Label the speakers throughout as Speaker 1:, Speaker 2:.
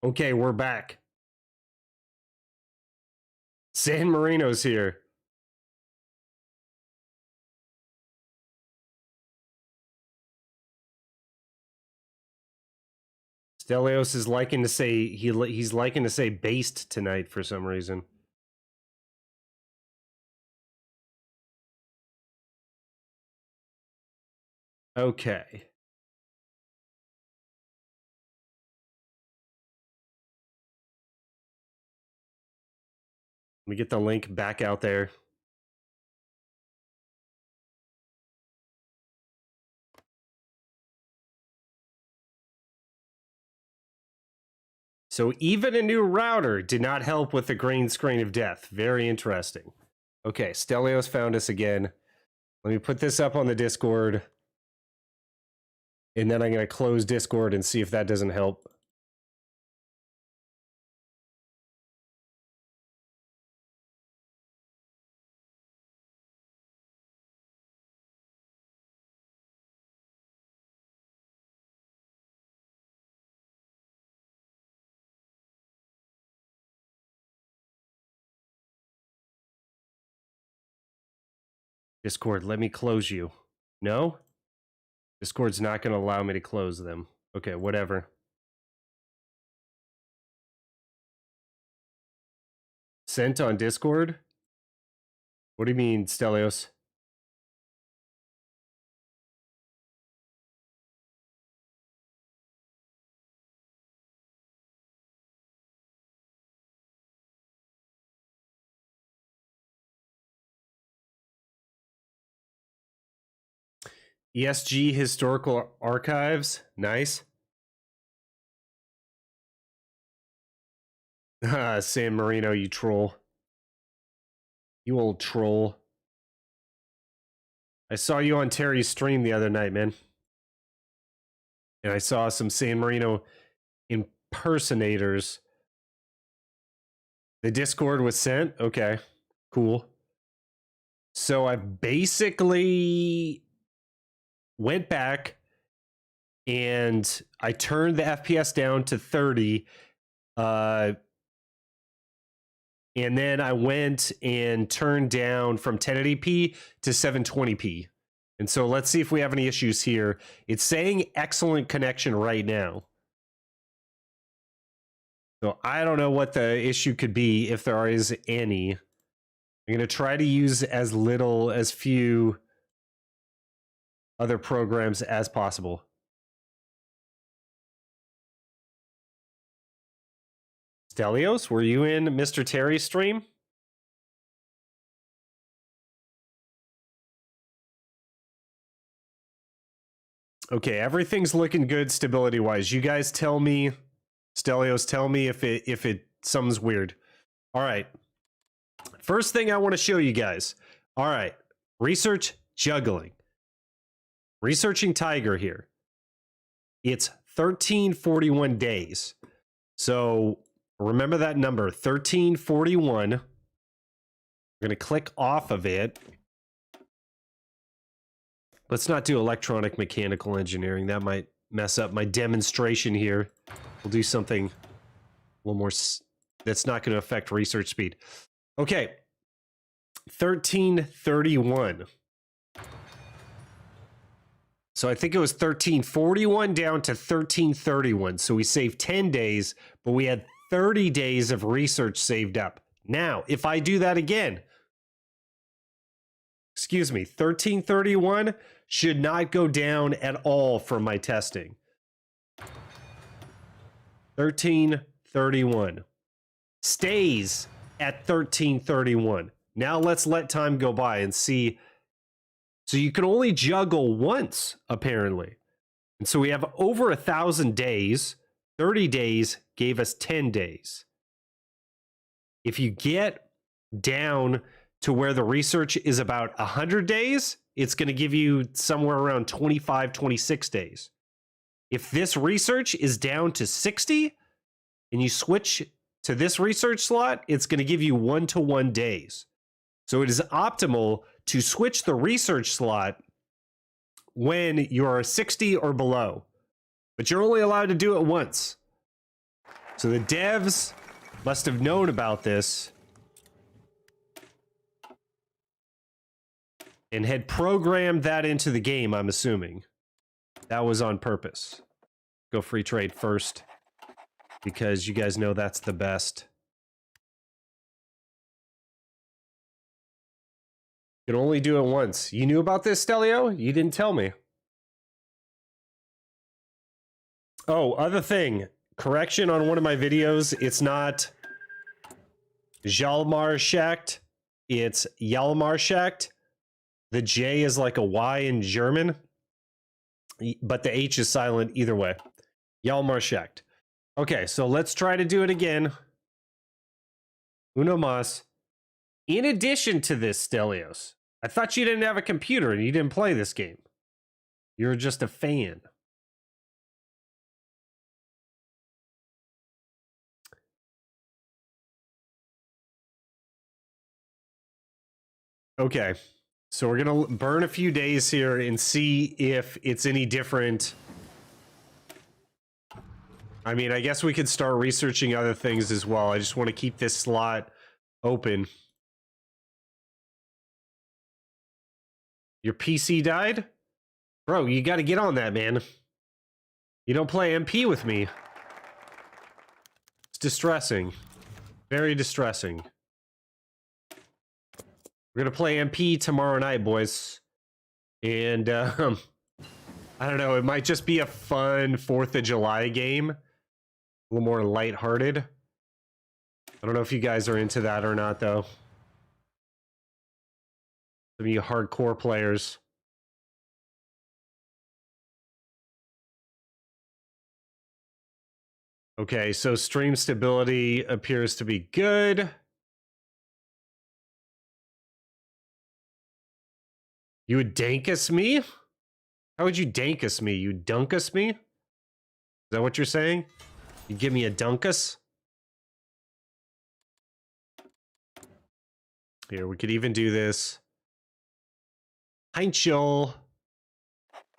Speaker 1: Okay, we're back. San Marino's here. Stelios is liking to say he's liking to say based tonight for some reason. Okay. Let me get the link back out there. So even a new router did not help with the green screen of death. Very interesting. Okay, Stelios found us again. Let me put this up on the Discord. And then I'm going to close Discord and see if that doesn't help. Discord, let me close you. No? Discord's not going to allow me to close them. Okay, whatever. Sent on Discord? What do you mean, Stelios? ESG Historical Archives. Nice. San Marino, you troll. You old troll. I saw you on Terry's stream the other night, man. And I saw some San Marino impersonators. The Discord was sent? Okay, cool. So I basically went back and I turned the FPS down to 30. And then I went and turned down from 1080p to 720p. And so let's see if we have any issues here. It's saying excellent connection right now. So I don't know what the issue could be, if there is any. I'm going to try to use as few other programs as possible. Stelios, were you in Mr. Terry's stream? Okay, everything's looking good stability-wise. You guys tell me, Stelios, tell me if something's weird. All right. First thing I want to show you guys. All right, research juggling. Researching Tiger here. It's 1341 days. So remember that number, 1341. We're going to click off of it. Let's not do electronic mechanical engineering. That might mess up my demonstration here. We'll do something a little more that's not going to affect research speed. Okay. 1331. So I think it was 1341 down to 1331. So we saved 10 days, but we had 30 days of research saved up. Now, if I do that again, excuse me, 1331 should not go down at all from my testing. 1331 stays at 1331. Now let's let time go by and see. So you can only juggle once, apparently. And so we have over 1,000 days. 30 days gave us 10 days. If you get down to where the research is about 100 days, it's going to give you somewhere around 25, 26 days. If this research is down to 60 and you switch to this research slot, it's going to give you 1-to-1 days. So it is optimal to switch the research slot when you're 60 or below, but you're only allowed to do it once. So the devs must have known about this and had programmed that into the game, I'm assuming. That was on purpose. Go free trade first, because you guys know that's the best. You can only do it once. You knew about this, Stelio? You didn't tell me. Oh, other thing. Correction on one of my videos. It's not Jalmarschacht. It's Jalmarschacht. The J is like a Y in German, but the H is silent either way. Jalmarschacht. Okay, so let's try to do it again. Uno mas. In addition to this, Stelios, I thought you didn't have a computer and you didn't play this game. You're just a fan. Okay, so we're gonna burn a few days here and see if it's any different. I mean, I guess we could start researching other things as well. I just want to keep this slot open. Your PC died? Bro, you got to get on that, man. You don't play MP with me. It's distressing. Very distressing. We're going to play MP tomorrow night, boys. And, I don't know, it might just be a fun 4th of July game. A little more lighthearted. I don't know if you guys are into that or not, though. Some of you hardcore players. Okay, so stream stability appears to be good. You would dankus me? How would you dankus me? You dunkus me? Is that what you're saying? You give me a dunkus? Here, we could even do this. Heinchel.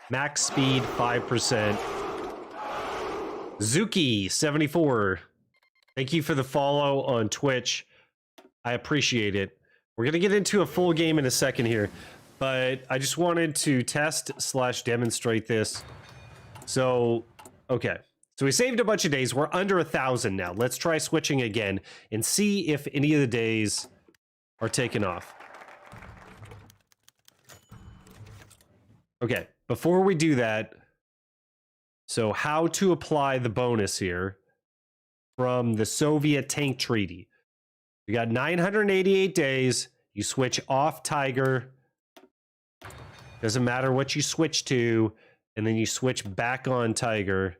Speaker 1: Max speed, 5%. Zuki74. Thank you for the follow on Twitch. I appreciate it. We're going to get into a full game in a second here, but I just wanted to test/demonstrate this. So, okay. So we saved a bunch of days. We're under 1,000 now. Let's try switching again and see if any of the days are taken off. Okay, before we do that, so how to apply the bonus here from the Soviet Tank Treaty. You got 988 days. You switch off Tiger. Doesn't matter what you switch to. And then you switch back on Tiger.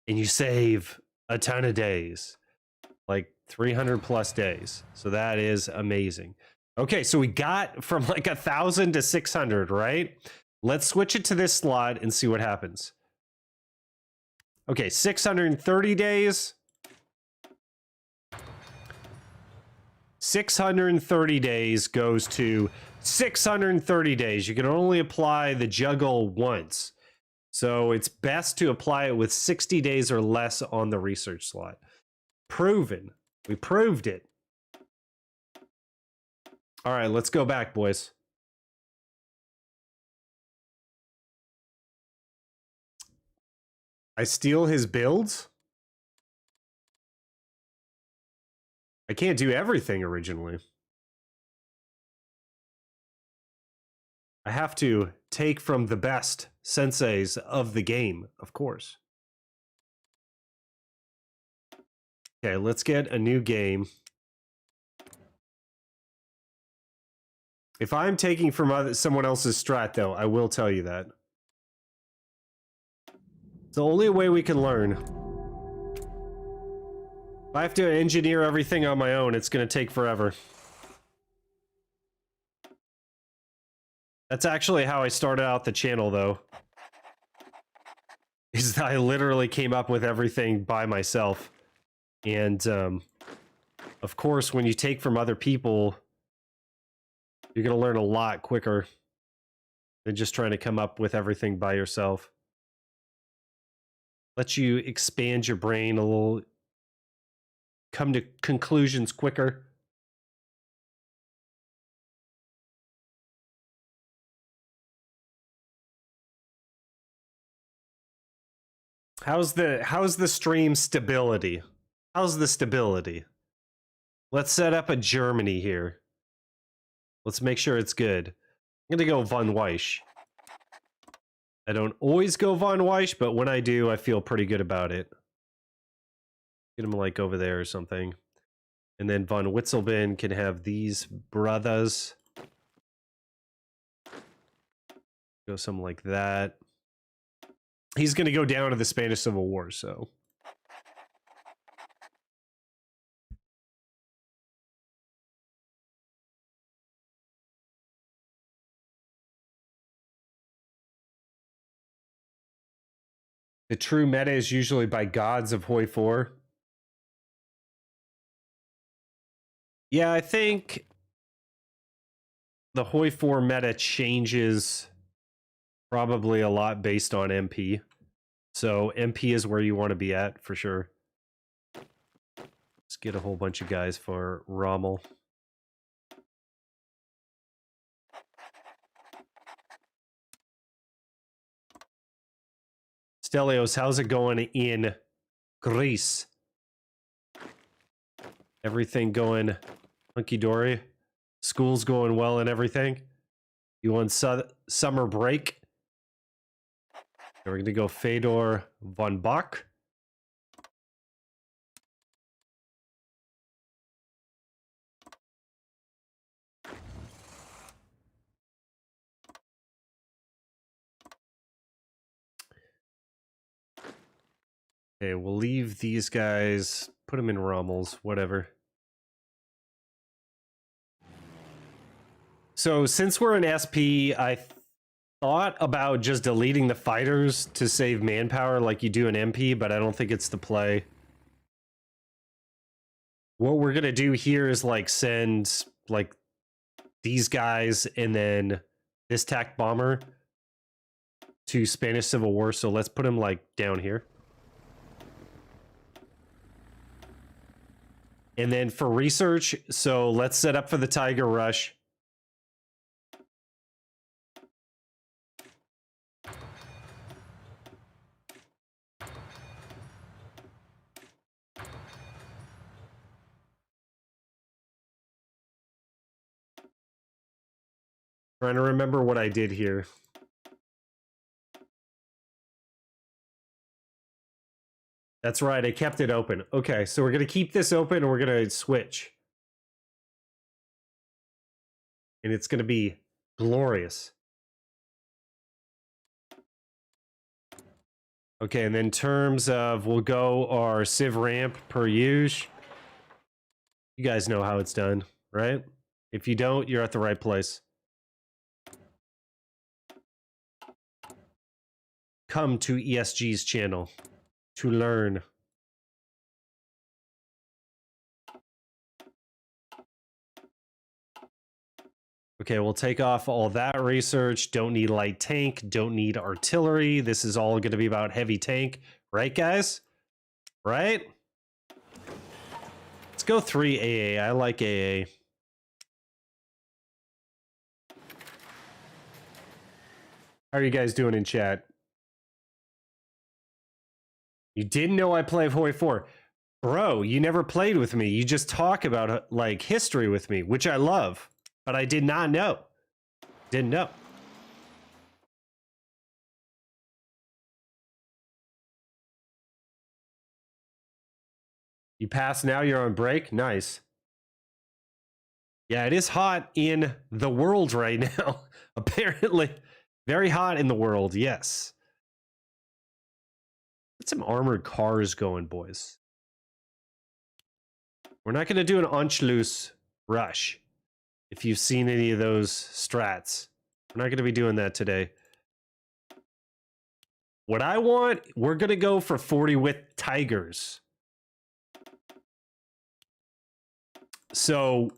Speaker 1: And you save a ton of days. Like 300 plus days. So that is amazing. Okay, so we got from like 1,000 to 600, right? Let's switch it to this slot and see what happens. Okay, 630 days. 630 days goes to 630 days. You can only apply the juggle once. So it's best to apply it with 60 days or less on the research slot. Proven. We proved it. All right, let's go back, boys. I steal his builds? I can't do everything originally. I have to take from the best senseis of the game, of course. Okay, let's get a new game. If I'm taking from someone else's strat, though, I will tell you that. It's the only way we can learn. If I have to engineer everything on my own, it's going to take forever. That's actually how I started out the channel, though. Is that I literally came up with everything by myself. And, of course, when you take from other people, you're going to learn a lot quicker than just trying to come up with everything by yourself. Let you expand your brain a little, come to conclusions quicker. How's the stream stability? How's the stability? Let's set up a Germany here. Let's make sure it's good. I'm gonna go von Weiss. I don't always go von Weiss, but when I do, I feel pretty good about it. Get him like over there or something. And then von Witzelben can have these brothers. Go something like that. He's gonna go down to the Spanish Civil War, so. The true meta is usually by gods of HOI4. Yeah, I think the HOI4 meta changes probably a lot based on MP. So MP is where you want to be at for sure. Let's get a whole bunch of guys for Rommel. Stelios, how's it going in Greece? Everything going hunky-dory? School's going well and everything? You on summer break? We're going to go Fedor von Bach. Okay, we'll leave these guys, put them in Rommel's, whatever. So since we're in SP, I thought about just deleting the fighters to save manpower like you do in MP, but I don't think it's the play. What we're going to do here is like send like these guys and then this TAC bomber to Spanish Civil War. So let's put him like down here. And then for research, so let's set up for the Tiger Rush. Trying to remember what I did here. That's right, I kept it open. Okay, so we're going to keep this open and we're going to switch. And it's going to be glorious. Okay, and then in terms of, we'll go our Civ ramp per usual. You guys know how it's done, right? If you don't, you're at the right place. Come to ESG's channel to learn. Okay, we'll take off all that research. Don't need light tank, don't need artillery. This is all going to be about heavy tank. Right, guys? Right? Let's go 3 AA. I like AA. How are you guys doing in chat? You didn't know I play HOI4. Bro, you never played with me. You just talk about like history with me, which I love. But I did not know. Didn't know. You pass now, you're on break? Nice. Yeah, it is hot in the world right now. Apparently. Very hot in the world, yes. Get some armored cars going, boys. We're not going to do an Anschluss rush. If you've seen any of those strats. We're not going to be doing that today. What I want, we're going to go for 40 with Tigers. So,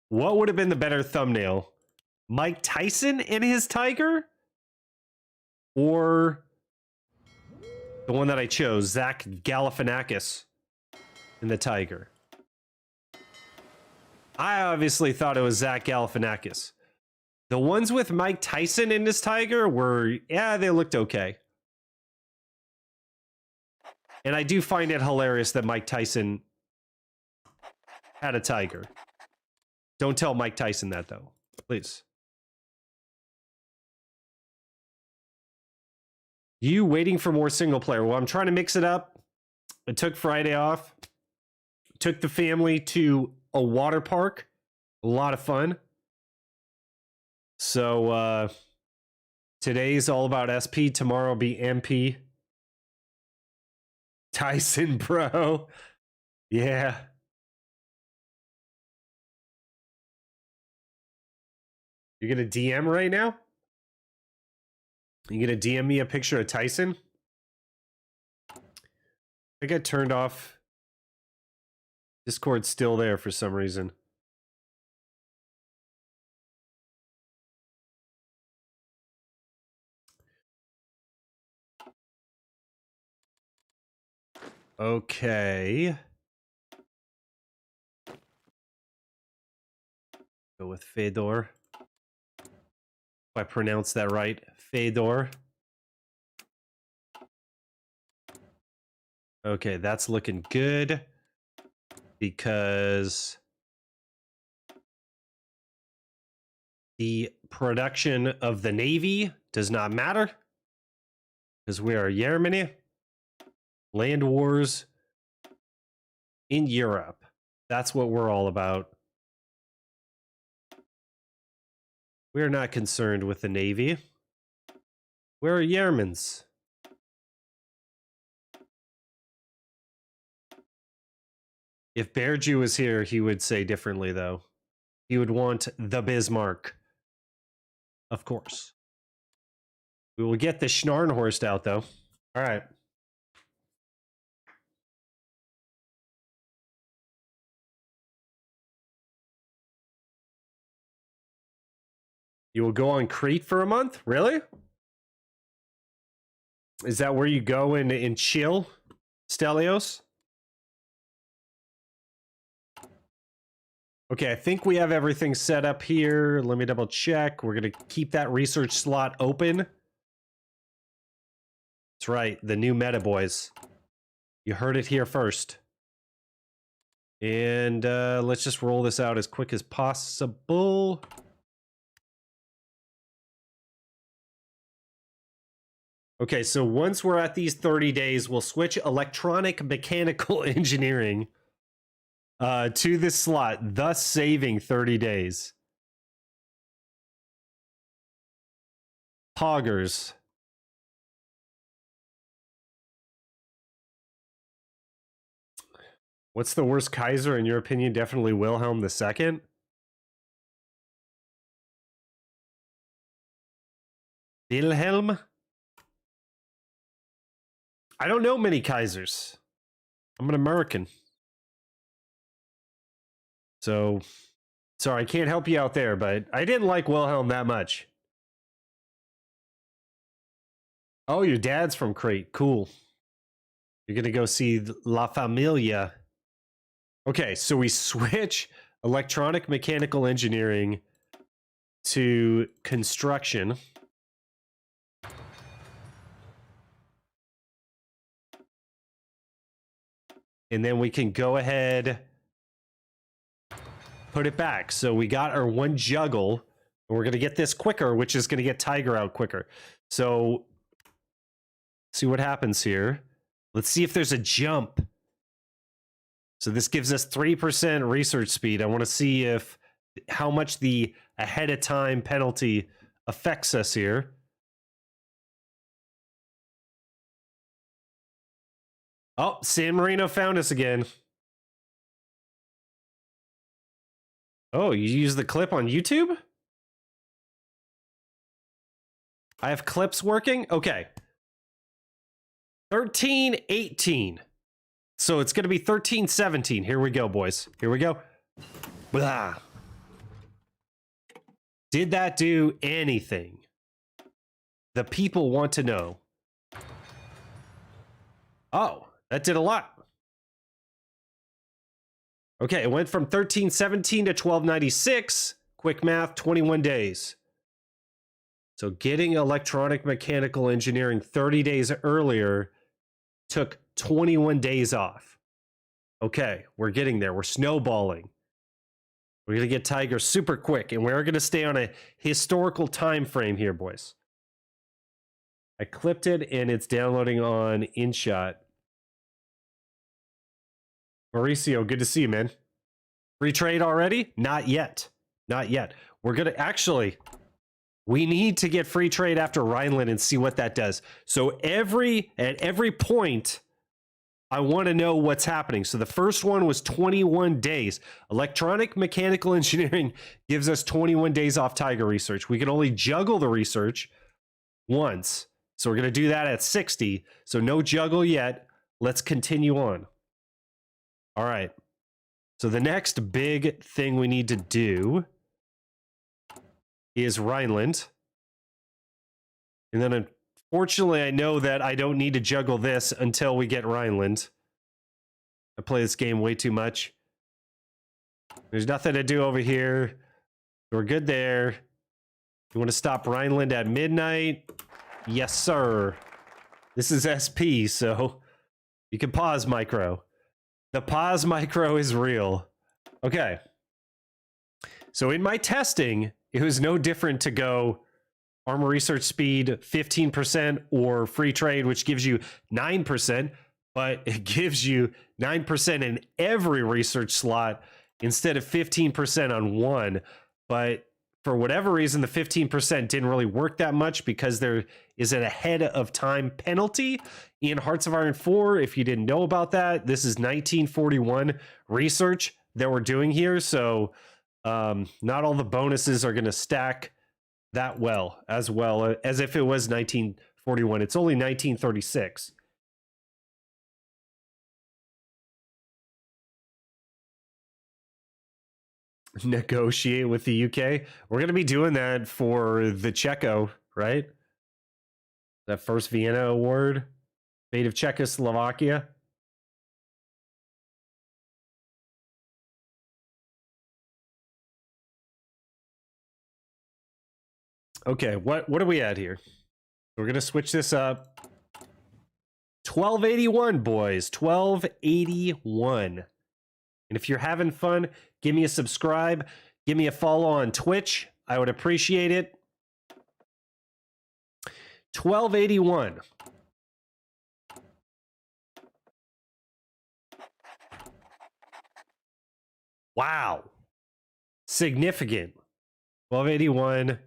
Speaker 1: what would have been the better thumbnail? Mike Tyson and his Tiger? Or The one that I chose, Zach Galifianakis in the tiger. I obviously thought it was Zach Galifianakis. The ones with Mike Tyson in this tiger were, yeah, they looked okay. And I do find it hilarious that Mike Tyson had a tiger. Don't tell Mike Tyson that, though. Please. You waiting for more single player. Well, I'm trying to mix it up. I took Friday off. Took the family to a water park. A lot of fun. So, today's all about SP. Tomorrow will be MP. Tyson, bro. Yeah. You're going to DM right now? You going to DM me a picture of Tyson? I got turned off. Discord's still there for some reason. Okay. Go with Fedor. If I pronounce that right, Fedor. Okay, that's looking good because the production of the Navy does not matter because we are Germany. Land wars in Europe. That's what we're all about. We're not concerned with the Navy. We're Germans. If Bear Jew was here, he would say differently, though. He would want the Bismarck. Of course. We will get the Schnarrenhorst out, though. All right. You will go on Crete for a month? Really? Is that where you go and chill, Stelios? Okay, I think we have everything set up here. Let me double check. We're going to keep that research slot open. That's right, the new meta, boys. You heard it here first. And let's just roll this out as quick as possible. Okay, so once we're at these 30 days, we'll switch electronic mechanical engineering to this slot, thus saving 30 days. Poggers. What's the worst Kaiser in your opinion? Definitely Wilhelm II. Wilhelm? I don't know many Kaisers. I'm an American. So, sorry, I can't help you out there, but I didn't like Wilhelm that much. Oh, your dad's from Crete. Cool. You're going to go see La Familia. Okay, so we switch electronic mechanical engineering to construction. And then we can go ahead, put it back. So we got our one juggle. And we're going to get this quicker, which is going to get Tiger out quicker. So see what happens here. Let's see if there's a jump. So this gives us 3% research speed. I want to see if how much the ahead of time penalty affects us here. Oh, San Marino found us again. Oh, you use the clip on YouTube? I have clips working? Okay. 13-18. So it's going to be 13-17. Here we go, boys. Here we go. Blah. Did that do anything? The people want to know. Oh, that did a lot. Okay, it went from 1317 to 1296. Quick math, 21 days. So getting electronic mechanical engineering 30 days earlier took 21 days off. Okay, we're getting there. We're snowballing. We're going to get Tiger super quick, and we're going to stay on a historical time frame here, boys. I clipped it, and it's downloading on InShot. Mauricio, good to see you, man. Free trade already? Not yet. Not yet. We're going to actually, we need to get free trade after Rhineland and see what that does. So at every point, I want to know what's happening. So the first one was 21 days. Electronic mechanical engineering gives us 21 days off Tiger research. We can only juggle the research once. So we're going to do that at 60. So no juggle yet. Let's continue on. All right. So the next big thing we need to do is Rhineland. And then unfortunately, I know that I don't need to juggle this until we get Rhineland. I play this game way too much. There's nothing to do over here. We're good there. You want to stop Rhineland at midnight? Yes, sir. This is SP, so you can pause micro. The pause micro is real. Okay. So in my testing, it was no different to go armor research speed 15% or free trade, which gives you 9%, but it gives you 9% in every research slot instead of 15% on one. But for whatever reason, the 15% didn't really work that much because there is an ahead of time penalty in Hearts of Iron 4. If you didn't know about that, this is 1941 research that we're doing here. So not all the bonuses are going to stack that well as if it was 1941. It's only 1936. Negotiate with the UK. We're going to be doing that for the Checo, right? That first Vienna award, fate of Czechoslovakia. Okay, what are we at here? We're going to switch this up. 1281, boys. 1281. And if you're having fun, give me a subscribe. Give me a follow on Twitch. I would appreciate it. 1281. Wow. Significant. 1281.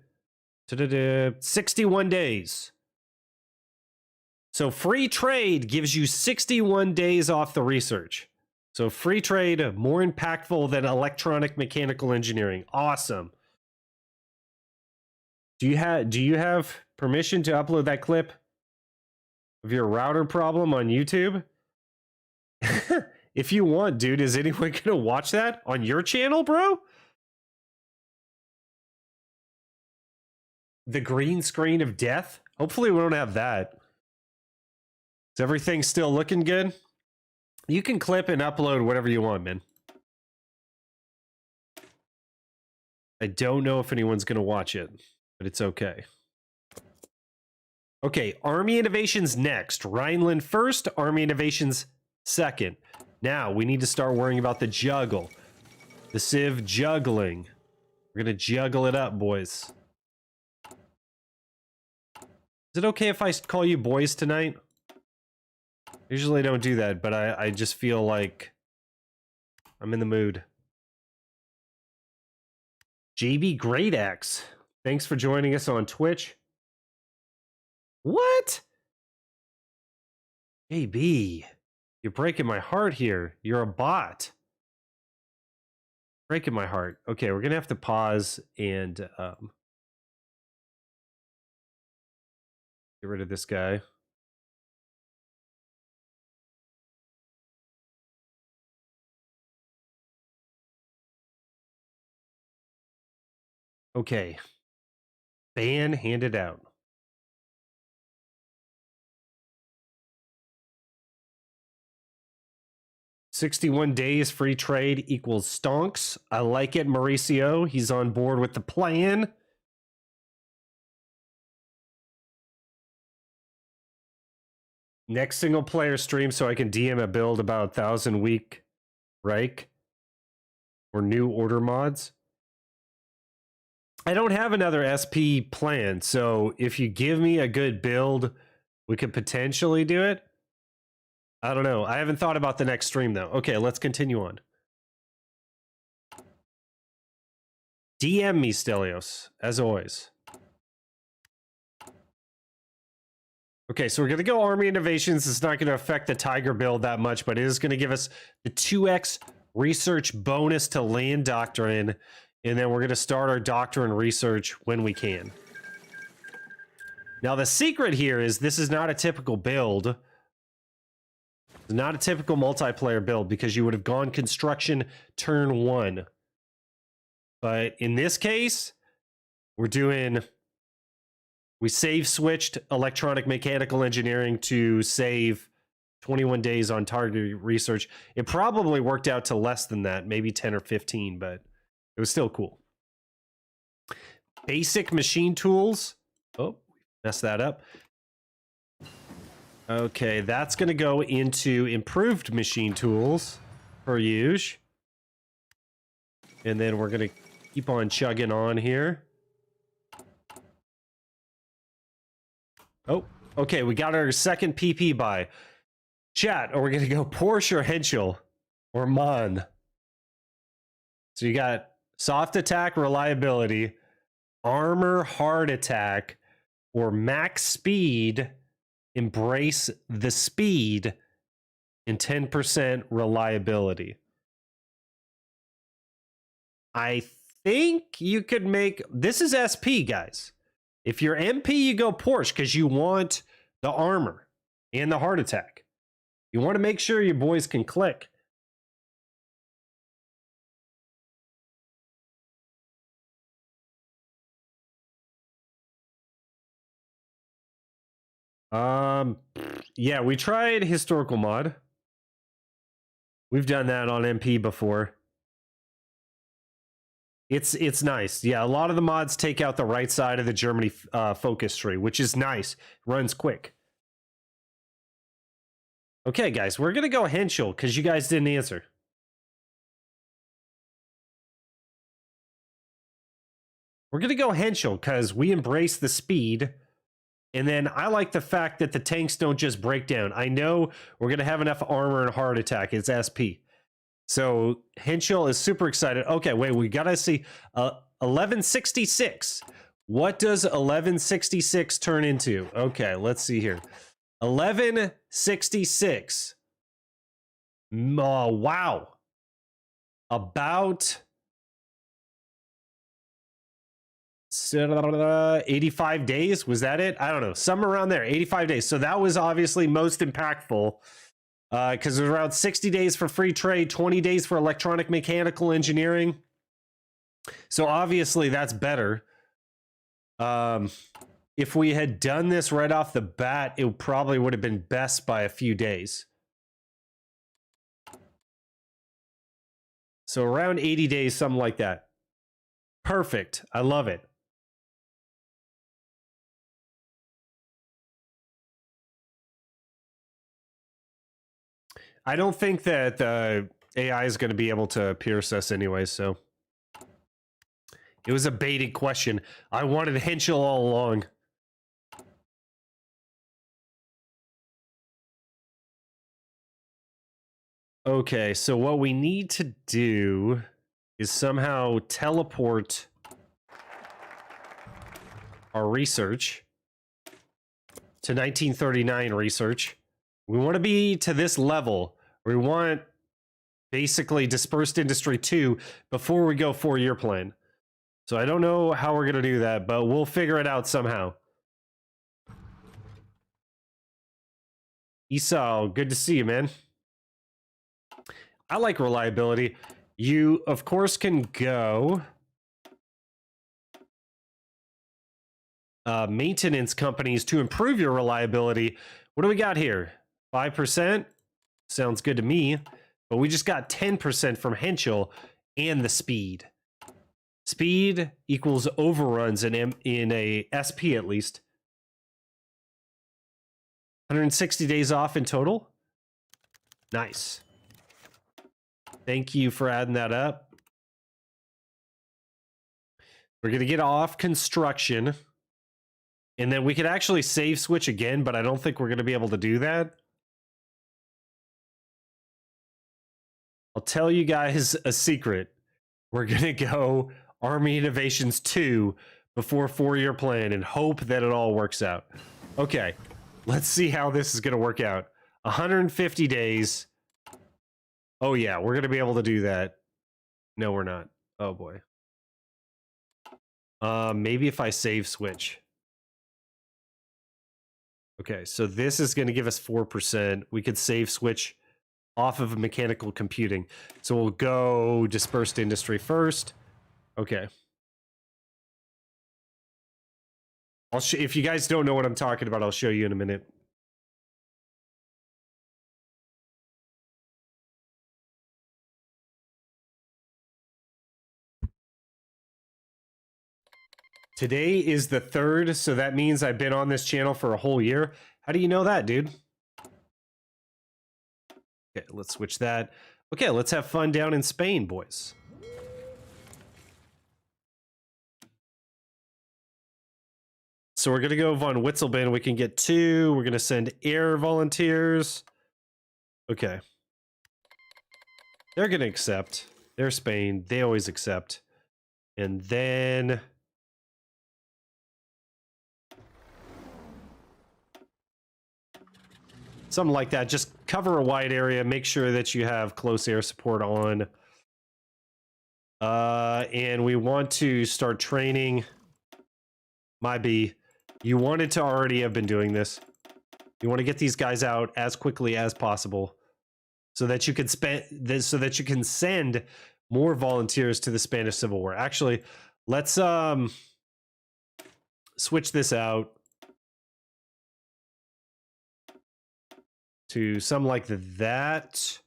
Speaker 1: 61 days. So free trade gives you 61 days off the research. So free trade, more impactful than electronic mechanical engineering. Awesome. Do you have permission to upload that clip of your router problem on YouTube? If you want, dude, is anyone gonna watch that on your channel, bro? The green screen of death? Hopefully we don't have that. Is everything still looking good? You can clip and upload whatever you want, man. I don't know if anyone's going to watch it, but it's okay. Okay, Army Innovations next. Rhineland first, Army Innovations second. Now, we need to start worrying about the juggle. The Civ juggling. We're going to juggle it up, boys. Is it okay if I call you boys tonight? Usually I don't do that, but I just feel like I'm in the mood. JB Great X. Thanks for joining us on Twitch. What? JB, you're breaking my heart here. You're a bot. Breaking my heart. Okay, we're going to have to pause and get rid of this guy. Okay. Ban handed out. 61 days free trade equals stonks. I like it, Mauricio. He's on board with the plan. Next single player stream so I can DM a build about 1,000 week Reich or new order mods. I don't have another SP plan, so if you give me a good build, we could potentially do it. I don't know. I haven't thought about the next stream, though. Okay, let's continue on. DM me, Stelios, as always. Okay, so we're going to go Army Innovations. It's not going to affect the Tiger build that much, but it is going to give us the 2x research bonus to land Doctrine, and then we're going to start our Doctrine research when we can. Now, the secret here is this is not a typical build. It's not a typical multiplayer build because you would have gone construction turn 1. But in this case, we save switched electronic mechanical engineering to save 21 days on target research. It probably worked out to less than that, maybe 10 or 15, but it was still cool. Basic machine tools. Oh, messed that up. Okay, that's going to go into improved machine tools per usual. And then we're going to keep on chugging on here. Oh, okay, we got our second PP buy. Chat, are we going to go Porsche or Henschel or Mon? So you got soft attack reliability, armor hard attack, or max speed, embrace the speed, and 10% reliability. I think you could make... This is SP, guys. If you're MP, you go Porsche because you want the armor and the heart attack. You want to make sure your boys can click. Yeah, we tried historical mod. We've done that on MP before. It's nice. Yeah, a lot of the mods take out the right side of the Germany focus tree, which is nice. Runs quick. Okay, guys, we're going to go Henschel because you guys didn't answer. We're going to go Henschel because we embrace the speed. And then I like the fact that the tanks don't just break down. I know we're going to have enough armor and heart attack. It's SP. So Henschel is super excited. Okay, wait, we got to see 1166. What does 1166 turn into? Okay, let's see here. 1166. Oh, wow. About 85 days. Was that it? I don't know. Somewhere around there. 85 days. So that was obviously most impactful. Because there's around 60 days for free trade, 20 days for electronic mechanical engineering. So obviously that's better. If we had done this right off the bat, it probably would have been best by a few days. So around 80 days, something like that. Perfect. I love it. I don't think that the AI is going to be able to pierce us anyway, so. It was a baited question. I wanted Henschel all along. Okay, so what we need to do is somehow teleport our research to 1939 research. We want to be to this level. We want basically dispersed industry 2 before we go 4-year plan. So I don't know how we're going to do that, but we'll figure it out somehow. Esau, good to see you, man. I like reliability. You, of course, can go maintenance companies to improve your reliability. What do we got here? 5%? Sounds good to me. But we just got 10% from Henschel and the speed. Speed equals overruns in a SP at least. 160 days off in total. Nice. Thank you for adding that up. We're going to get off construction. And then we could actually save switch again, but I don't think we're going to be able to do that. I'll tell you guys a secret. We're going to go Army Innovations 2 before 4-year plan and hope that it all works out. Okay, let's see how this is going to work out. 150 days. Oh yeah, we're going to be able to do that. No, we're not. Oh boy. Maybe if I save switch. Okay, so this is going to give us 4%. We could save switch off of mechanical computing. So we'll go dispersed industry first. Okay. If you guys don't know what I'm talking about, I'll show you in a minute. Today is the 3rd, so that means I've been on this channel for a whole year. How do you know that, dude? Okay, let's switch that. Okay, let's have fun down in Spain, boys. So we're going to go von Witzelben. We can get 2. We're going to send air volunteers. Okay. They're going to accept. They're Spain. They always accept. And then... something like that. Just cover a wide area. Make sure that you have close air support on. And we want to start training. Might be. You wanted to already have been doing this. You want to get these guys out as quickly as possible, so that you can send more volunteers to the Spanish Civil War. Actually, let's switch this out to something like that.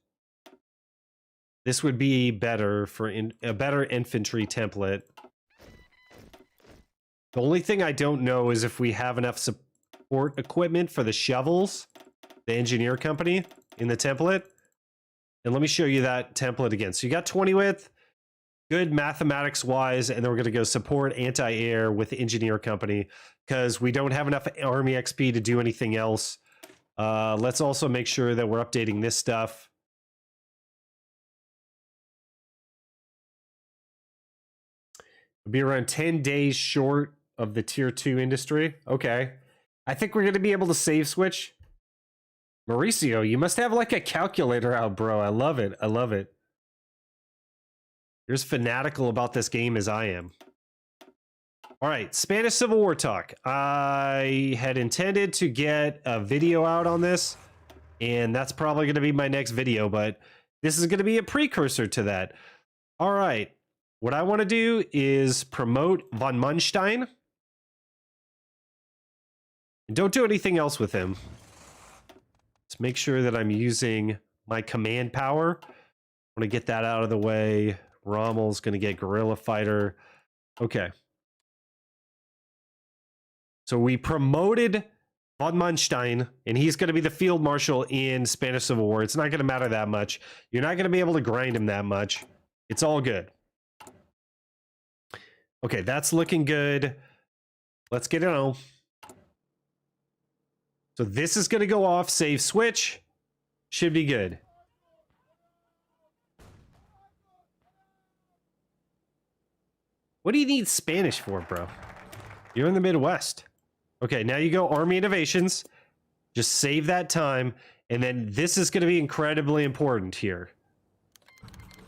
Speaker 1: This would be better for a better infantry template. The only thing I don't know is if we have enough support equipment for the shovels, the engineer company in the template. And let me show you that template again. So you got 20 width, good mathematics wise, and then we're going to go support anti-air with the engineer company because we don't have enough Army XP to do anything else. Let's also make sure that we're updating this stuff. It'll be around 10 days short of the tier 2 industry. Okay. I think we're going to be able to save switch. Mauricio, you must have like a calculator out, bro. I love it. I love it. You're as fanatical about this game as I am. All right, Spanish Civil War talk. I had intended to get a video out on this, and that's probably going to be my next video, but this is going to be a precursor to that. All right, what I want to do is promote von Munstein. And don't do anything else with him. Let's make sure that I'm using my command power. I want to get that out of the way. Rommel's going to get guerrilla fighter. Okay. So we promoted von Munstein, and he's going to be the field marshal in Spanish Civil War. It's not going to matter that much. You're not going to be able to grind him that much. It's all good. Okay, that's looking good. Let's get it on. So this is going to go off, save switch. Should be good. What do you need Spanish for, bro? You're in the Midwest. Okay, now you go Army Innovations. Just save that time. And then this is going to be incredibly important here.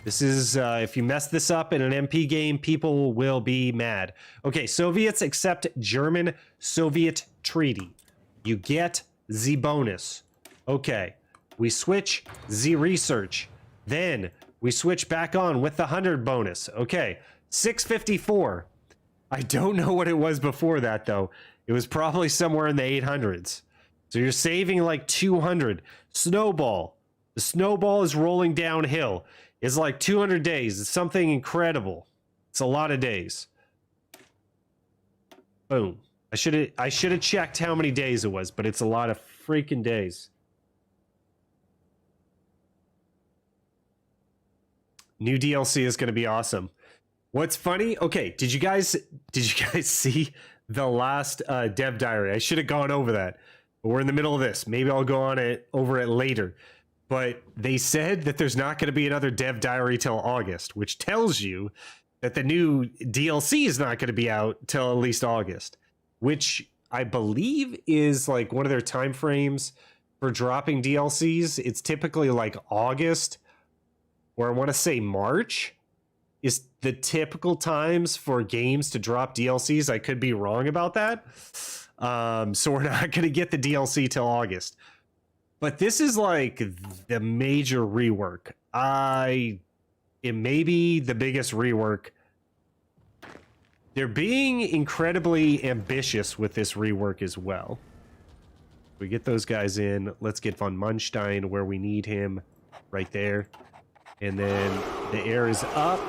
Speaker 1: This is, if you mess this up in an MP game, people will be mad. Okay, Soviets accept German-Soviet treaty. You get the bonus. Okay, we switch the research. Then we switch back on with the 100 bonus. Okay, 654. I don't know what it was before that, though. It was probably somewhere in the 800s. So you're saving like 200. Snowball. The snowball is rolling downhill. It's like 200 days. It's something incredible. It's a lot of days. Boom. I should have checked how many days it was, but it's a lot of freaking days. New DLC is going to be awesome. What's funny? Okay, did you guys see the last dev diary? I should have gone over that, but we're in the middle of this. Maybe I'll go over it later. But they said that there's not going to be another dev diary till August, which tells you that the new DLC is not going to be out till at least August, which I believe is like one of their time frames for dropping DLCs. It's typically like August, or I want to say March is the typical times for games to drop DLCs. I could be wrong about that. So we're not going to get the DLC till August. But this is like the major rework. It may be the biggest rework. They're being incredibly ambitious with this rework as well. We get those guys in. Let's get Von Munstein where we need him. Right there. And then the air is up.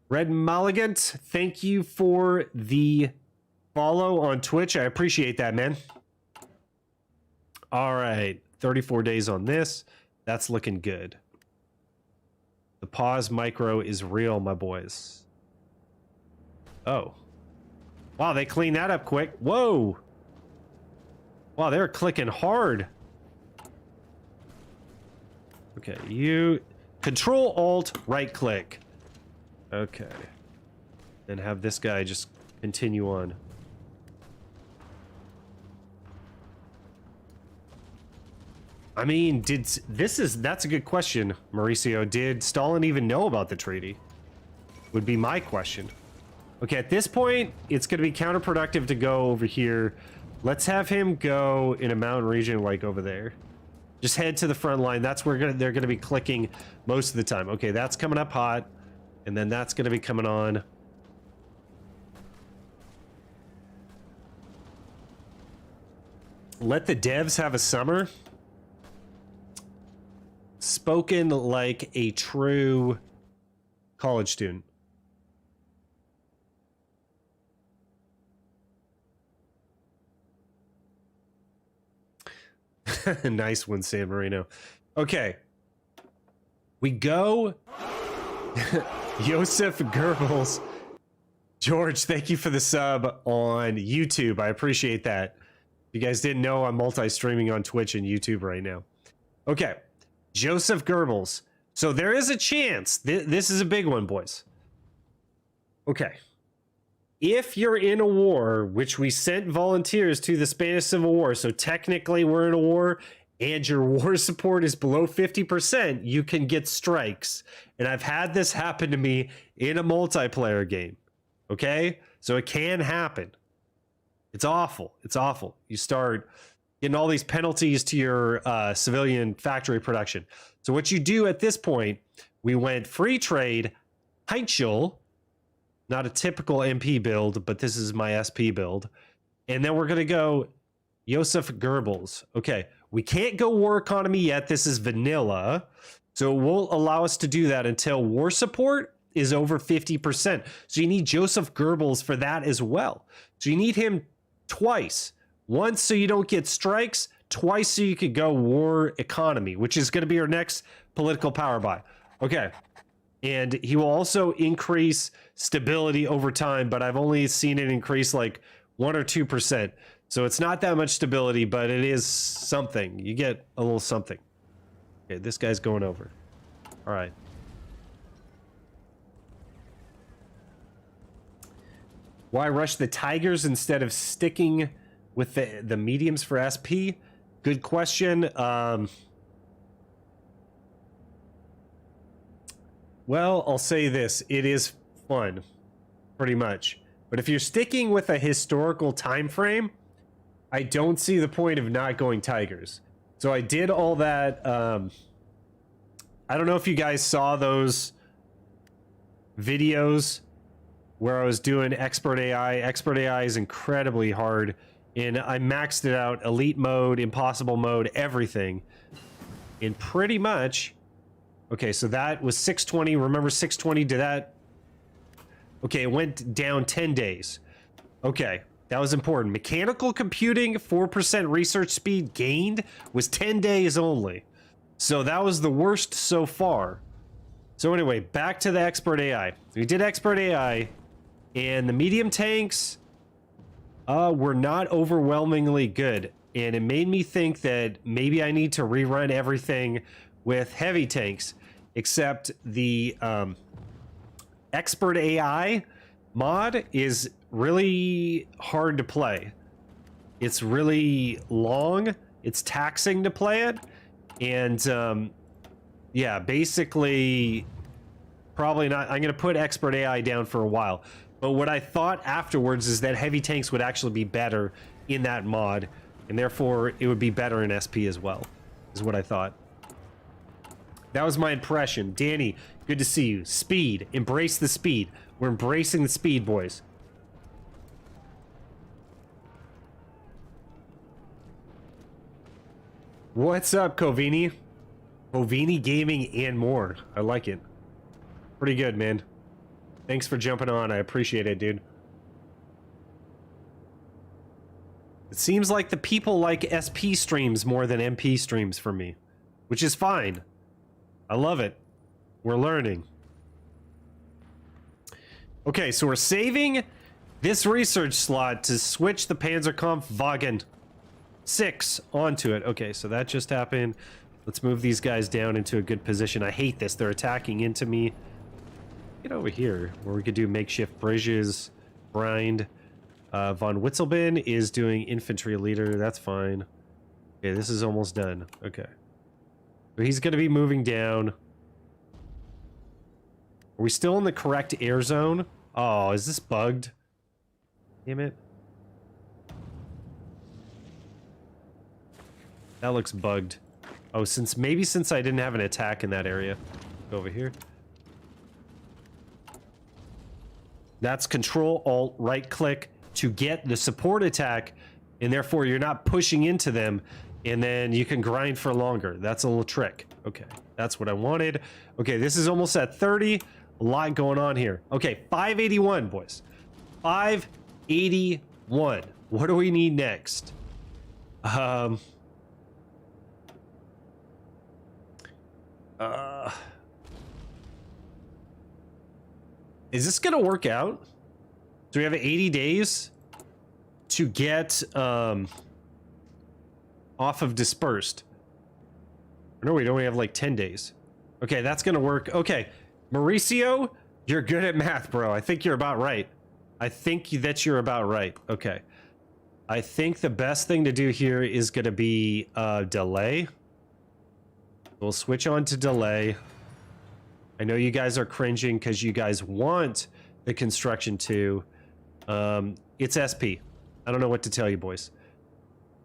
Speaker 1: Red Mulligant, thank you for the follow on Twitch. I appreciate that, man. All right, 34 days on this. That's looking good. The pause micro is real, my boys. Oh. Wow, they cleaned that up quick. Whoa. Wow, they're clicking hard. Okay, you Control Alt right click. Okay. And have this guy just continue on. I mean, that's a good question, Mauricio. Did Stalin even know about the treaty? Would be my question. Okay, at this point, it's going to be counterproductive to go over here. Let's have him go in a mountain region like over there. Just head to the front line. That's where they're going to be clicking most of the time. Okay, that's coming up hot. And then that's going to be coming on. Let the devs have a summer. Spoken like a true college student. Nice one, San Marino. Okay. We go. Joseph Goebbels. George, thank you for the sub on YouTube. I appreciate that. If you guys didn't know, I'm multi-streaming on Twitch and YouTube right now. Okay. Joseph Goebbels. So there is a chance. This is a big one, boys. Okay. If you're in a war, which we sent volunteers to the Spanish Civil War, so technically we're in a war and your war support is below 50%, you can get strikes. And I've had this happen to me in a multiplayer game. Okay? So it can happen. It's awful. It's awful. You start getting all these penalties to your civilian factory production. So what you do at this point, we went free trade, Heinzel, not a typical MP build, but this is my SP build. And then we're going to go Joseph Goebbels. Okay, we can't go war economy yet. This is vanilla. So it won't allow us to do that until war support is over 50%. So you need Joseph Goebbels for that as well. So you need him twice. Once so you don't get strikes, twice so you could go war economy, which is going to be our next political power buy. Okay. And he will also increase stability over time, but I've only seen it increase like 1 or 2%. So it's not that much stability, but it is something. You get a little something. Okay, this guy's going over. All right. Why rush the Tigers instead of sticking with the mediums for SP? Good question. Well, I'll say this. It is fun, pretty much. But if you're sticking with a historical time frame, I don't see the point of not going Tigers. So I did all that. I don't know if you guys saw those videos where I was doing Expert AI. Expert AI is incredibly hard. And I maxed it out. Elite mode, impossible mode, everything. And pretty much, okay, so that was 620. Remember 620 to that? Okay, it went down 10 days. Okay, that was important. Mechanical computing, 4% research speed gained was 10 days only. So that was the worst so far. So anyway, back to the expert AI. We did expert AI, and the medium tanks were not overwhelmingly good. And it made me think that maybe I need to rerun everything with heavy tanks, except the expert AI mod is really hard to play. It's really long. It's taxing to play it. And yeah, basically, probably not. I'm going to put expert AI down for a while. But what I thought afterwards is that heavy tanks would actually be better in that mod. And therefore, it would be better in SP as well, is what I thought. That was my impression. Danny, good to see you. Speed. Embrace the speed. We're embracing the speed, boys. What's up, Covini? Covini Gaming and more. I like it. Pretty good, man. Thanks for jumping on. I appreciate it, dude. It seems like the people like SP streams more than MP streams for me, which is fine. I love it. We're learning. Okay, so we're saving this research slot to switch the Panzerkampfwagen 6 onto it. Okay, so that just happened. Let's move these guys down into a good position. I hate this. They're attacking into me. Get over here where we could do makeshift bridges, grind. Von Witzelben is doing infantry leader. That's fine. Okay, this is almost done. Okay. So he's going to be moving down. Are we still in the correct air zone? Oh, is this bugged? Damn it. That looks bugged. Oh, maybe since I didn't have an attack in that area. Go over here. That's Control Alt right click to get the support attack, and therefore you're not pushing into them, and then you can grind for longer. That's a little trick. Okay, that's what I wanted. Okay, this is almost at 30. A lot going on here. Okay, 581, boys. 581. What do we need next? Is this gonna work out? So we have 80 days to get off of dispersed. No, we don't. We have like 10 days. Okay, that's gonna work. Okay, Mauricio, you're good at math, bro. I think you're about right. I think that you're about right. Okay. I think the best thing to do here is gonna be delay. We'll switch on to delay. I know you guys are cringing because you guys want the construction too. It's SP. I don't know what to tell you, boys.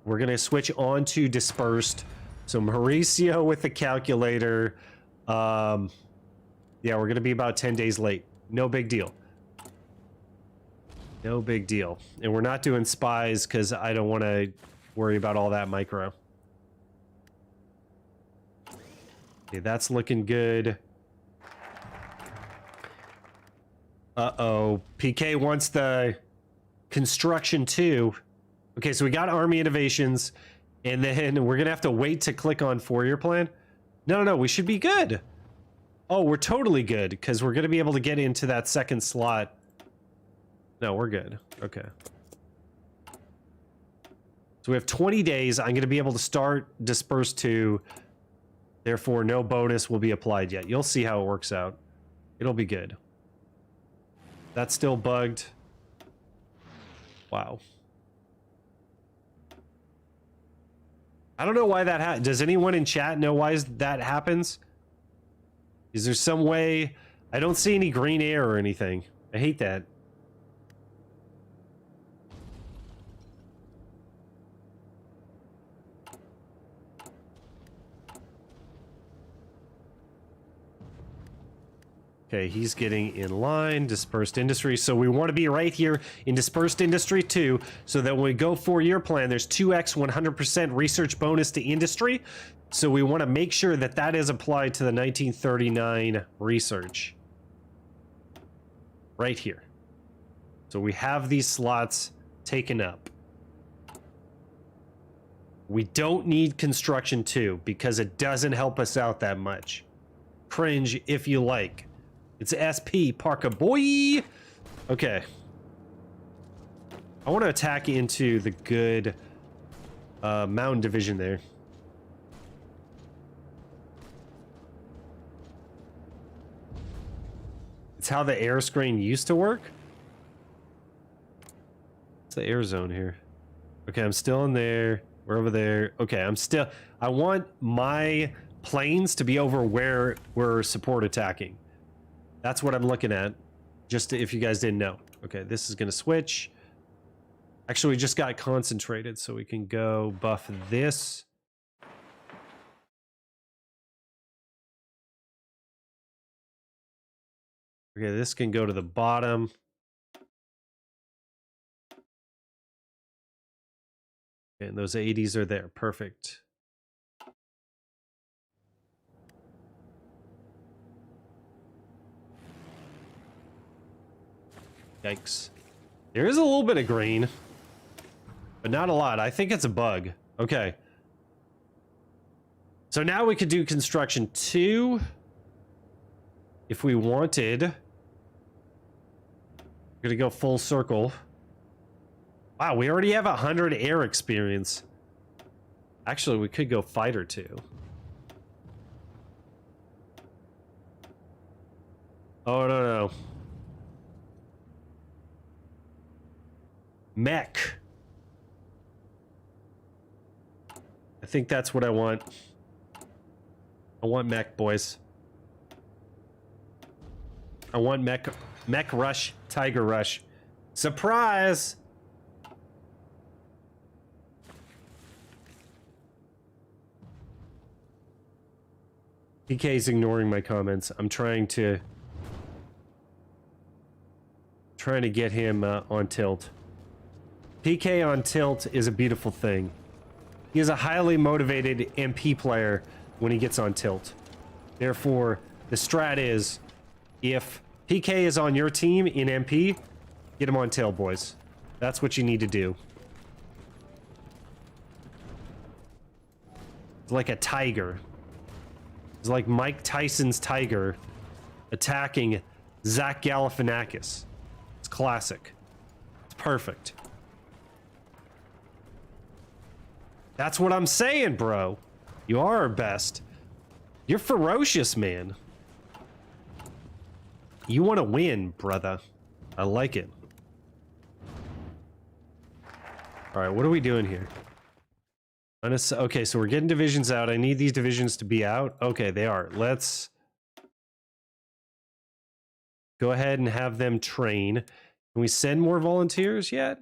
Speaker 1: We're going to switch on to dispersed. So Mauricio with the calculator. Yeah, we're going to be about 10 days late. No big deal. No big deal. And we're not doing spies because I don't want to worry about all that micro. Okay, that's looking good. Uh-oh. PK wants the construction too. Okay, so we got Army Innovations, and then we're going to have to wait to click on 4-year plan. No, we should be good. Oh, we're totally good, because we're going to be able to get into that second slot. No, we're good. Okay. So we have 20 days. I'm going to be able to start Disperse 2. Therefore, no bonus will be applied yet. You'll see how it works out. It'll be good. That's still bugged. Wow. I don't know why that does anyone in chat know why that happens? Is there some way? I don't see any green air or anything. I hate that. Okay, he's getting in line. Dispersed industry. So we want to be right here in dispersed industry 2, so that when we go 4-year plan, there's 2x 100% research bonus to industry. So we want to make sure that that is applied to the 1939 research. Right here. So we have these slots taken up. We don't need construction 2 because it doesn't help us out that much. Cringe if you like. It's SP Parker boy. Okay. I want to attack into the good mountain division there. It's how the air screen used to work. It's the air zone here. Okay, I'm still in there. We're over there. Okay, I want my planes to be over where we're support attacking. That's what I'm looking at. Just if you guys didn't know. Okay, this is going to switch. Actually, we just got concentrated, so we can go buff this. Okay, this can go to the bottom. Okay, and those 80s are there. Perfect. Yikes. There is a little bit of green, but not a lot. I think it's a bug. Okay. So now we could do construction 2 if we wanted. We're gonna go full circle. Wow, we already have 100 air experience. Actually, we could go fighter 2. Oh, no. Mech. I think that's what I want. I want mech, boys. I want mech rush, tiger rush. Surprise! PK's ignoring my comments. I'm trying to get him on tilt. PK on tilt is a beautiful thing. He is a highly motivated MP player when he gets on tilt. Therefore, the strat is, if PK is on your team in MP, get him on tilt, boys. That's what you need to do. It's like a tiger. It's like Mike Tyson's tiger attacking Zach Galifianakis. It's classic. It's perfect. That's what I'm saying, bro. You are our best. You're ferocious, man. You want to win, brother. I like it. All right, what are we doing here? Okay, so we're getting divisions out. I need these divisions to be out. Okay, they are. Let's go ahead and have them train. Can we send more volunteers yet?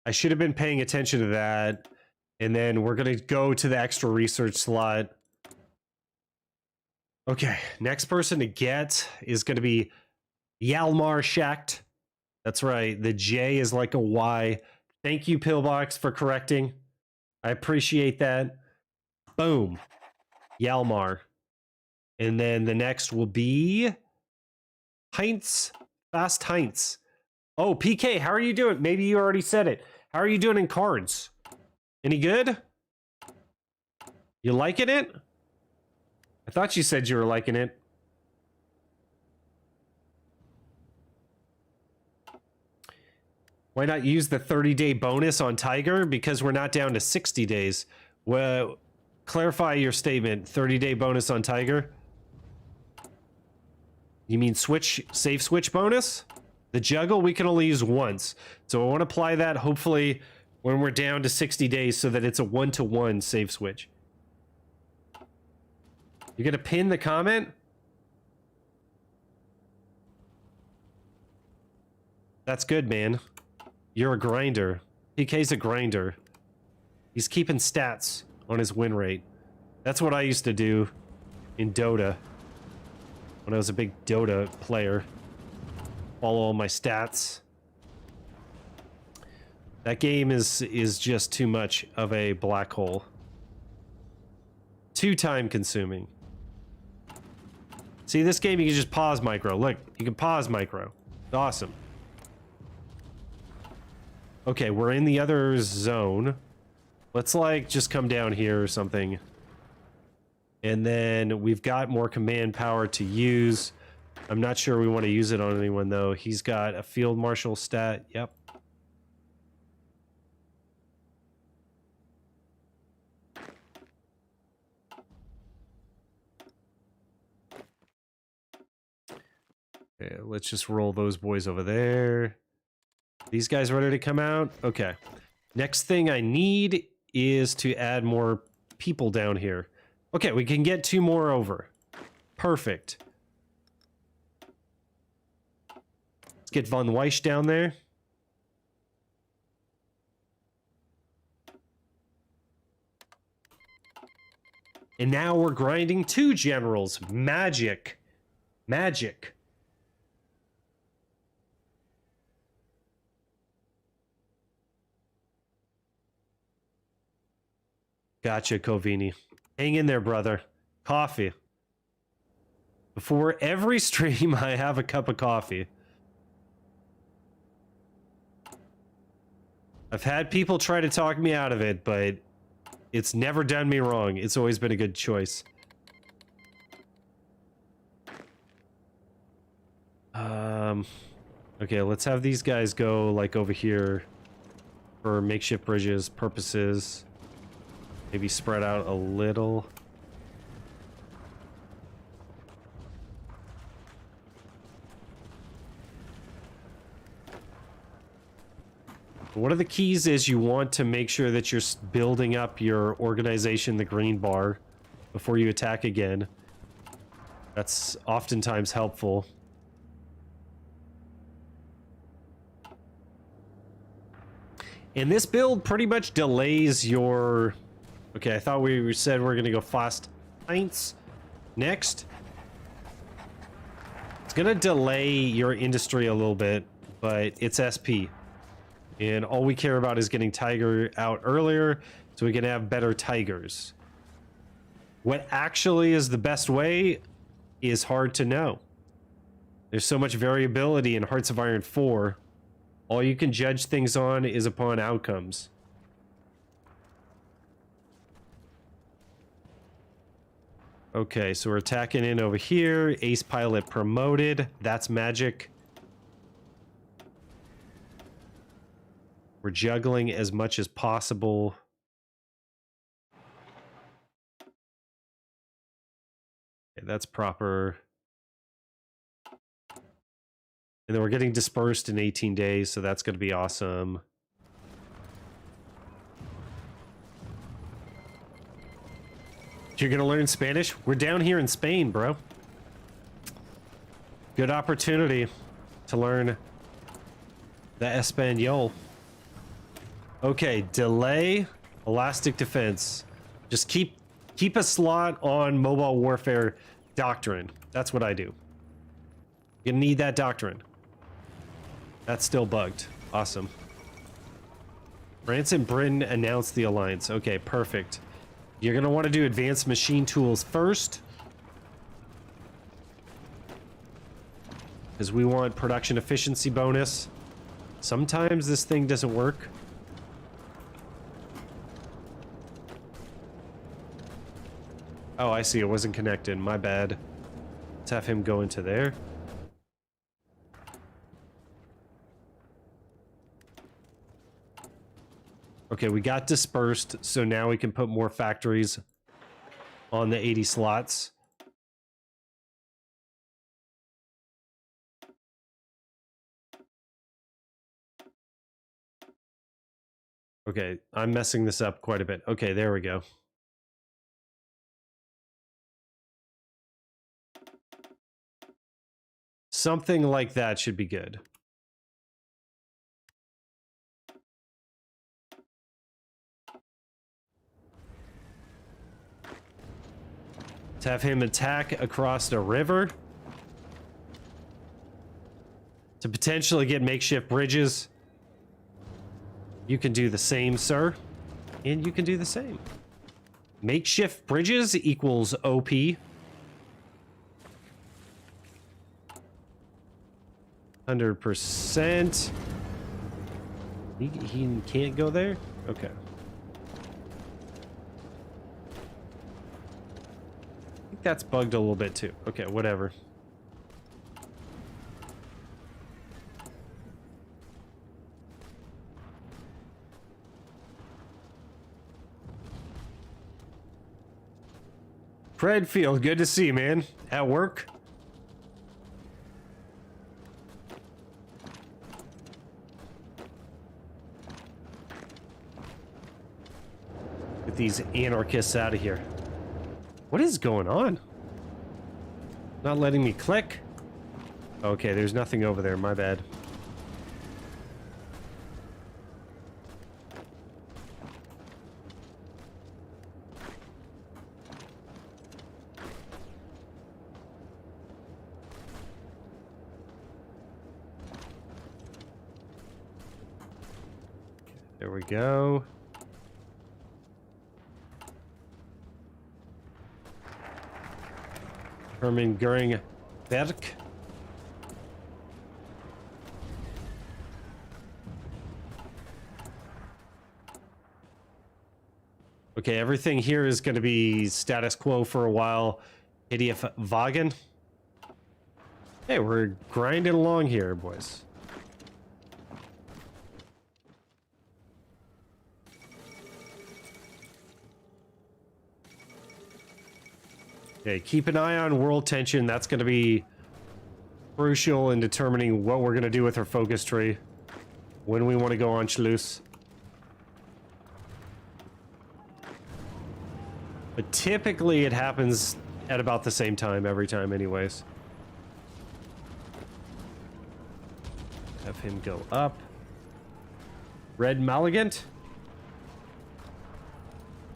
Speaker 1: I should have been paying attention to that. And then we're going to go to the extra research slot. Okay, next person to get is going to be Yalmar Schacht. That's right, the J is like a Y. Thank you, Pillbox, for correcting. I appreciate that. Boom. Yalmar. And then the next will be Heinz. Fast Heinz. Oh, PK, how are you doing? Maybe you already said it. How are you doing in cards? Any good? You liking it? I thought you said you were liking it. Why not use the 30-day bonus on Tiger? Because we're not down to 60 days. Well, clarify your statement. 30-day bonus on Tiger? You mean save switch bonus? The juggle we can only use once. So I want to apply that hopefully when we're down to 60 days so that it's a 1-to-1 save switch. You're going to pin the comment? That's good, man. You're a grinder. PK's a grinder. He's keeping stats on his win rate. That's what I used to do in Dota. when I was a big Dota player. Follow all my stats. That game is just too much of a black hole. Too time consuming. See, this game you can just pause micro. Look, you can pause micro. It's awesome. Okay, we're in the other zone. Let's like just come down here or something. And then we've got more command power to use. I'm not sure we want to use it on anyone though. He's got a field marshal stat. Yep. Okay, let's just roll those boys over there. These guys ready to come out? Okay. Next thing I need is to add more people down here. Okay, we can get 2 more over. Perfect. Let's get Von Weiss down there. And now we're grinding 2 generals. Magic. Magic. Gotcha, Covini. Hang in there, brother. Coffee. Before every stream, I have a cup of coffee. I've had people try to talk me out of it, but it's never done me wrong. It's always been a good choice. Okay, let's have these guys go, like, over here for makeshift bridges purposes. Maybe spread out a little. One of the keys is you want to make sure that you're building up your organization, the green bar, before you attack again. That's oftentimes helpful. And this build pretty much delays your... Okay, I thought we said we're gonna go fast pints next. It's gonna delay your industry a little bit, but it's SP. And all we care about is getting Tiger out earlier so we can have better Tigers. What actually is the best way is hard to know. There's so much variability in Hearts of Iron 4. All you can judge things on is upon outcomes. Okay, so we're attacking in over here. Ace pilot promoted. That's magic. We're juggling as much as possible. Okay, that's proper. And then we're getting dispersed in 18 days, so that's going to be awesome. You're going to learn Spanish? We're down here in Spain, bro. Good opportunity to learn the Espanol. Okay, delay, elastic defense. Just keep a slot on mobile warfare doctrine. That's what I do. You're gonna need that doctrine. That's still bugged. Awesome. France and Britain announced the alliance. Okay, perfect. You're gonna want to do advanced machine tools first, because we want production efficiency bonus. Sometimes this thing doesn't work. Oh, I see. It wasn't connected. My bad. Let's have him go into there. Okay, we got dispersed, so now we can put more factories on the 80 slots. Okay, I'm messing this up quite a bit. Okay, there we go. Something like that should be good. To have him attack across the river. to potentially get makeshift bridges. You can do the same, sir. And you can do the same. Makeshift bridges equals OP. 100%. He can't go there? Okay. I think that's bugged a little bit too. Okay, whatever. Fredfield, good to see you, man. At work? Get these anarchists out of here. What is going on? Not letting me click? Okay, there's nothing over there, my bad. There we go. Hermann Göring Berg. Okay, everything here is going to be status quo for a while. Hideous Wagen. Hey, we're grinding along here, boys. Okay, keep an eye on world tension. That's going to be crucial in determining what we're going to do with our focus tree when we want to go on Schluss. But typically it happens at about the same time every time anyways. Have him go up. Red Maligant?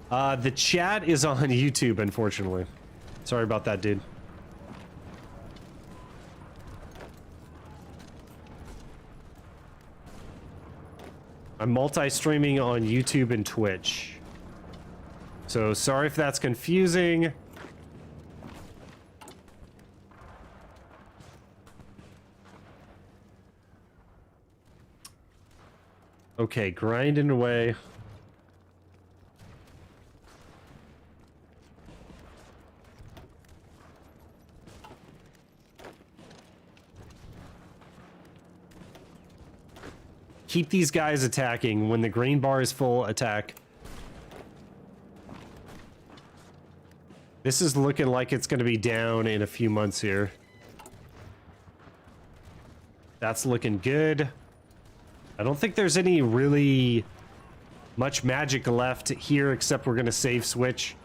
Speaker 1: The chat is on YouTube, unfortunately. Sorry about that, dude. I'm multi-streaming on YouTube and Twitch. So sorry if that's confusing. Okay, grinding away. Keep these guys attacking. When the green bar is full, attack. This is looking like it's going to be down in a few months here. That's looking good. I don't think there's any really much magic left here, except we're going to save switch.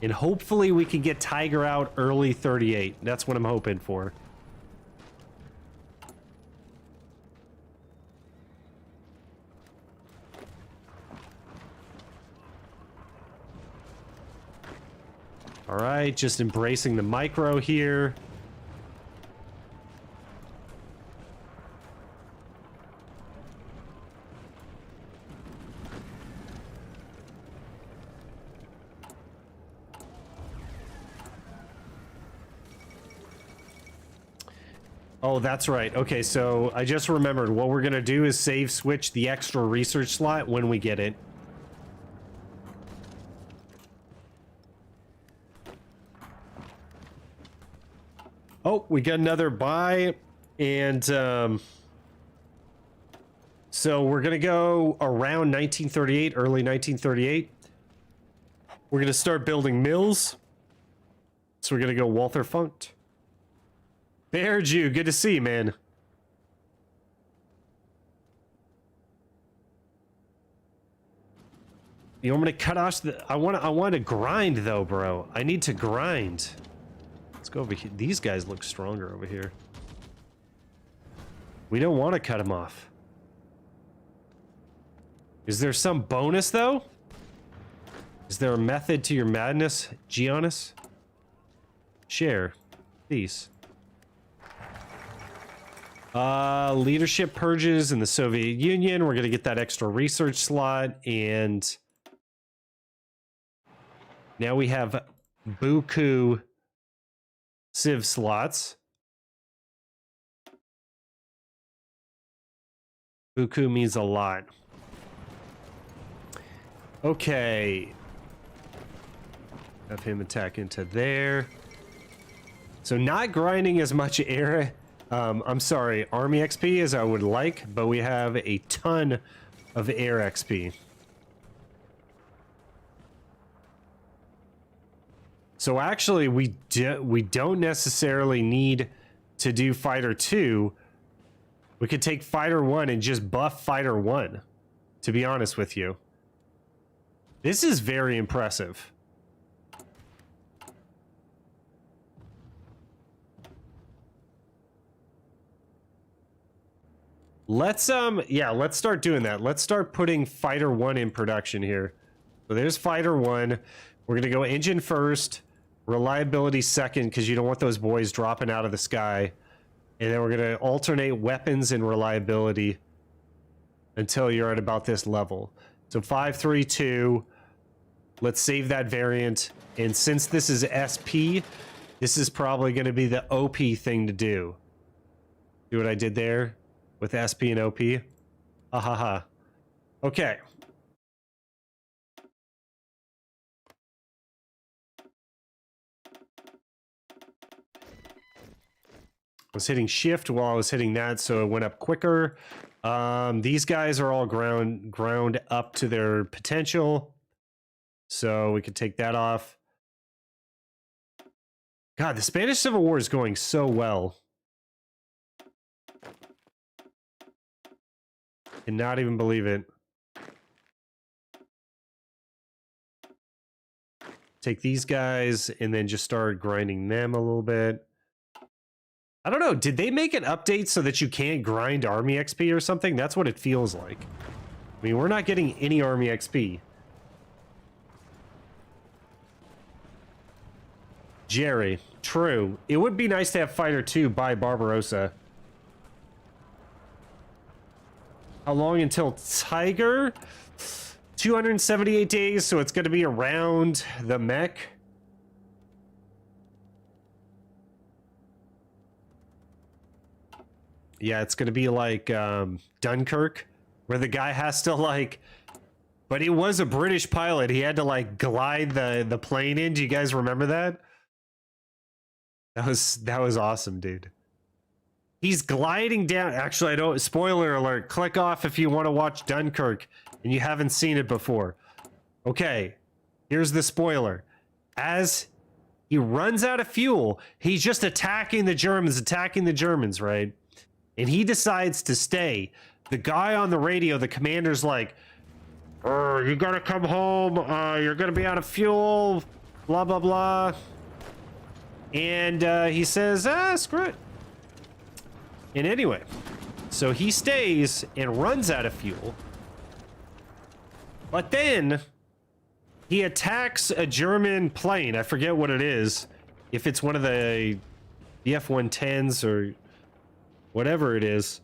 Speaker 1: And hopefully we can get Tiger out early 38. That's what I'm hoping for. All right, just embracing the micro here. Oh, that's right. Okay, so I just remembered what we're gonna do is save switch the extra research slot when we get it. Oh, we got another buy, and so we're gonna go around 1938, early 1938. We're gonna start building mills. So we're gonna go Walther Funkt. Bear Jew, good to see you, man. You want me to cut off the... I want to grind, though, bro. I need to grind. Let's go over here. These guys look stronger over here. We don't want to cut them off. Is there some bonus, though? Is there a method to your madness, Giannis? Share. Peace. Leadership purges in the Soviet Union. We're going to get that extra research slot. And now we have buku civ slots. Buku means a lot. Okay. Have him attack into there. So not grinding as much air, I'm sorry, army XP as I would like, but we have a ton of air XP. So actually, we don't necessarily need to do Fighter 2. We could take Fighter 1 and just buff Fighter 1, to be honest with you. This is very impressive. Let's let's start doing that. Let's start putting Fighter 1 in production here. So there's Fighter 1. We're going to go engine first, reliability second, because you don't want those boys dropping out of the sky. And then we're going to alternate weapons and reliability until you're at about this level. So 5, 3, 2. Let's save that variant. And since this is SP, this is probably going to be the OP thing to do. See what I did there with SP and OP? Ahaha. Okay. I was hitting shift while I was hitting that, so it went up quicker. These guys are all ground up to their potential, so we could take that off. God, the Spanish Civil War is going so well. Cannot even believe it. Take these guys and then just start grinding them a little bit. I don't know. Did they make an update so that you can't grind army XP or something? That's what it feels like. I mean, we're not getting any army XP. Jerry, true. It would be nice to have Fighter 2 by Barbarossa. How long until Tiger? 278 days, so it's going to be around the mech. Yeah, it's going to be like Dunkirk, where the guy has to like... But he was a British pilot. He had to like glide the plane in. Do you guys remember that? That was awesome, dude. He's gliding down. Actually, I don't... Spoiler alert. Click off if you want to watch Dunkirk and you haven't seen it before. Okay, here's the spoiler. As he runs out of fuel, he's just attacking the Germans, right? And he decides to stay. The guy on the radio, the commander's like, you gotta come home. You're gonna be out of fuel. Blah, blah, blah. And he says, screw it. And anyway, so he stays and runs out of fuel. But then he attacks a German plane. I forget what it is. If it's one of the F-110s or whatever it is,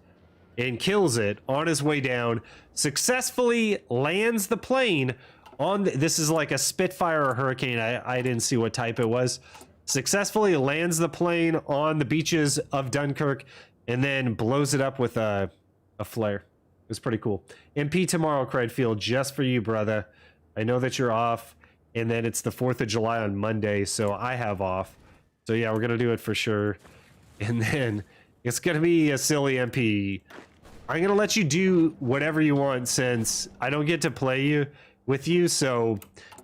Speaker 1: and kills it on his way down, successfully lands the plane on this is like a Spitfire or Hurricane. I didn't see what type it was. Successfully lands the plane on the beaches of Dunkirk and then blows it up with a flare. It was pretty cool. MP tomorrow, Craigfield, just for you, brother. I know that you're off, and then it's the 4th of July on Monday, so I have off. So yeah, we're gonna do it for sure. And then it's going to be a silly MP. I'm going to let you do whatever you want since I don't get to play with you. So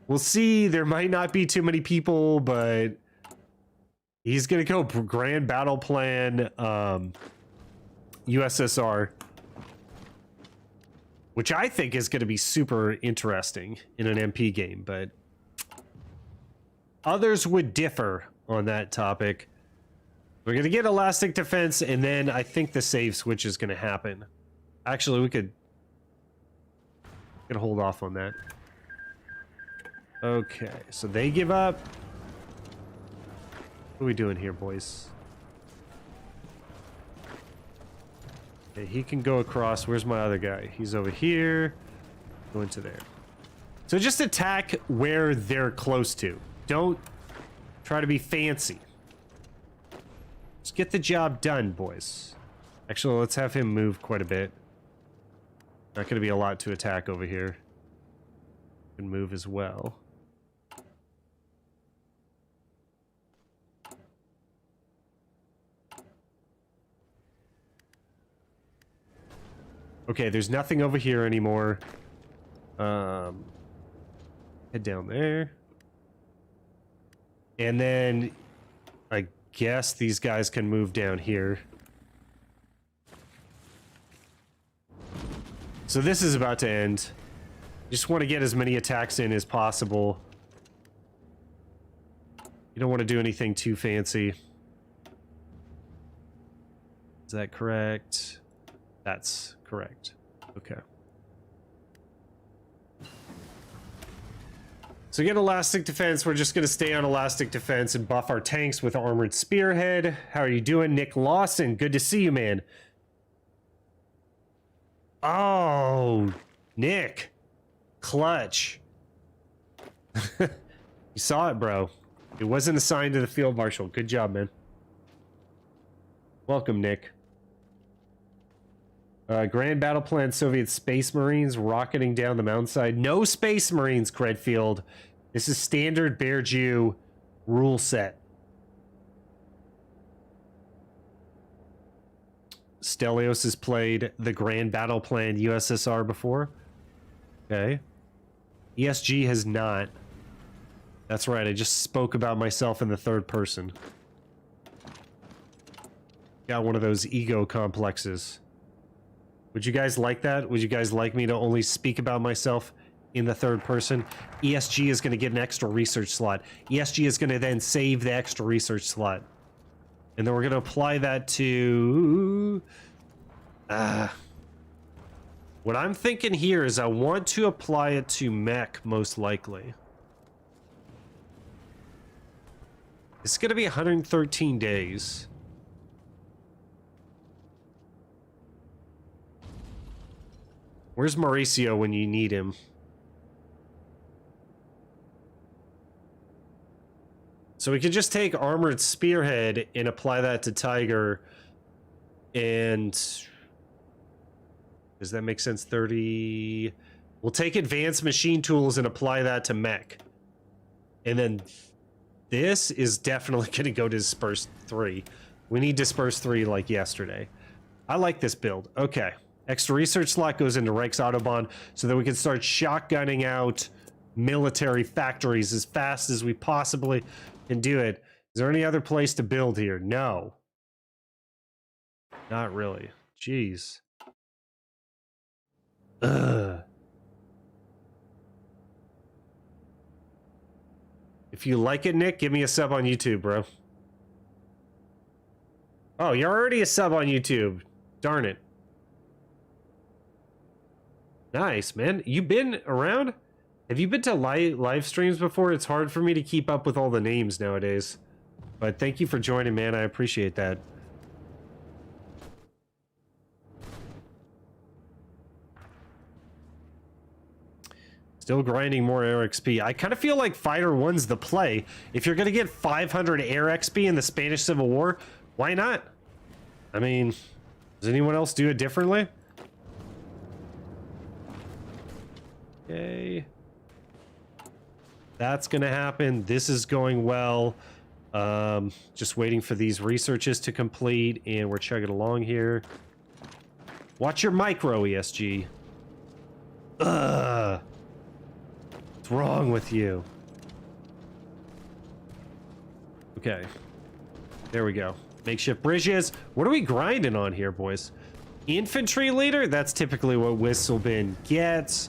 Speaker 1: we'll see. There might not be too many people, but he's going to go Grand Battle Plan USSR, which I think is going to be super interesting in an MP game, but others would differ on that topic. We're going to get Elastic Defense, and then I think the save switch is going to happen. Actually, we could hold off on that. Okay, so they give up. What are we doing here, boys? Okay, he can go across. Where's my other guy? He's over here. Go into there. So just attack where they're close to. Don't try to be fancy. Just get the job done, boys. Actually, let's have him move quite a bit. Not going to be a lot to attack over here. Can move as well. Okay, there's nothing over here anymore. Head down there. And then I guess these guys can move down here. So this is about to end. Just want to get as many attacks in as possible. You don't want to do anything too fancy. Is that correct? That's correct. Okay. So get elastic defense. We're just going to stay on elastic defense and buff our tanks with armored spearhead. How are you doing, Nick Lawson? Good to see you, man. Oh, Nick. Clutch. You saw it, bro. It wasn't assigned to the field marshal. Good job, man. Welcome, Nick. Grand Battle Plan Soviet Space Marines rocketing down the mountainside. No Space Marines, Credfield. This is standard Bear Jew rule set. Stelios has played the Grand Battle Plan USSR before. Okay. ESG has not. That's right, I just spoke about myself in the third person. Got one of those ego complexes. Would you guys like that? Would you guys like me to only speak about myself in the third person? ESG is going to get an extra research slot. ESG is going to then save the extra research slot. And then we're going to apply that to... what I'm thinking here is I want to apply it to mech, most likely. It's going to be 113 days. Where's Mauricio when you need him? So we could just take Armored Spearhead and apply that to Tiger. And... does that make sense? 30... We'll take Advanced Machine Tools and apply that to Mech. And then this is definitely going to go to Disperse 3. We need Disperse 3 like yesterday. I like this build. Okay. Extra research slot goes into Reichs Autobahn so that we can start shotgunning out military factories as fast as we possibly can do it. Is there any other place to build here? No. Not really. Jeez. Ugh. If you like it, Nick, give me a sub on YouTube, bro. Oh, you're already a sub on YouTube. Darn it. Nice, man. You been around? Have you been to live streams before? It's hard for me to keep up with all the names nowadays. But thank you for joining, man. I appreciate that. Still grinding more air XP. I kind of feel like Fighter 1's the play. If you're going to get 500 air XP in the Spanish Civil War, why not? I mean, does anyone else do it differently? Okay. That's gonna happen. This is going well. Just waiting for these researches to complete, and we're chugging along here. Watch your micro, ESG. Ugh. What's wrong with you? Okay. There we go. Makeshift bridges. What are we grinding on here, boys? Infantry leader? That's typically what Whistlebin gets.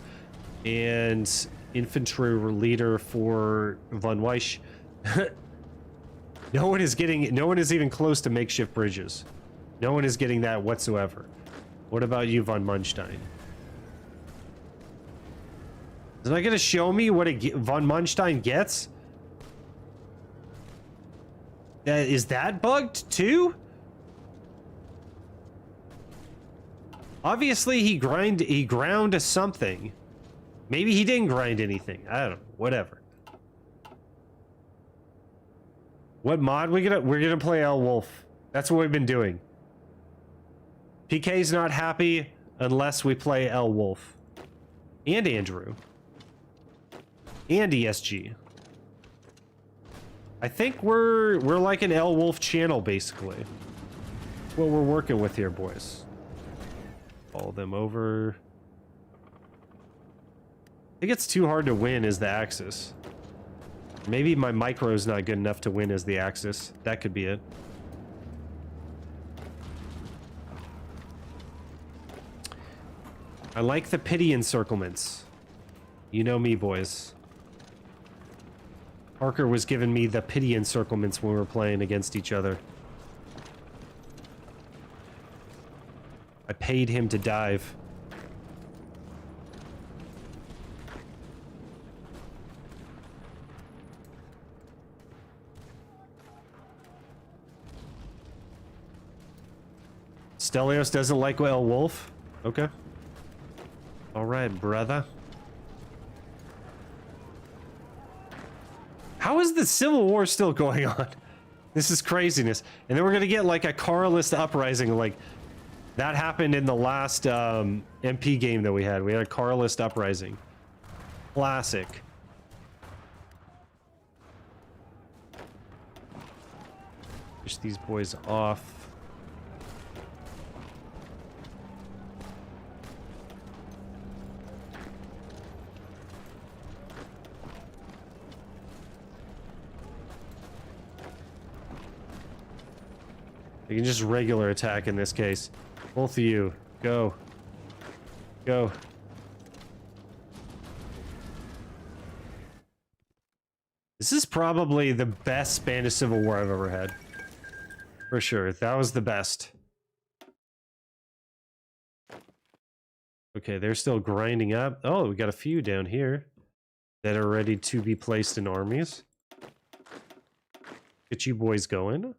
Speaker 1: And infantry leader for Von Weiss. No one is even close to makeshift bridges. No one is getting that whatsoever. What about you, von Munstein? Is that going to show me what von Munstein gets? Is that bugged too? Obviously he ground something. Maybe he didn't grind anything. I don't know. Whatever. What mod we're gonna play El Wolf. That's what we've been doing. PK's not happy unless we play El Wolf. And Andrew. And ESG. I think we're like an El Wolf channel, basically. What we're working with here, boys. Follow them over. I think it's too hard to win as the Axis. Maybe my micro's not good enough to win as the Axis. That could be it. I like the pity encirclements. You know me, boys. Parker was giving me the pity encirclements when we were playing against each other. I paid him to dive. Stelios doesn't like El Wolf? Okay. Alright, brother. How is the Civil War still going on? This is craziness. And then we're gonna get like a Carlist uprising. Like, that happened in the last MP game that we had. We had a Carlist uprising. Classic. Push these boys off. You can just regular attack in this case. Both of you, go. Go. This is probably the best Spanish Civil War I've ever had. For sure, that was the best. Okay, they're still grinding up. Oh, we got a few down here that are ready to be placed in armies. Get you boys going.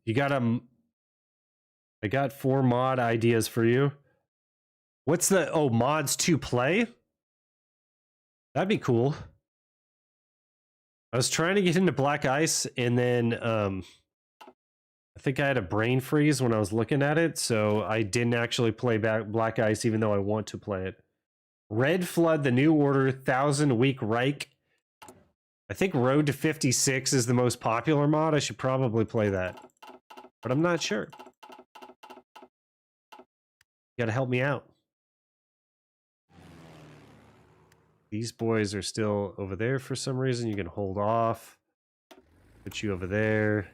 Speaker 1: You got I got 4 mod ideas for you. What's the mods to play? That'd be cool. I was trying to get into Black Ice and then I think I had a brain freeze when I was looking at it, so I didn't actually play Black Ice even though I want to play it. Red Flood, the New Order, 1000 Week Reich. I think Road to 56 is the most popular mod. I should probably play that. But I'm not sure. You gotta help me out. These boys are still over there for some reason. You can hold off. Put you over there.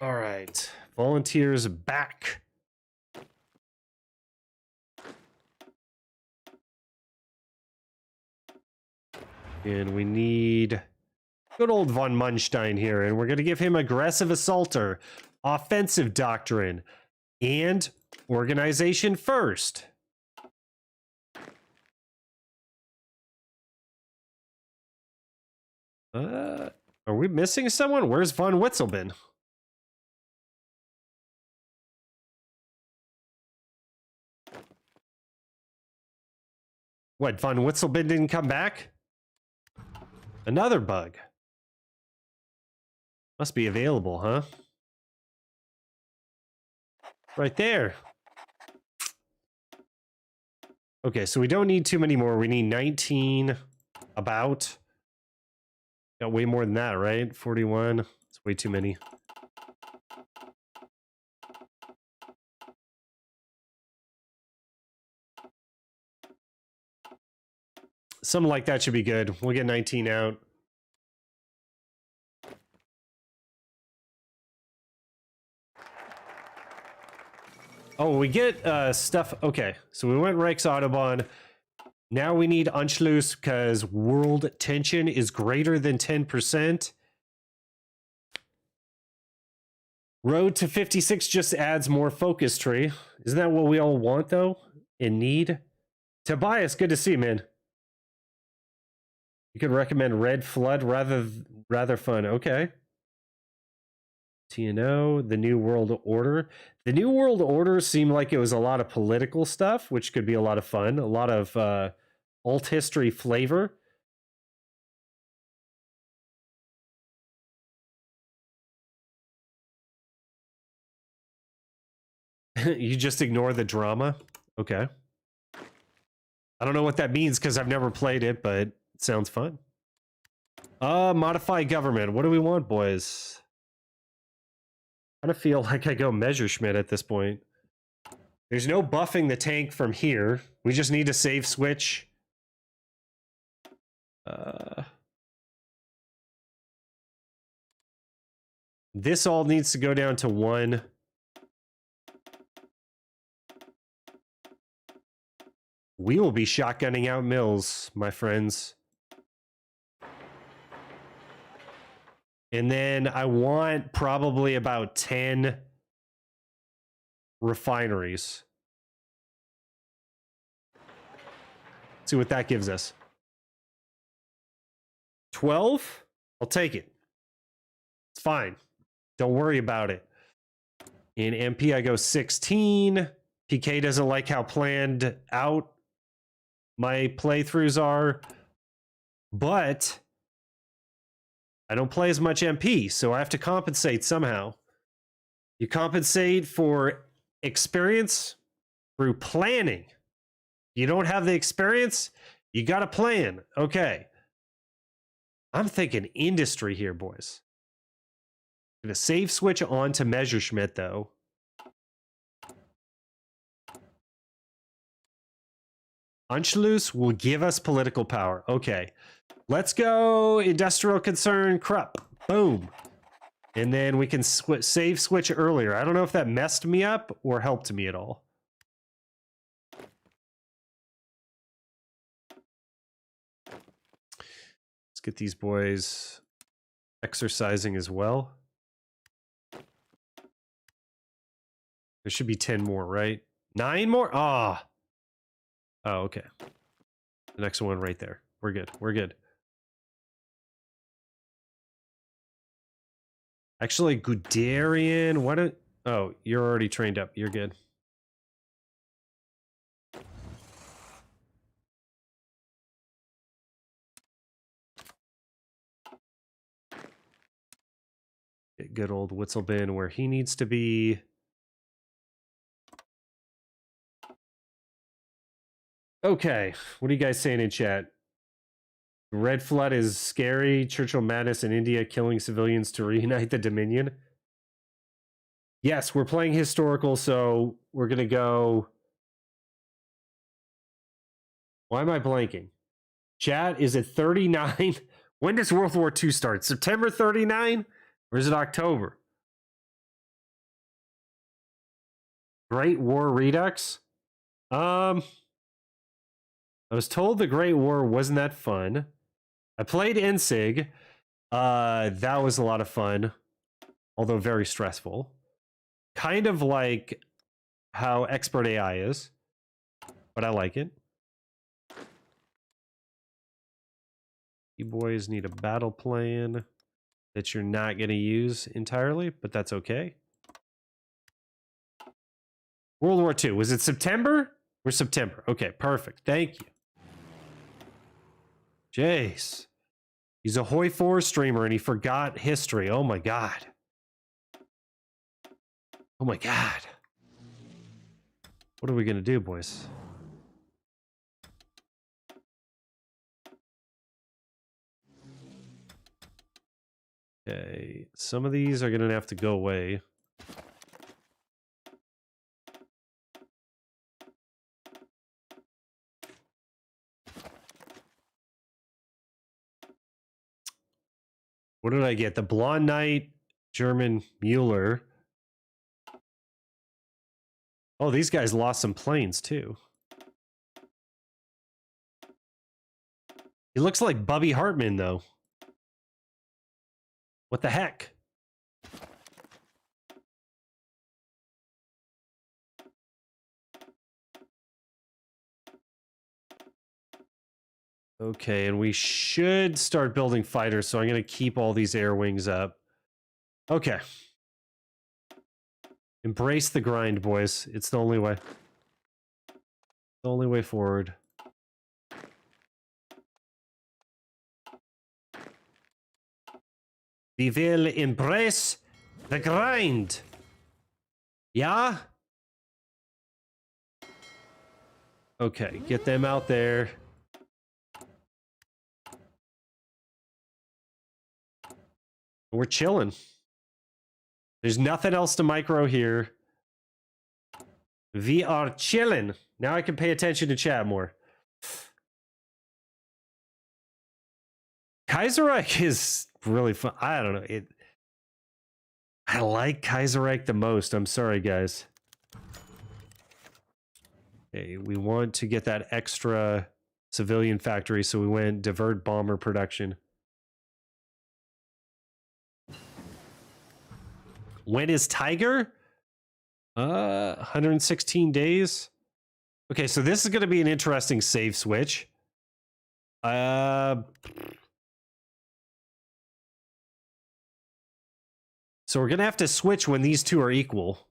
Speaker 1: All right. Volunteers back. And we need good old von Munstein here, and we're going to give him aggressive assaulter, offensive doctrine, and organization first. Are we missing someone? Where's von Witzelben? What, von Witzelben didn't come back? Another bug. Must be available, huh? Right there. Okay, so we don't need too many more. We need 19 about. Got way more than that, right? 41. It's way too many. Something like that should be good. We'll get 19 out. Oh, we get stuff. Okay, so we went Reichs Autobahn. Now we need Anschluss because world tension is greater than 10%. Road to 56 just adds more focus tree. Isn't that what we all want, though? In need? Tobias, good to see you, man. You could recommend Red Flood, rather fun. Okay. TNO, the New World Order. The New World Order seemed like it was a lot of political stuff, which could be a lot of fun. A lot of alt history flavor. You just ignore the drama? Okay. I don't know what that means because I've never played it, but it sounds fun. Modify government. What do we want, boys? I kind of feel like I go Messerschmitt at this point. There's no buffing the tank from here. We just need to save switch. This all needs to go down to 1. We will be shotgunning out mills, my friends. And then I want probably about 10 refineries. Let's see what that gives us. 12? I'll take it. It's fine. Don't worry about it. In MP, I go 16. PK doesn't like how planned out my playthroughs are. But I don't play as much MP, so I have to compensate somehow. You compensate for experience through planning. You don't have the experience, you got to plan. Okay. I'm thinking industry here, boys. I'm going to save switch on to Messerschmitt, though. Anschluss will give us political power. Okay. Let's go industrial concern, Krupp. Boom. And then we can save switch earlier. I don't know if that messed me up or helped me at all. Let's get these boys exercising as well. There should be 10 more, right? 9 more? Ah. Oh, okay. The next one right there. We're good. We're good. Actually, Guderian, what a... Oh, you're already trained up. You're good. Get good old Witzelbin where he needs to be. Okay, what are you guys saying in chat? Red Flood is scary. Churchill madness in India killing civilians to reunite the Dominion. Yes, we're playing historical, so we're going to go... Why am I blanking? Chat, is it 39? When does World War II start? September 39? Or is it October? Great War Redux? I was told the Great War wasn't that fun. I played NSIG. That was a lot of fun, although very stressful. Kind of like how Expert AI is, but I like it. You boys need a battle plan that you're not going to use entirely, but that's okay. World War II, was it September or September? Okay, perfect. Thank you. Jace. He's a HOI4 streamer and he forgot history. Oh my god. Oh my god. What are we going to do, boys? Okay, some of these are going to have to go away. What did I get? The Blonde Knight, German Mueller. Oh, these guys lost some planes too. He looks like Bubby Hartman, though. What the heck? Okay, and we should start building fighters, so I'm going to keep all these air wings up. Okay. Embrace the grind, boys. It's the only way. The only way forward. We will embrace the grind. Yeah? Okay, get them out there. We're chilling. There's nothing else to micro here. We are chilling. Now I can pay attention to chat more. Kaiserreich is really fun. I don't know. I like Kaiserreich the most. I'm sorry, guys. Okay, we want to get that extra civilian factory, so we went divert bomber production. When is Tiger? 116 days. Okay, so this is going to be an interesting save switch. So we're going to have to switch when these two are equal.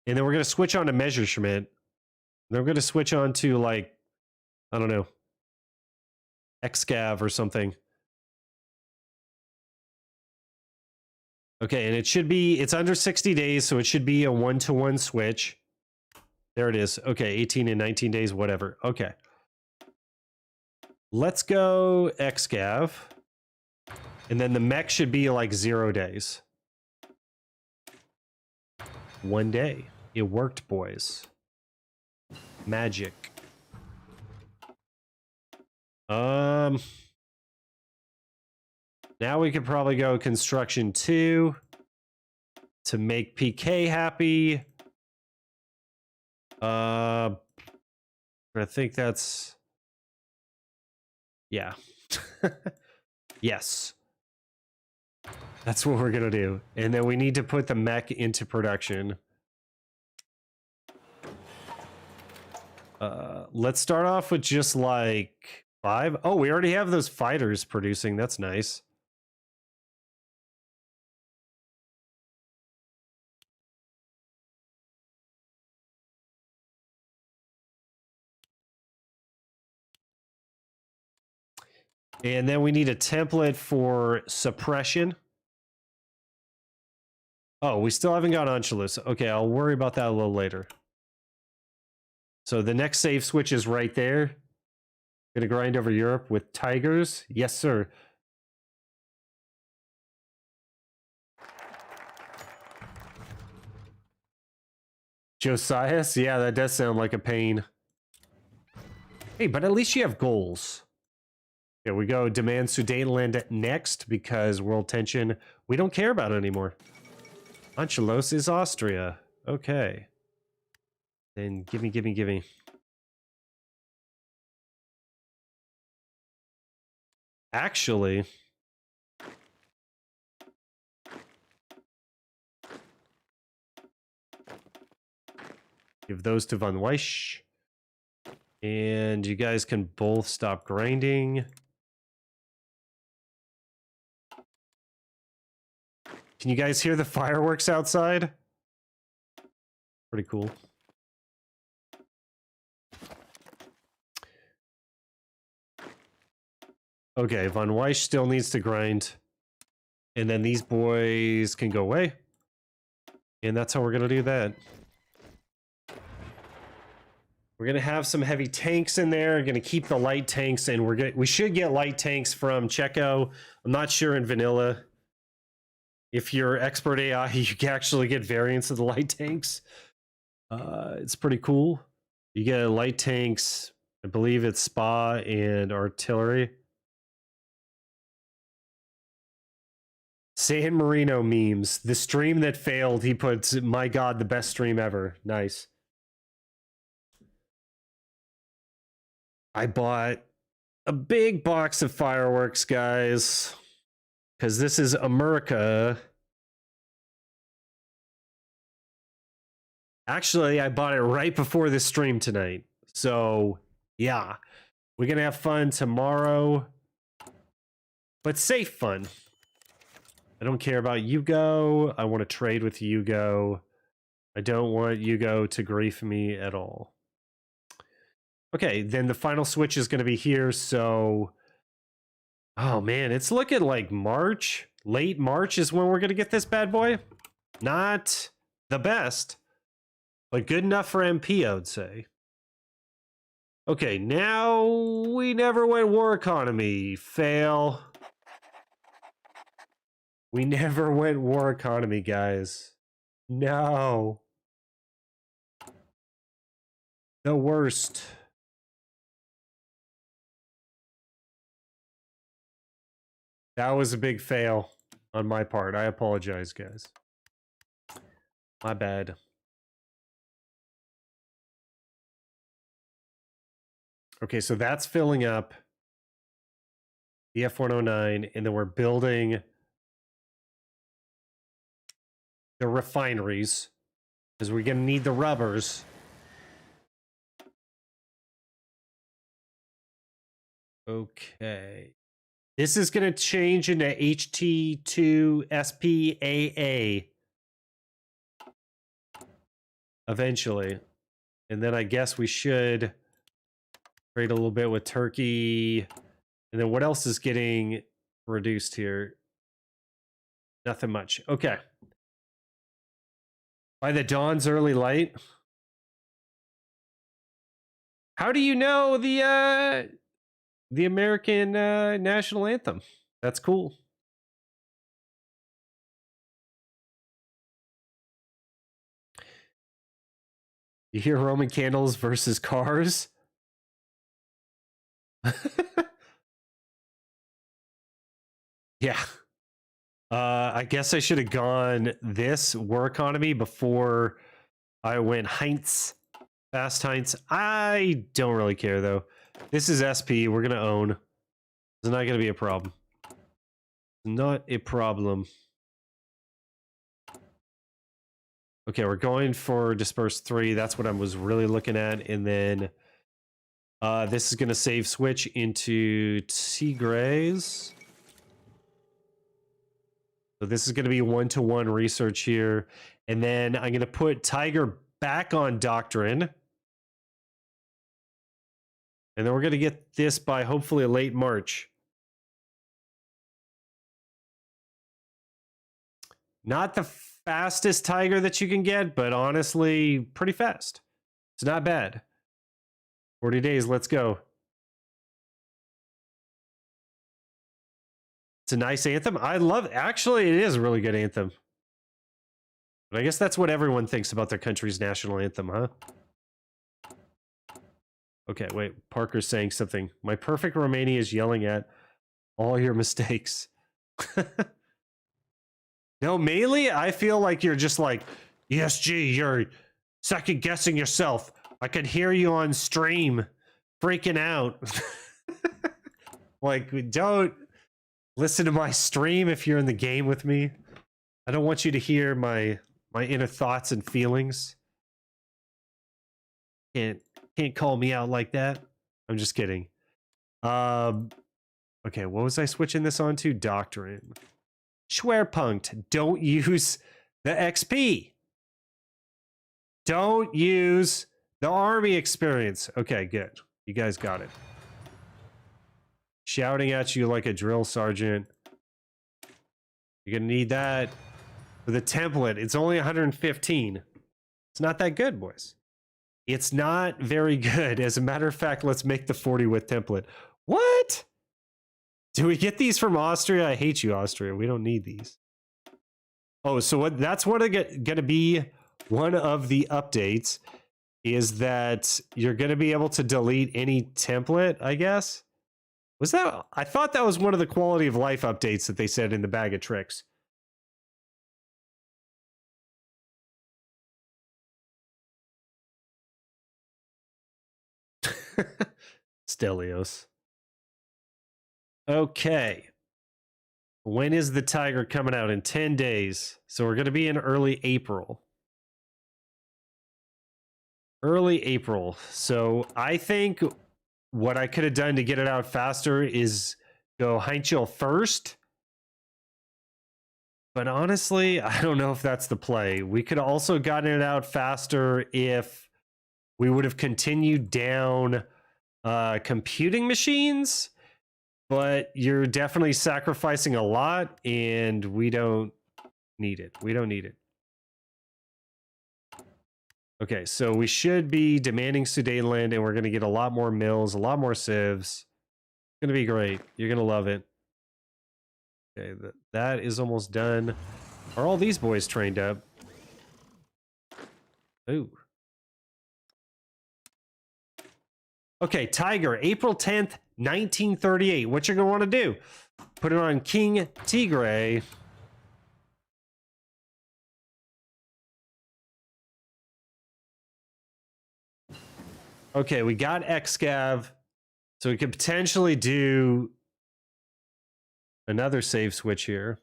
Speaker 1: And then we're going to switch on to measurement. Then we're going to switch on to, like, I don't know, XScav or something. Okay, and it should be, it's under 60 days, so it should be a 1-to-1 switch. There it is. Okay, 18 and 19 days, whatever. Okay. Let's go XScav. And then the mech should be like 0 days. 1 day. It worked, boys. Magic. Now we could probably go construction 2 to make PK happy. I think that's, yeah. Yes. That's what we're gonna do. And then we need to put the mech into production. Let's start off with just like 5. Oh, we already have those fighters producing. That's nice. And then we need a template for suppression. Oh, we still haven't got Angelus. Okay, I'll worry about that a little later. So the next save switch is right there. Gonna grind over Europe with tigers. Yes, sir. Josias? Yeah, that does sound like a pain. Hey, but at least you have goals. Here we go. Demand Sudetenland next because world tension, we don't care about it anymore. Angelos is Austria. Okay. Then gimme. Actually, give those to Von Weiss. And you guys can both stop grinding. Can you guys hear the fireworks outside? Pretty cool. Okay, Von Weiss still needs to grind. And then these boys can go away. And that's how we're going to do that. We're going to have some heavy tanks in there. We're going to keep the light tanks, and we should get light tanks from Checo. I'm not sure in vanilla. If you're expert AI, you can actually get variants of the light tanks. It's pretty cool. You get light tanks, I believe it's spa and artillery. San Marino memes. The stream that failed, he puts, my God, the best stream ever. Nice. I bought a big box of fireworks, guys, because this is America. Actually, I bought it right before the stream tonight. So, yeah, we're going to have fun tomorrow, but safe fun. I don't care about Yugo. I want to trade with Yugo. I don't want Yugo to grief me at all. Okay, then the final switch is going to be here. So, oh man, it's looking like March. Late March is when we're going to get this bad boy. Not the best, but good enough for MP, I would say. Okay, now we never went war economy. Fail. We never went war economy, guys. No. The worst. That was a big fail on my part. I apologize, guys. My bad. Okay, so that's filling up the F109, and then we're building the refineries because we're going to need the rubbers. Okay. This is going to change into HT2 SPAA eventually. And then I guess we should trade a little bit with Turkey. And then what else is getting reduced here? Nothing much. Okay. By the dawn's early light. How do you know the American national anthem? That's cool. You hear Roman candles versus cars? Yeah. I guess I should have gone this war economy before I went Heinz. Fast Heinz. I don't really care though. This is SP. We're gonna own. It's not gonna be a problem. Not a problem. Okay, we're going for Disperse 3. That's what I was really looking at. And then this is gonna save switch into Tigres. So this is going to be one-to-one research here. And then I'm going to put Tiger back on Doctrine. And then we're going to get this by hopefully late March. Not the fastest Tiger that you can get, but honestly, pretty fast. It's not bad. 40 days, let's go. It's a nice anthem. I love it. Actually, it is a really good anthem. But I guess that's what everyone thinks about their country's national anthem, huh? Okay, wait. Parker's saying something. My perfect Romania is yelling at all your mistakes. No, mainly, I feel like you're just like, ESG, you're second guessing yourself. I could hear you on stream freaking out. Like, don't listen to my stream if you're in the game with me. I don't want you to hear my inner thoughts and feelings. Can't call me out like that. I'm just kidding. Okay, what was I switching this on to? Doctrine. Schwerpunkt. Don't use the XP. Don't use the army experience. Okay, good. You guys got it. Shouting at you like a drill sergeant. You're gonna need that for the template. It's only 115. It's not that good, boys. It's not very good. As a matter of fact, let's make the 40 width template. What? Do we get these from Austria? I hate you, Austria. We don't need these. Oh, so what? That's what gonna be one of the updates is that you're gonna be able to delete any template, I guess. Was that? I thought that was one of the quality of life updates that they said in the bag of tricks. Stelios. Okay. When is the Tiger coming out? In 10 days. So we're going to be in early April. Early April. So I think what I could have done to get it out faster is go Heinchel first. But honestly, I don't know if that's the play. We could have also gotten it out faster if we would have continued down computing machines. But you're definitely sacrificing a lot, and we don't need it. We don't need it. Okay, so we should be demanding Sudetenland, and we're going to get a lot more mills, a lot more civs. It's going to be great. You're going to love it. Okay, that is almost done. Are all these boys trained up? Ooh. Okay, Tiger, April 10th, 1938. What you're going to want to do? Put it on King Tigre. Okay, we got Excav. So we could potentially do another save switch here.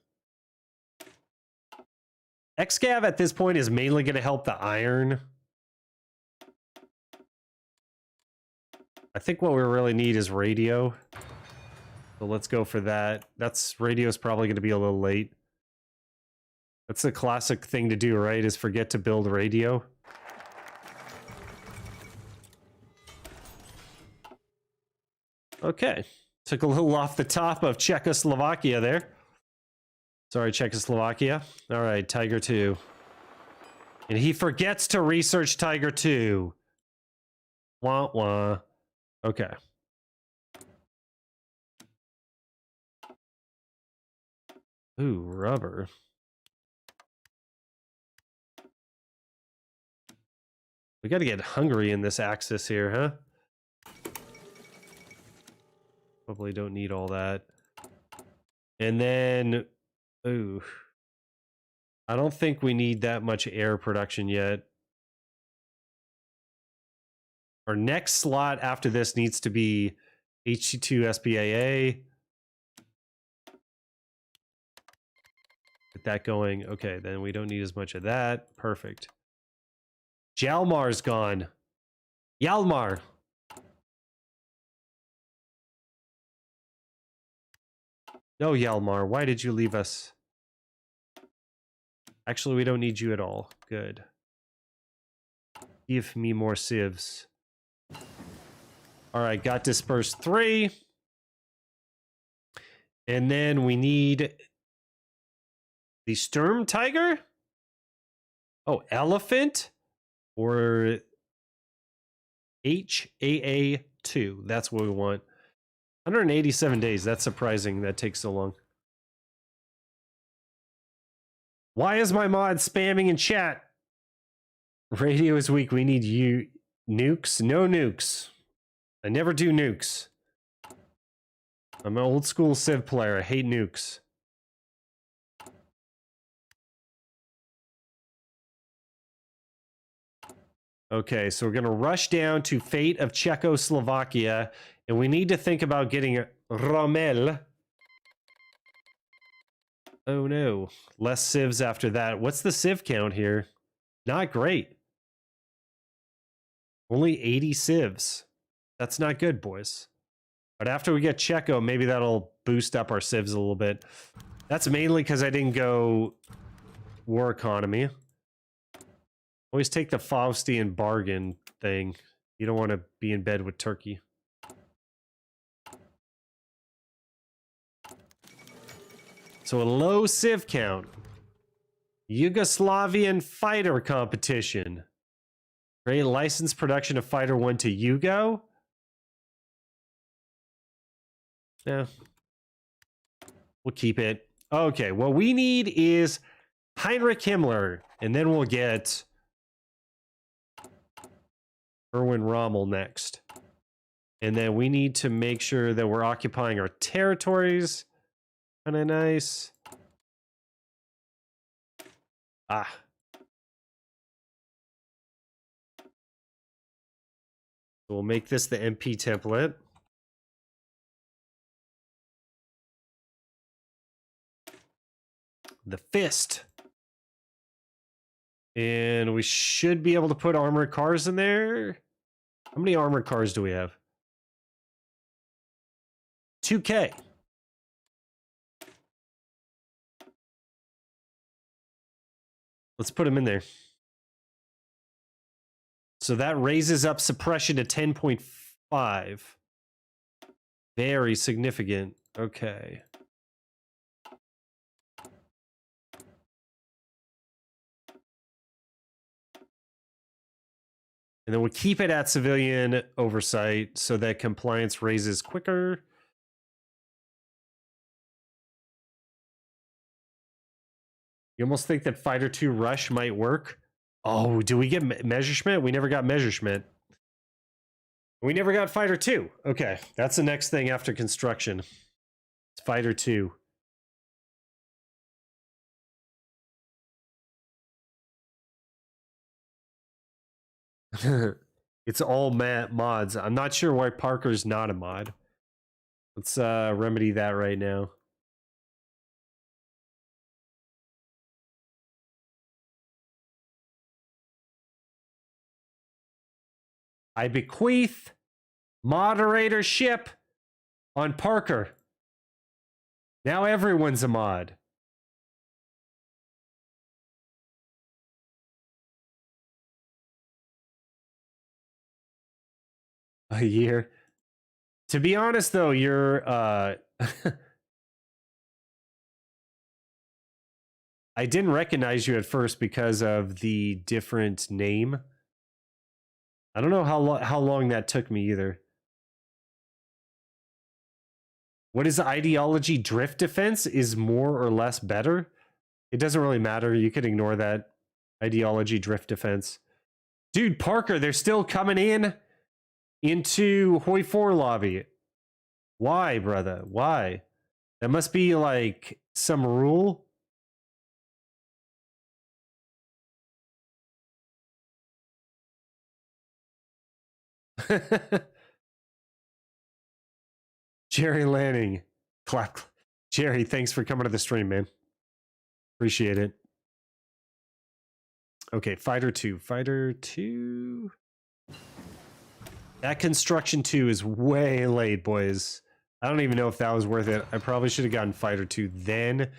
Speaker 1: Excav at this point is mainly going to help the iron. I think what we really need is radio. So let's go for that. Radio's probably going to be a little late. That's the classic thing to do, right? Is forget to build radio. Okay. Took a little off the top of Czechoslovakia there. Sorry, Czechoslovakia. All right, Tiger 2. And he forgets to research Tiger 2. Wah, wah. Okay. Ooh, rubber. We got to get Hungary in this axis here, huh? Probably don't need all that. And then, ooh. I don't think we need that much air production yet. Our next slot after this needs to be HC2 SPAA. Get that going. Okay, then we don't need as much of that. Perfect. Jalmar's gone. Yalmar. No, Yalmar, why did you leave us? Actually, we don't need you at all. Good. Give me more civs. All right, got dispersed 3. And then we need the Sturm Tiger? Oh, Elephant? Or HAA2. That's what we want. 187 days. That's surprising that takes so long. Why is my mod spamming in chat? Radio is weak. We need you. Nukes? No nukes. I never do nukes. I'm an old school Civ player. I hate nukes. Okay, so we're going to rush down to Fate of Czechoslovakia, and we need to think about getting Rommel. Oh no, less civs after that. What's the civ count here? Not great. Only 80 civs. That's not good, boys. But after we get Checo, maybe that'll boost up our civs a little bit. That's mainly because I didn't go war economy. Always take the Faustian bargain thing. You don't want to be in bed with Turkey. So a low civ count. Yugoslavian fighter competition. Create licensed production of Fighter 1 to Yugo. Yeah. We'll keep it. Okay, what we need is Heinrich Himmler. And then we'll get Erwin Rommel next. And then we need to make sure that we're occupying our territories. Kind of nice. Ah. We'll make this the MP template. the fist. And we should be able to put armored cars in there. How many armored cars do we have? 2K. Let's put them in there. So that raises up suppression to 10.5. Very significant. Okay. And then we'll keep it at civilian oversight so that compliance raises quicker. You almost think that Fighter 2 Rush might work. Oh, do we get Messerschmitt? We never got Messerschmitt. We never got Fighter 2. Okay, that's the next thing after construction. It's Fighter 2. It's all mods. I'm not sure why Parker's not a mod. Let's remedy that right now. I bequeath moderatorship on Parker. Now everyone's a mod. A year. To be honest, though, you're... I didn't recognize you at first because of the different name. I don't know how long that took me either. What is ideology drift defense? Is more or less better? It doesn't really matter. You could ignore that. Ideology drift defense. Dude, Parker, they're still coming in into HOI4 lobby. Why, brother? Why? That must be like some rule. Jerry Lanning. Clap. Jerry, thanks for coming to the stream, man. Appreciate it. Okay, Fighter 2. Fighter 2. That Construction 2 is way late, boys. I don't even know if that was worth it. I probably should have gotten Fighter 2 then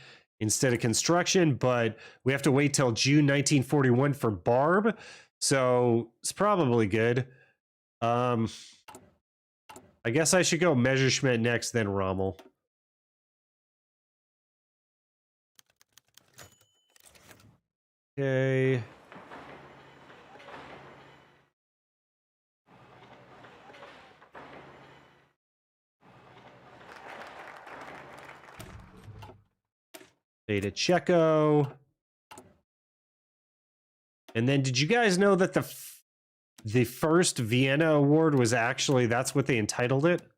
Speaker 1: instead of Construction, but we have to wait till June 1941 for Barb, so it's probably good. I guess I should go Messerschmitt next, then Rommel. Okay. Beta Checo. And then did you guys know that the first Vienna award was actually, that's what they entitled it? It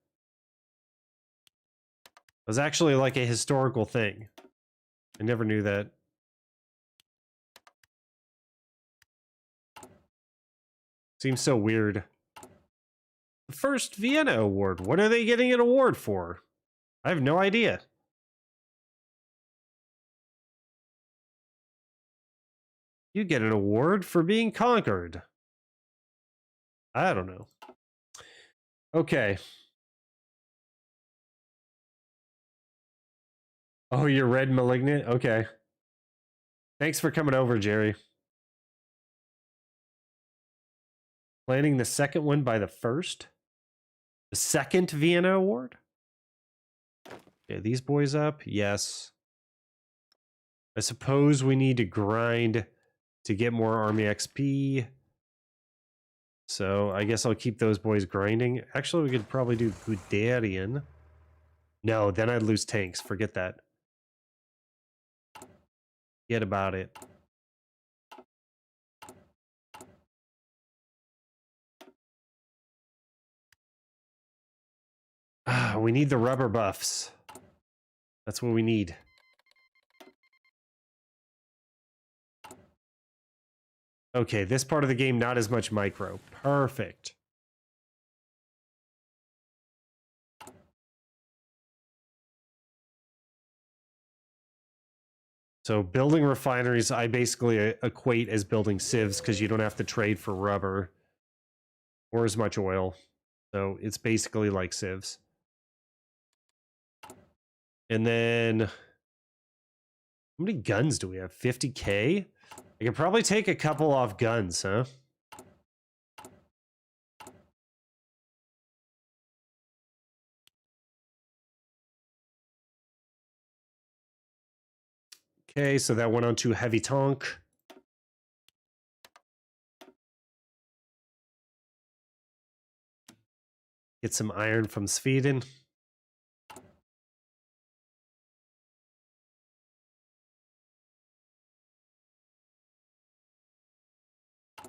Speaker 1: was actually like a historical thing. I never knew that. Seems so weird. The first Vienna award. What are they getting an award for? I have no idea. You get an award for being conquered. I don't know. Okay. Oh, you're red malignant? Okay. Thanks for coming over, Jerry. Planning the second one by the first? The second Vienna award? Okay, these boys up? Yes. I suppose we need to grind to get more army XP. So I guess I'll keep those boys grinding. Actually, we could probably do Guderian. No, then I'd lose tanks. Forget that. Forget about it. We need the rubber buffs. That's what we need. Okay, this part of the game, not as much micro. Perfect. So building refineries, I basically equate as building sieves because you don't have to trade for rubber or as much oil. So it's basically like sieves. And then how many guns do we have? 50K? I could probably take a couple off guns, huh? Okay, so that went on to heavy tank. Get some iron from Sweden.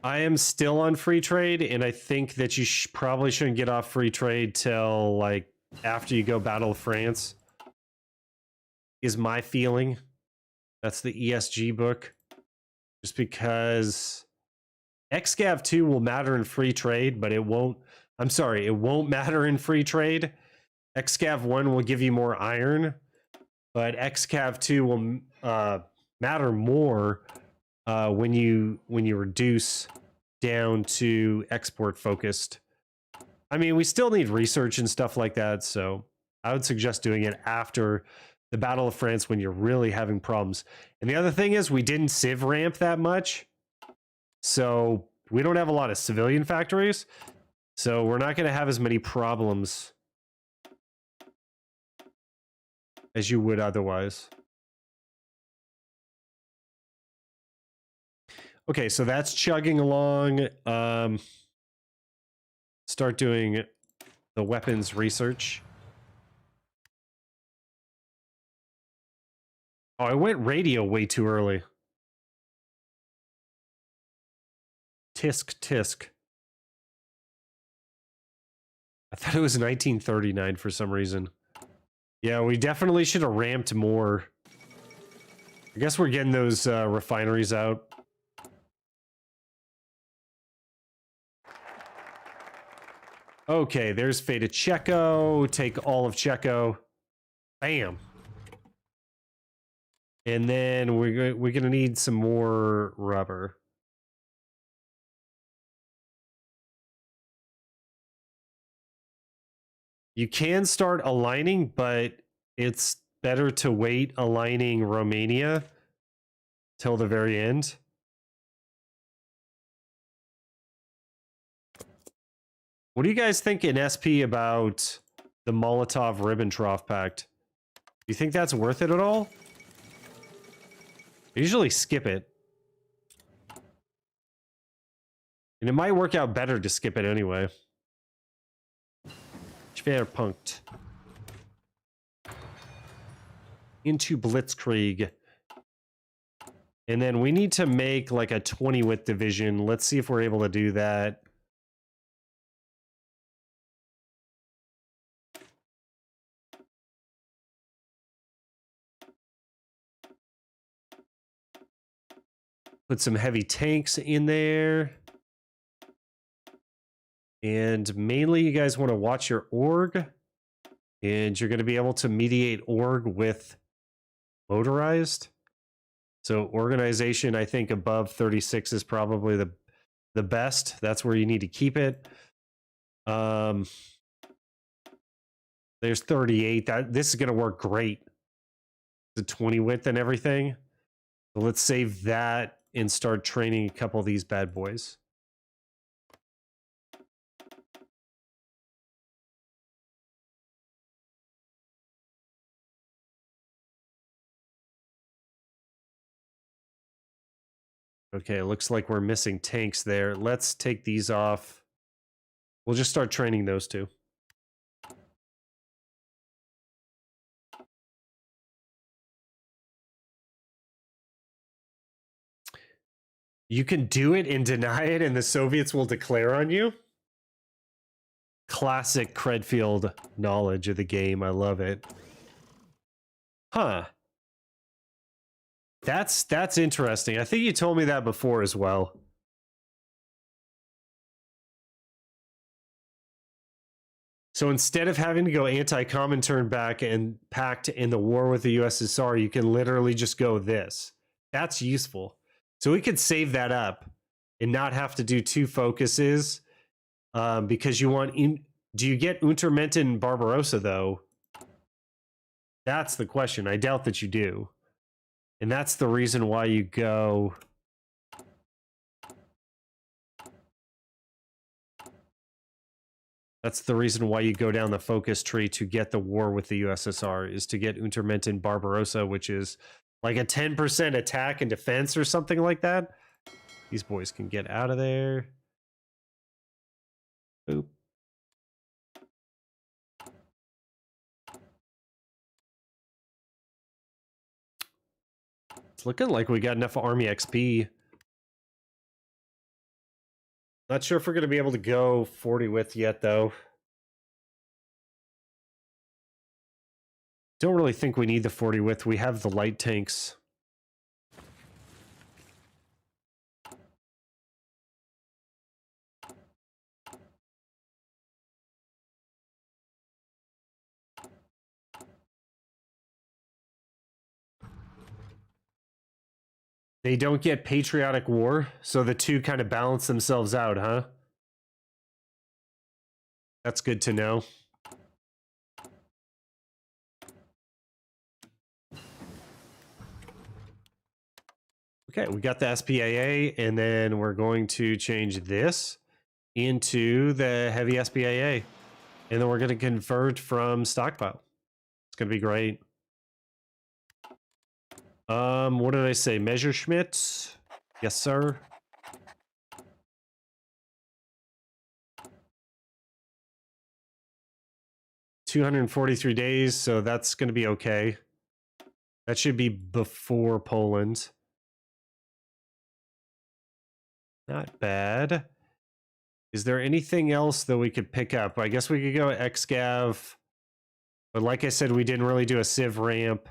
Speaker 1: I am still on free trade, and I think that you probably shouldn't get off free trade till like after you go Battle of France. Is my feeling. That's the ESG book. Just because XGAV 2 will matter in free trade, but it won't. I'm sorry, it won't matter in free trade. XGAV 1 will give you more iron, but XCAV 2 will matter more when you reduce down to export focused. I mean, we still need research and stuff like that, so I would suggest doing it after the Battle of France when you're really having problems. And the other thing is we didn't civ ramp that much, so we don't have a lot of civilian factories, so we're not going to have as many problems as you would otherwise. Okay, so that's chugging along. Start doing the weapons research. Oh, I went radio way too early. Tisk. I thought it was 1939 for some reason. Yeah, we definitely should have ramped more. I guess we're getting those refineries out. Okay, there's Fata Checo. Take all of Checo. Bam. And then we're going to need some more rubber. You can start aligning, but it's better to wait aligning Romania till the very end. What do you guys think in SP about the Molotov-Ribbentrop Pact? Do you think that's worth it at all? I usually skip it. And it might work out better to skip it anyway. Schwerpunkt. Into Blitzkrieg. And then we need to make like a 20 width division. Let's see if we're able to do that. Put some heavy tanks in there. And mainly you guys want to watch your org. And you're going to be able to mediate org with motorized. So organization, I think above 36 is probably the best. That's where you need to keep it. There's 38. This is going to work great. The 20 width and everything. So let's save that and start training a couple of these bad boys. Okay, looks like we're missing tanks there. Let's take these off. We'll just start training those two. You can do it and deny it, and the Soviets will declare on you. Classic Credfield knowledge of the game. I love it. Huh. That's interesting. I think you told me that before as well. So instead of having to go anti-Comintern back and pact in the war with the USSR, you can literally just go this. That's useful. So we could save that up and not have to do 2 focuses because you want... Do you get Untermenten Barbarossa, though? That's the question. I doubt that you do. And that's the reason why you go... That's the reason why you go down the focus tree to get the war with the USSR, is to get Untermenten Barbarossa, which is like a 10% attack and defense or something like that. These boys can get out of there. Boop. It's looking like we got enough army XP. Not sure if we're going to be able to go 40 width yet, though. Don't really think we need the 40 width. We have the light tanks. They don't get patriotic war, so the two kind of balance themselves out, huh? That's good to know. Okay, we got the SPAA, and then we're going to change this into the heavy SPAA. And then we're going to convert from stockpile. It's going to be great. What did I say? Messerschmitt? Yes, sir. $243 days, so that's going to be okay. That should be before Poland. Not bad. Is there anything else that we could pick up? I guess we could go XGAV. But like I said, we didn't really do a Civ ramp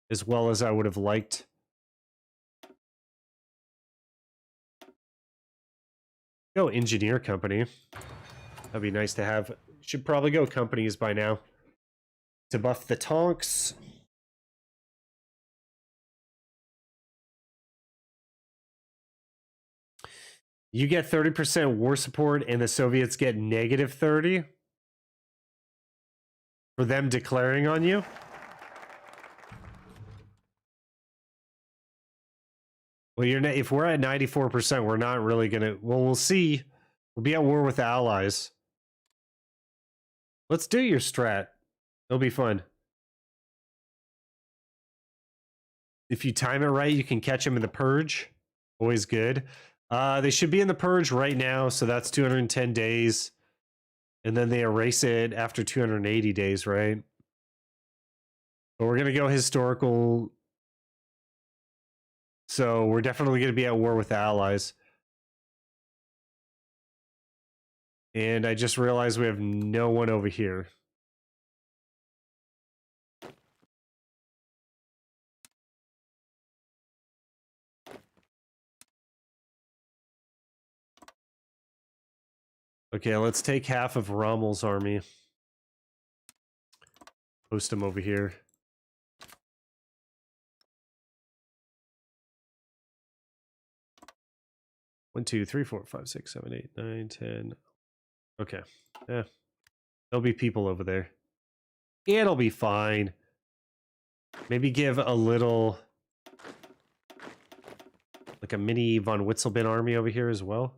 Speaker 1: as well as I would have liked. Go engineer company. That'd be nice to have. Should probably go companies by now. To buff the tanks. You get 30% war support and the Soviets get negative 30 for them declaring on you. Well, if we're at 94%, we're not really going to... Well, we'll see. We'll be at war with the Allies. Let's do your strat. It'll be fun. If you time it right, you can catch them in the Purge. Always good. They should be in the Purge right now, so that's 210 days. And then they erase it after 280 days, right? But we're going to go historical... So we're definitely going to be at war with the Allies. And I just realized we have no one over here. Okay, let's take half of Rommel's army. Post him over here. One, two, three, four, five, six, seven, eight, nine, 10. Okay. Yeah. There'll be people over there. It'll be fine. Maybe give a little... like a mini von Witzelben army over here as well.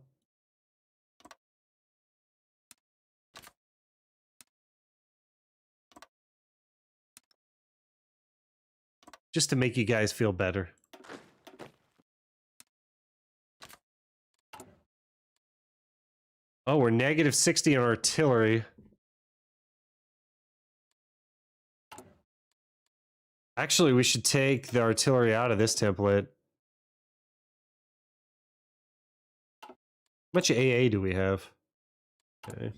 Speaker 1: Just to make you guys feel better. Oh, we're negative 60 on artillery. Actually, we should take the artillery out of this template. How much AA do we have? Okay.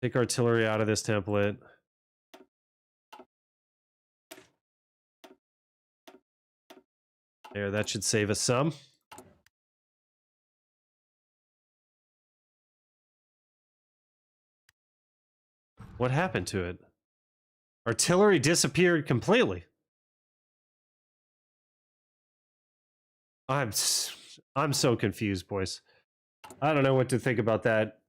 Speaker 1: Take artillery out of this template. There, that should save us some. What happened to it? Artillery disappeared completely. I'm so confused, boys. I don't know what to think about that.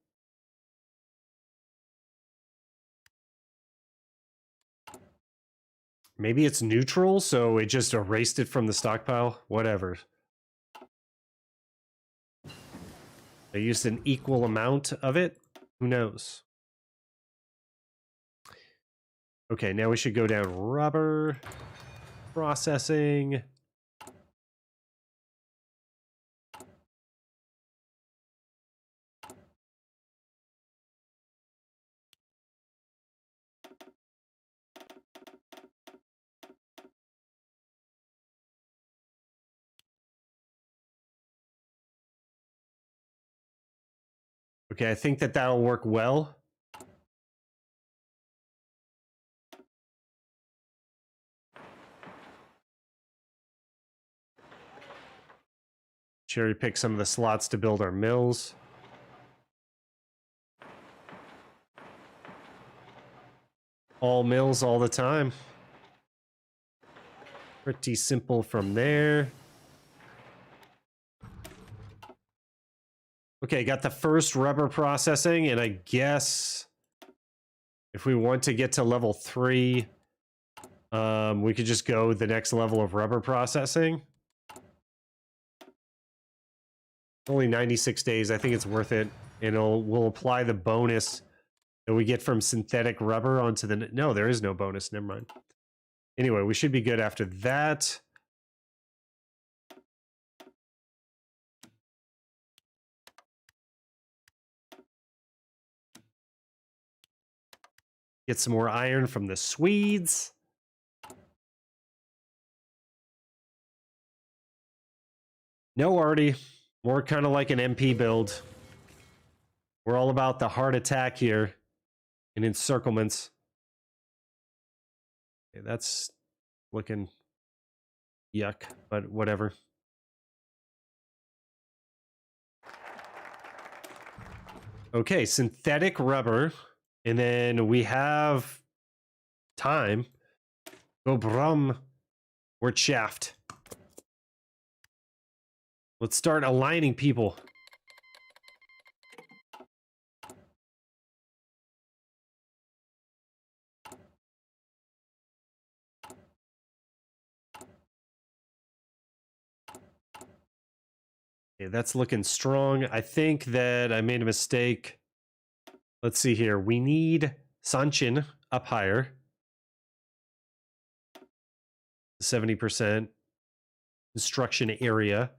Speaker 1: Maybe it's neutral, so it just erased it from the stockpile. Whatever. They used an equal amount of it. Who knows? Okay, now we should go down rubber processing. Okay, I think that that'll work well. Cherry pick some of the slots to build our mills. All mills all the time. Pretty simple from there. Okay, got the first rubber processing, and I guess if we want to get to level 3, we could just go the next level of rubber processing. Only 96 days. I think it's worth it. And we'll apply the bonus that we get from synthetic rubber onto the... No, there is no bonus. Never mind. Anyway, we should be good after that. Get some more iron from the Swedes. No, Artie. More kind of like an MP build. We're all about the heart attack here and encirclements. Okay, that's looking yuck, but whatever. Okay, synthetic rubber. And then we have time. Go brum. We're shaft. Let's start aligning people. Okay, that's looking strong. I think that I made a mistake. Let's see here. We need Sanchin up higher. 70% construction area.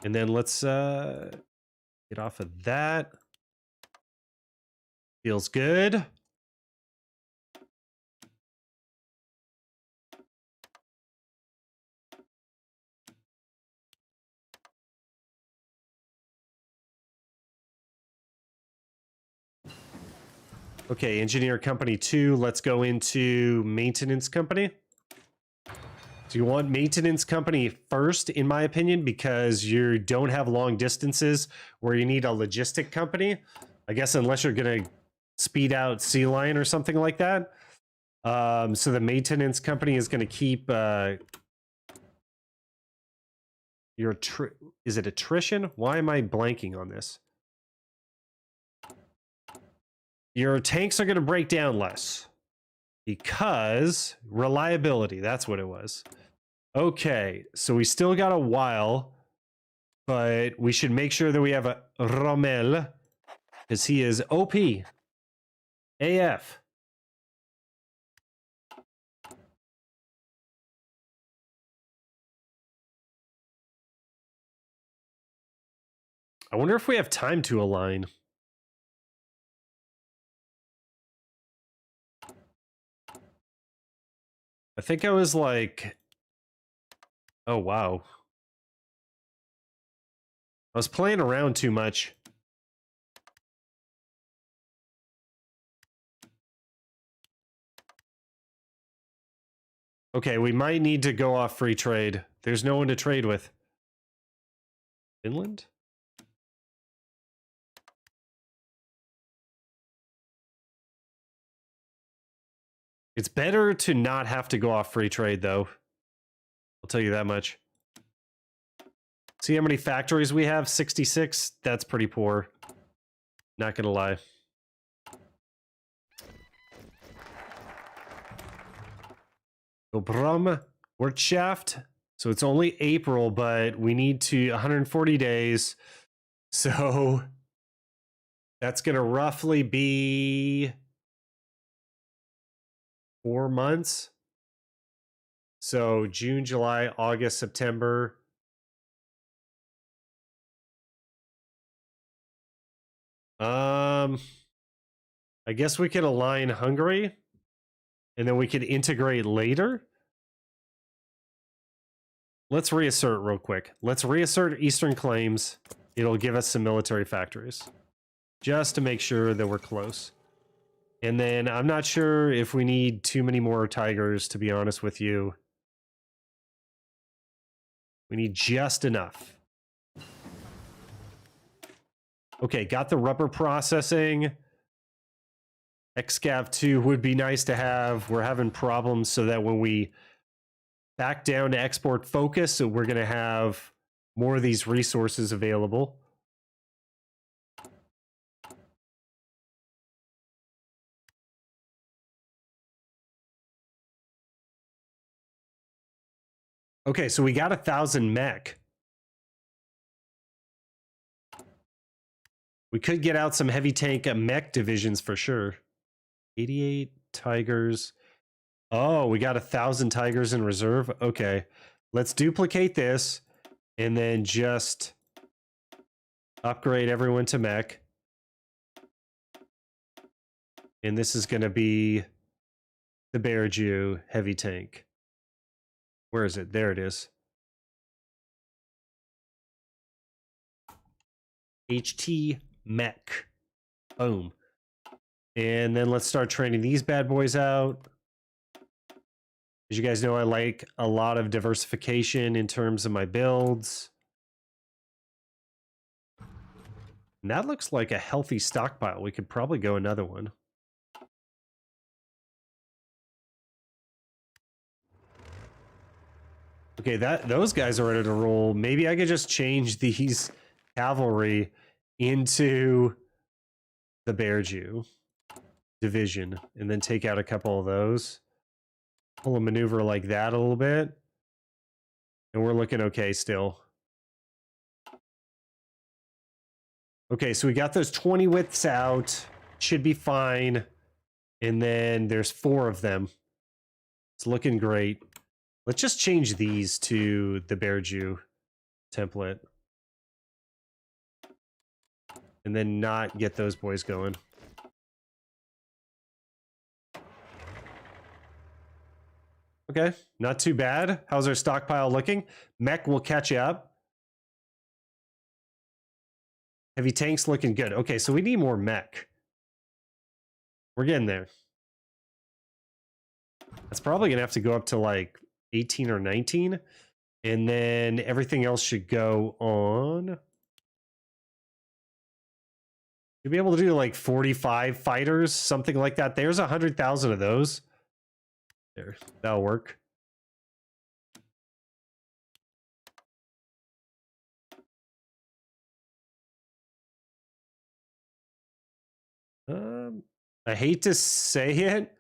Speaker 1: And then let's get off of that. Feels good. Okay, engineer company 2. Let's go into maintenance company. So you want maintenance company first, in my opinion, because you don't have long distances where you need a logistic company. I guess unless you're going to speed out Sea Lion or something like that. So the maintenance company is going to keep your... Is it attrition? Why am I blanking on this? Your tanks are going to break down less. Because reliability, that's what it was. Okay, so we still got a while, but we should make sure that we have a Rommel, because he is OP. AF. I wonder if we have time to align. I think I was like... Oh, wow. I was playing around too much. Okay, we might need to go off free trade. There's no one to trade with. Finland? It's better to not have to go off free trade, though. I'll tell you that much. See how many factories we have? 66? That's pretty poor. Not gonna lie. Obram Wirtschaft. So it's only April, but we need to 140 days. So that's gonna roughly be 4 months. So June, July, August, September. I guess we could align Hungary and then we could integrate later. Let's reassert real quick. Let's reassert Eastern claims. It'll give us some military factories just to make sure that we're close. And then I'm not sure if we need too many more tigers, to be honest with you. We need just enough. Okay, got the rubber processing. Excav 2 would be nice to have. We're having problems so that when we back down to export focus, so we're going to have more of these resources available. Okay, so we got 1,000 mech. We could get out some heavy tank mech divisions for sure. 88 tigers. Oh, we got 1,000 tigers in reserve. Okay, let's duplicate this and then just upgrade everyone to mech. And this is going to be the Bear Jew heavy tank. Where is it? There it is. HT mech. Boom. And then let's start training these bad boys out. As you guys know, I like a lot of diversification in terms of my builds. And that looks like a healthy stockpile. We could probably go another one. Okay, those guys are ready to roll. Maybe I could just change these cavalry into the Bear Jew division and then take out a couple of those. Pull a maneuver like that a little bit. And we're looking okay still. Okay, so we got those 20 widths out. Should be fine. And then there's 4 of them. It's looking great. Let's just change these to the Bear Jew template. And then not get those boys going. Okay, not too bad. How's our stockpile looking? Mech will catch up. Heavy tanks looking good. Okay, so we need more mech. We're getting there. That's probably going to have to go up to like 18 or 19. And then everything else should go on. You'll be able to do like 45 fighters, something like that. There's 100,000 of those. There, that'll work. I hate to say it.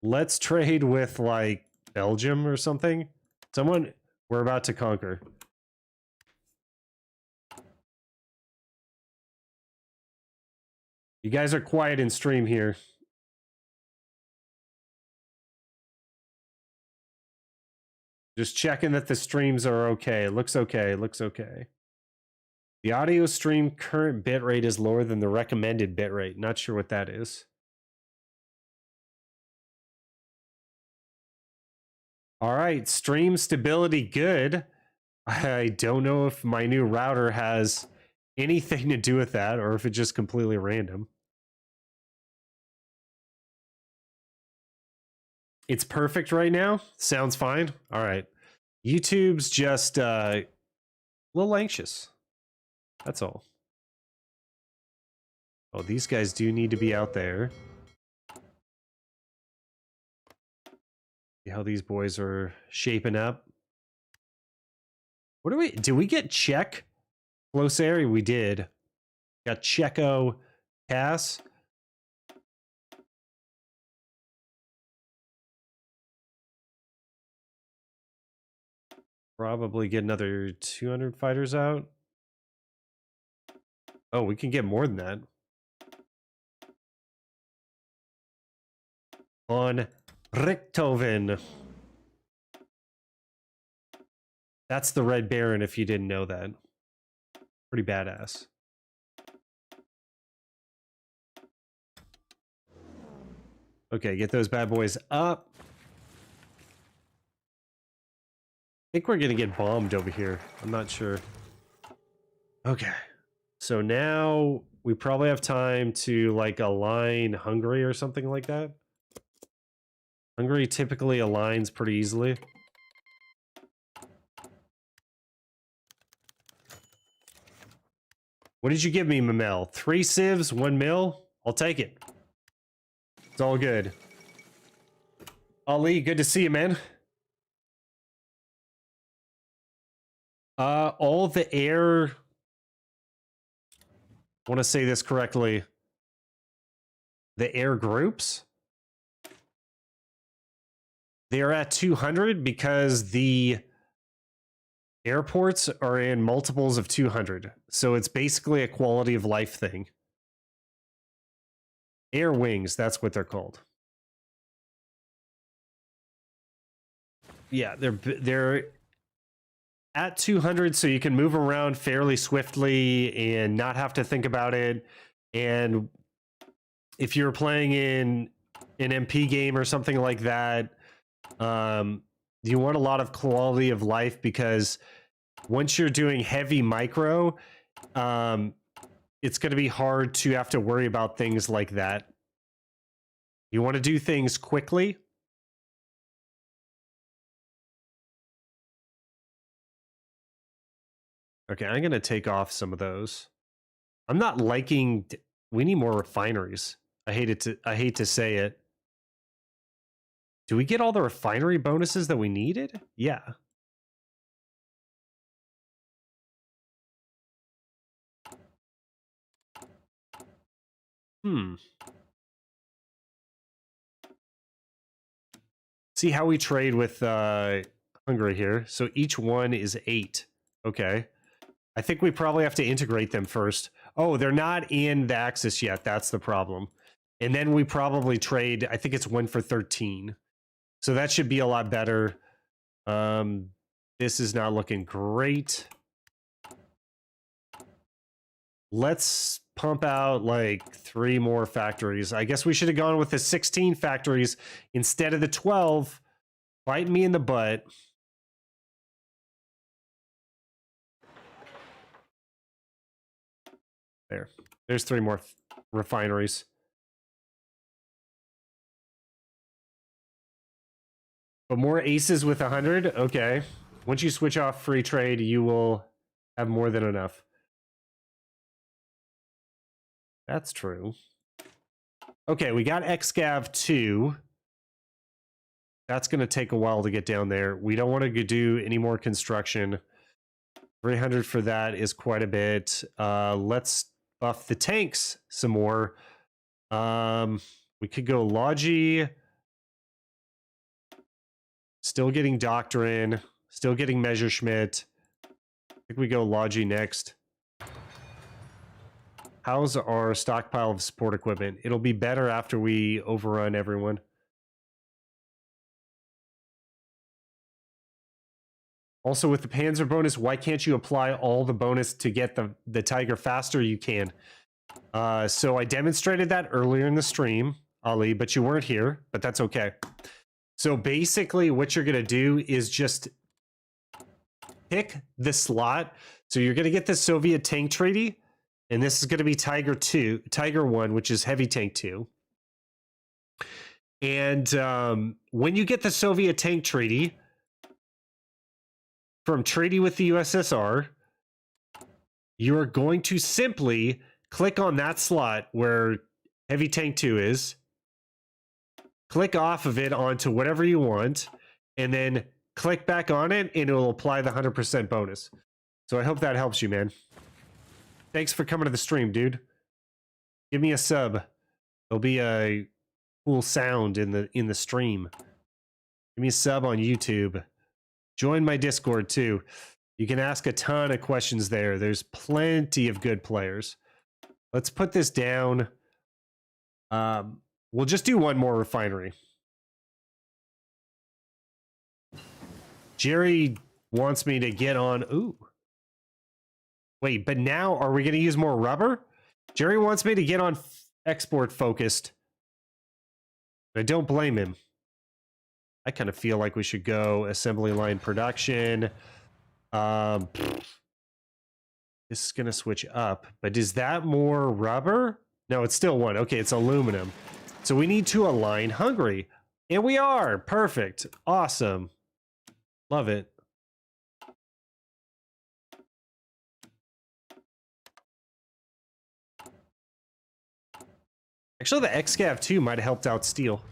Speaker 1: Let's trade with like Belgium or something. Someone we're about to conquer. You guys are quiet in stream here. Just checking that the streams are okay. It looks okay. It looks okay. The audio stream current bitrate is lower than the recommended bitrate. Not sure what that is. All right, stream stability good. I don't know if my new router has anything to do with that or if it's just completely random. It's perfect right now. Sounds fine. All right. YouTube's just a little anxious. That's all. Oh, these guys do need to be out there. See how these boys are shaping up. What did we get Czech? Close area? We did. Got Checo, Cass. Probably get another 200 fighters out. Oh, we can get more than that. On Richthofen. That's the Red Baron, if you didn't know that. Pretty badass. Okay, get those bad boys up. I think we're going to get bombed over here. I'm not sure. Okay. So now we probably have time to like align Hungary or something like that. Hungary typically aligns pretty easily. What did you give me, Mamel? 3 civs, 1 mil? I'll take it. It's all good. Ali, good to see you, man. All the air... I want to say this correctly. The air groups? They're at 200 because the airports are in multiples of 200. So it's basically a quality of life thing. Air wings, that's what they're called. Yeah, they're at 200, so you can move around fairly swiftly and not have to think about it. And if you're playing in an MP game or something like that, you want a lot of quality of life, because once you're doing heavy micro, it's going to be hard to have to worry about things like that. You want to do things quickly. Okay, I'm going to take off some of those. I'm not liking... We need more refineries. I hate to say it. Do we get all the refinery bonuses that we needed? Yeah. See how we trade with Hungary here. So each one is 8. Okay. I think we probably have to integrate them first. Oh, they're not in the Axis yet. That's the problem. And then we probably trade, I think it's 1 for 13. So that should be a lot better. This is not looking great. Let's pump out like 3 more factories. I guess we should have gone with the 16 factories instead of the 12. Bite me in the butt. There's 3 more refineries. But more aces with 100? Okay. Once you switch off free trade, you will have more than enough. That's true. Okay, we got XGAV 2. That's going to take a while to get down there. We don't want to do any more construction. 300 for that is quite a bit. Let's buff the tanks some more. We could go Logi. Still getting Doctrine. Still getting Messerschmitt. I think we go Logi next. How's our stockpile of support equipment? It'll be better after we overrun everyone. Also, with the Panzer bonus, why can't you apply all the bonus to get the Tiger faster? You can. So I demonstrated that earlier in the stream, Ali, but you weren't here, but that's okay. So basically what you're going to do is just pick the slot. So you're going to get the Soviet tank treaty, and this is going to be Tiger 1, which is heavy tank 2. And when you get the Soviet tank treaty from treaty with the USSR, you're going to simply click on that slot where heavy tank 2 is, click off of it onto whatever you want, and then click back on it, and it'll apply the 100% bonus. So I hope that helps you, man. Thanks for coming to the stream, dude. Give me a sub. There'll be a cool sound in the stream. Give me a sub on YouTube. Join my Discord too. You can ask a ton of questions there. There's plenty of good players. Let's put this down. We'll just do one more refinery. Jerry wants me to get on. Ooh. Wait, but now are we going to use more rubber? Jerry wants me to get on export focused. I don't blame him. I kind of feel like we should go assembly line production. This is going to switch up, but is that more rubber? No, it's still one. Okay, it's aluminum. So we need to align Hungary. And we are. Perfect. Awesome. Love it. Actually, the XCAV 2 might have helped out steel.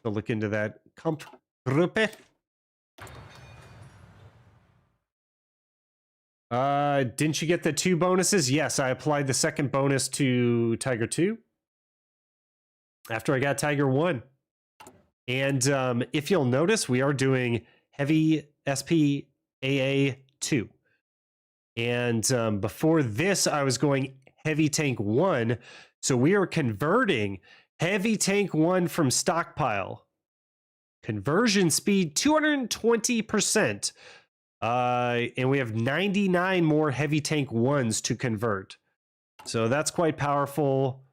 Speaker 1: So look into that. Kampfgruppe. Didn't you get the 2 bonuses? Yes, I applied the second bonus to Tiger 2 after I got Tiger 1. And if you'll notice, we are doing heavy SPAA 2. And before this, I was going heavy tank 1. So we are converting heavy tank 1 from stockpile. Conversion speed 220%. And we have 99 more heavy tank 1s to convert. So that's quite powerful.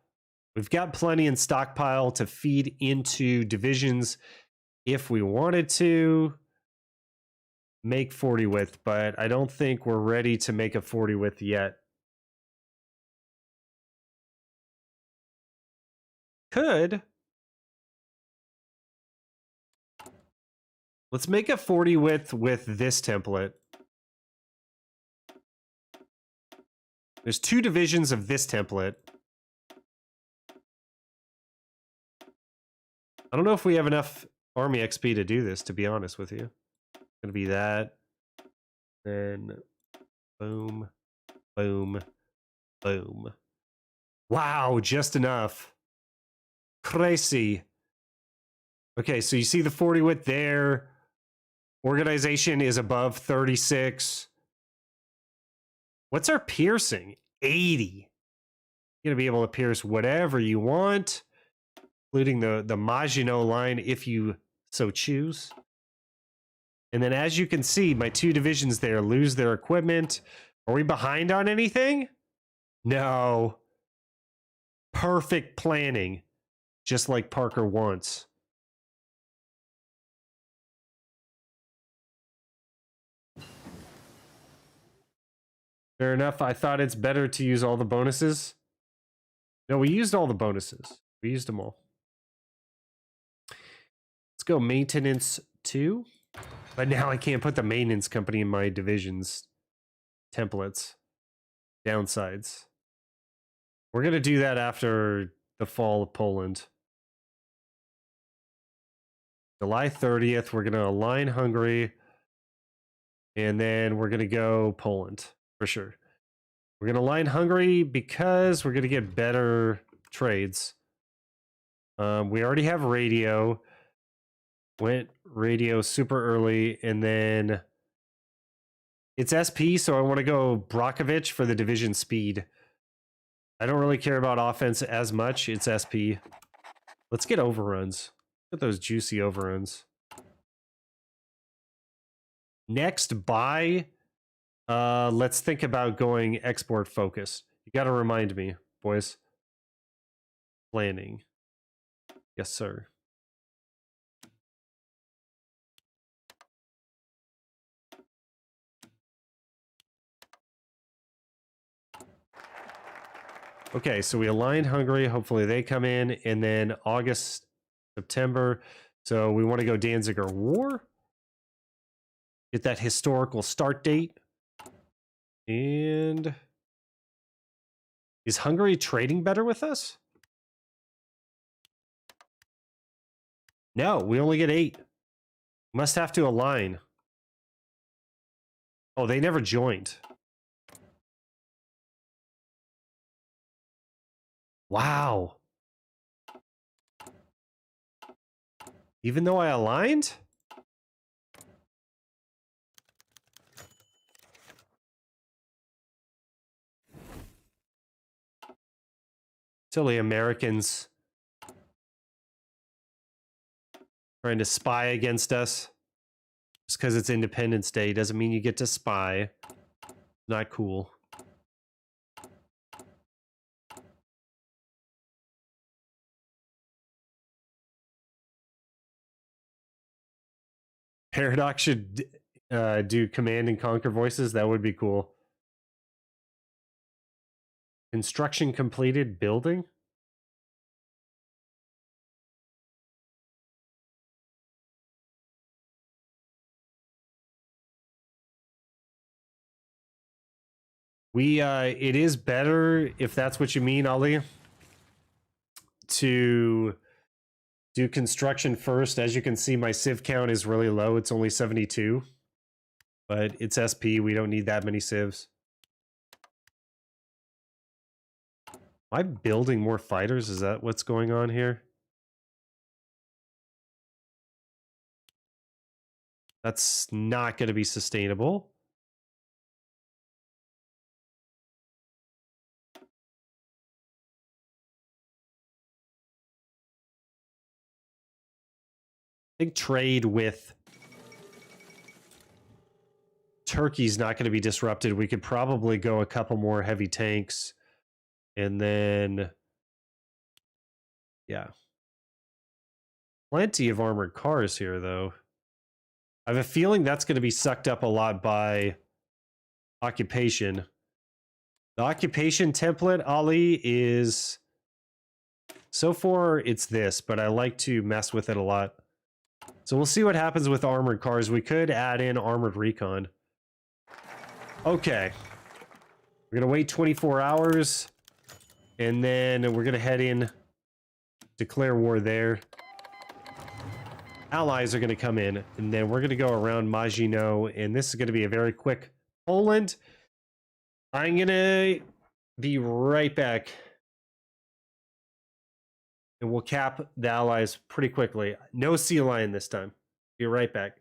Speaker 1: We've got plenty in stockpile to feed into divisions if we wanted to make 40 width, but I don't think we're ready to make a 40 width yet. Could. Let's make a 40 width with this template. There's 2 divisions of this template. I don't know if we have enough army XP to do this, to be honest with you. It's going to be that. Then boom, boom, boom. Wow, just enough. Crazy. Okay, so you see the 40 width there. Organization is above 36. What's our piercing? 80. You're going to be able to pierce whatever you want, including the Maginot line if you so choose. And then as you can see, my 2 divisions there lose their equipment. Are we behind on anything? No. Perfect planning, just like Parker wants. Fair enough. I thought it's better to use all the bonuses. No, we used all the bonuses. We used them all. Let's go maintenance 2. But now I can't put the maintenance company in my divisions templates. Downsides. We're going to do that after the fall of Poland. July 30th, we're going to align Hungary. And then we're going to go Poland. For sure. We're going to line Hungary because we're going to get better trades. We already have radio. Went radio super early. And then it's SP, so I want to go Brockovich for the division speed. I don't really care about offense as much. It's SP. Let's get overruns. Look at those juicy overruns. Next buy. Let's think about going export focus. You got to remind me, boys. Planning. Yes, sir. Okay, so we aligned Hungary. Hopefully they come in. And then August, September. So we want to go Danziger War. Get that historical start date. And is Hungary trading better with us? No, we only get 8. Must have to align. Oh, they never joined. Wow. Even though I aligned? Silly Americans trying to spy against us. Just because it's Independence Day doesn't mean you get to spy. Not cool. Paradox should do Command and Conquer voices. That would be cool. Construction completed building? It is better, if that's what you mean, Ali, to do construction first. As you can see, my civ count is really low. It's only 72. But it's SP. We don't need that many civs. Am I building more fighters? Is that what's going on here? That's not going to be sustainable. I think trade with Turkey's not going to be disrupted. We could probably go a couple more heavy tanks. And then, yeah. Plenty of armored cars here, though. I have a feeling that's going to be sucked up a lot by occupation. The occupation template, Ali, is... So far, it's this, but I like to mess with it a lot. So we'll see what happens with armored cars. We could add in armored recon. Okay. We're going to wait 24 hours. And then we're going to head in. Declare war there. Allies are going to come in. And then we're going to go around Maginot. And this is going to be a very quick Poland. I'm going to be right back. And we'll cap the Allies pretty quickly. No sea lion this time. Be right back.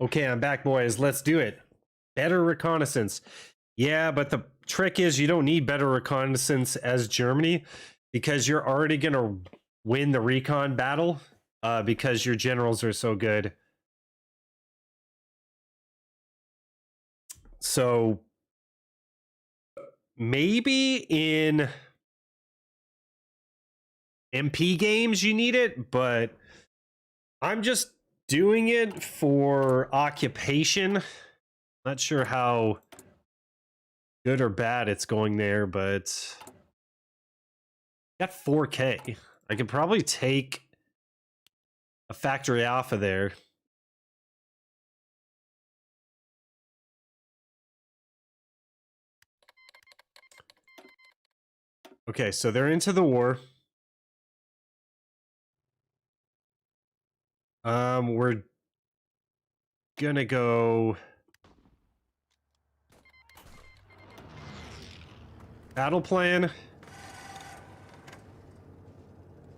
Speaker 1: Okay, I'm back, boys. Let's do it. Better reconnaissance. Yeah, but the trick is you don't need better reconnaissance as Germany because you're already going to win the recon battle because your generals are so good. So maybe in MP games you need it, but I'm just doing it for occupation. Not sure how good or bad it's going there, but got 4K. I could probably take a factory off of there. Okay, so they're into the war. We're gonna go battle plan.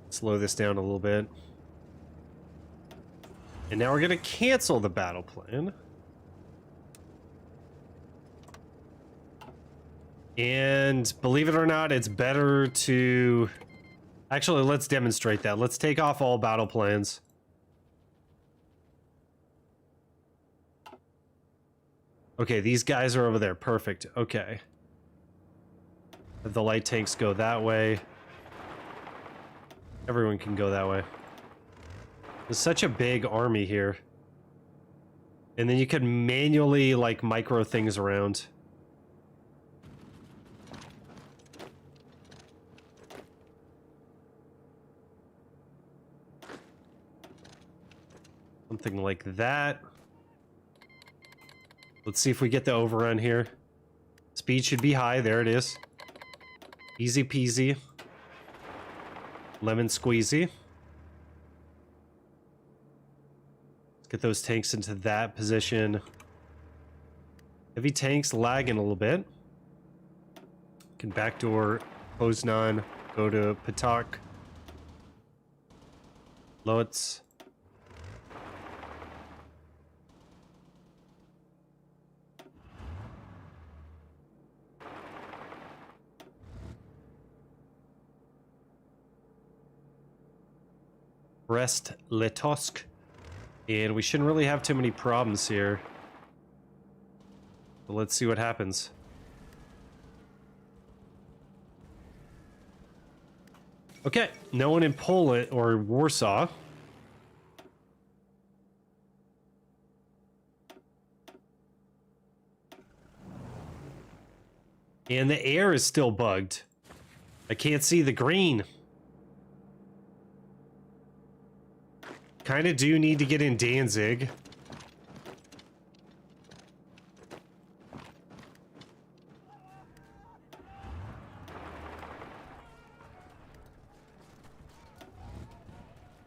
Speaker 1: Slow this down a little bit. And now we're gonna cancel the battle plan. And believe it or not, it's better to... Actually, let's demonstrate that. Let's take off all battle plans. Okay, these guys are over there. Perfect. Okay. Have the light tanks go that way. Everyone can go that way. There's such a big army here. And then you could manually, like, micro things around. Something like that. Let's see if we get the overrun here. Speed should be high. There it is. Easy peasy. Lemon squeezy. Let's get those tanks into that position. Heavy tanks lagging a little bit. Can backdoor Poznan, go to Patak. Lowitz. Brest-Litovsk. And we shouldn't really have too many problems here. But let's see what happens. Okay, no one in Poland or Warsaw. And the air is still bugged. I can't see the green. Kind of do need to get in Danzig.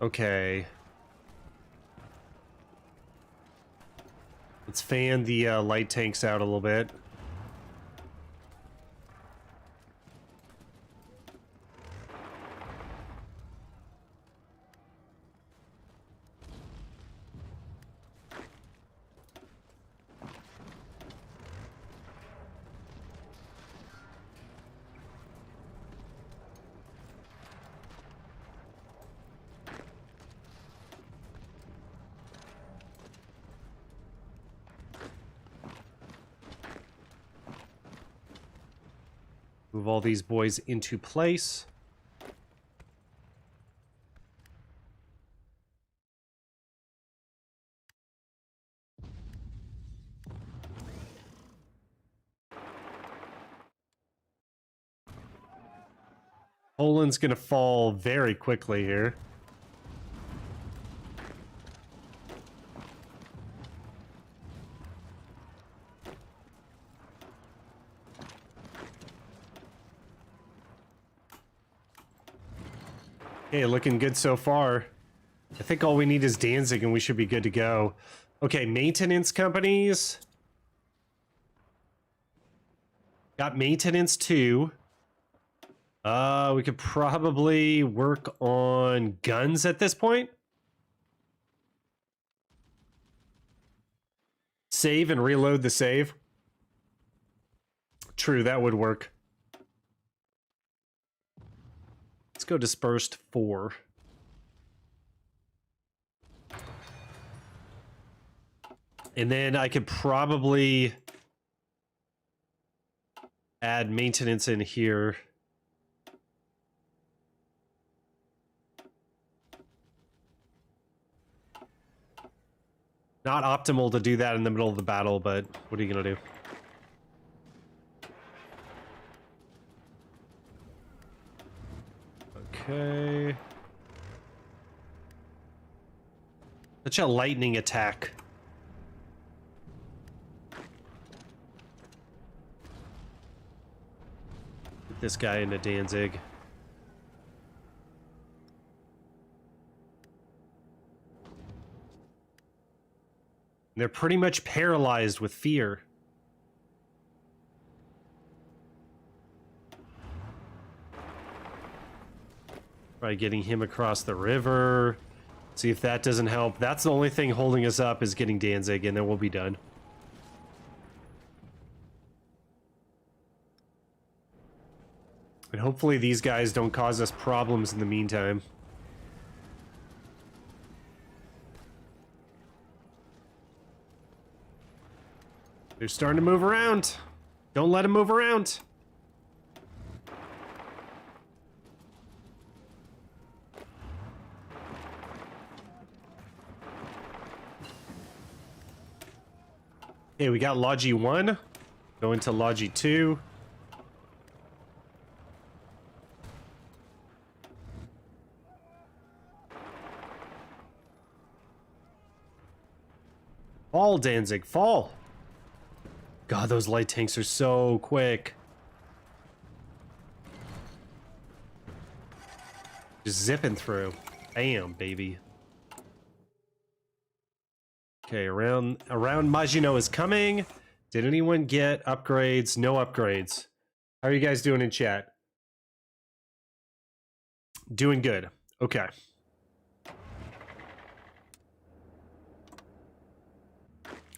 Speaker 1: Okay. Let's fan the light tanks out a little bit. Move all these boys into place. Poland's gonna fall very quickly here. Okay, looking good so far. I think all we need is Danzig and we should be good to go. Okay, maintenance companies. Got maintenance too. We could probably work on guns at this point. save and reload the save. True, that would work. Let's go dispersed 4. And then I could probably add maintenance in here. Not optimal to do that in the middle of the battle, but what are you gonna do? Okay. Such a lightning attack. Get this guy into Danzig. They're pretty much paralyzed with fear. Try getting him across the river. See if that doesn't help. That's the only thing holding us up is getting Danzig, and then we'll be done. And hopefully these guys don't cause us problems in the meantime. They're starting to move around. Don't let them move around. Okay, we got Logi 1. Go into Logi 2. Fall, Danzig, fall. God, those light tanks are so quick. Just zipping through. Bam, baby. Okay, around Maginot is coming. Did anyone get upgrades? No upgrades. How are you guys doing in chat? Doing good. Okay.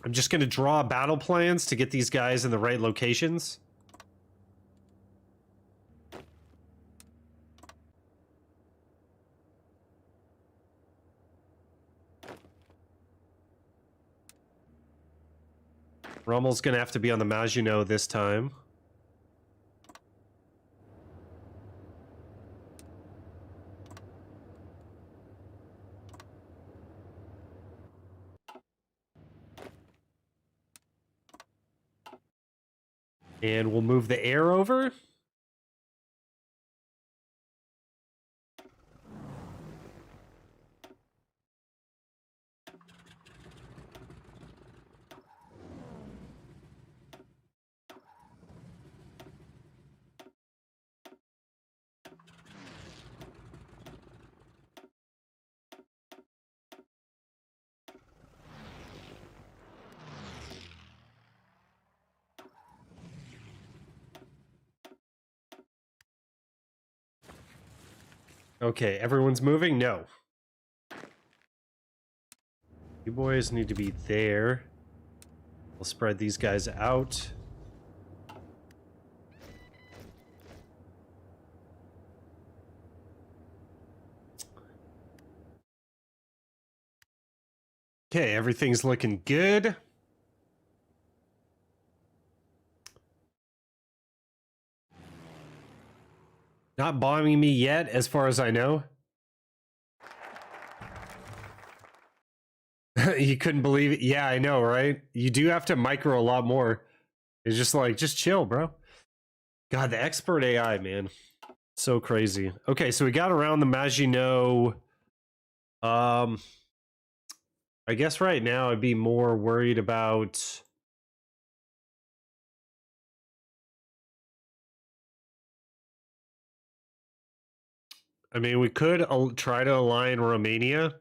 Speaker 1: I'm just going to draw battle plans to get these guys in the right locations. Rommel's going to have to be on the Maginot this time. And we'll move the air over. Okay, everyone's moving? No. You boys need to be there. We'll spread these guys out. Okay, everything's looking good. Not bombing me yet, as far as I know. You couldn't believe it. Yeah, I know, right? You do have to micro a lot more. It's just like, just chill, bro. God, the expert AI, man. So crazy. Okay, so we got around the Maginot. I guess right now I'd be more worried about... I mean, we could try to align Romania.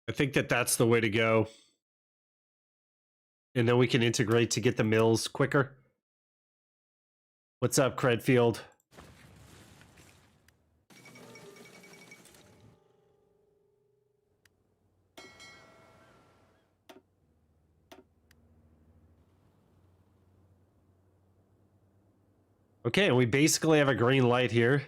Speaker 1: I think that that's the way to go. And then we can integrate to get the mills quicker. What's up, Credfield? Okay, and we basically have a green light here.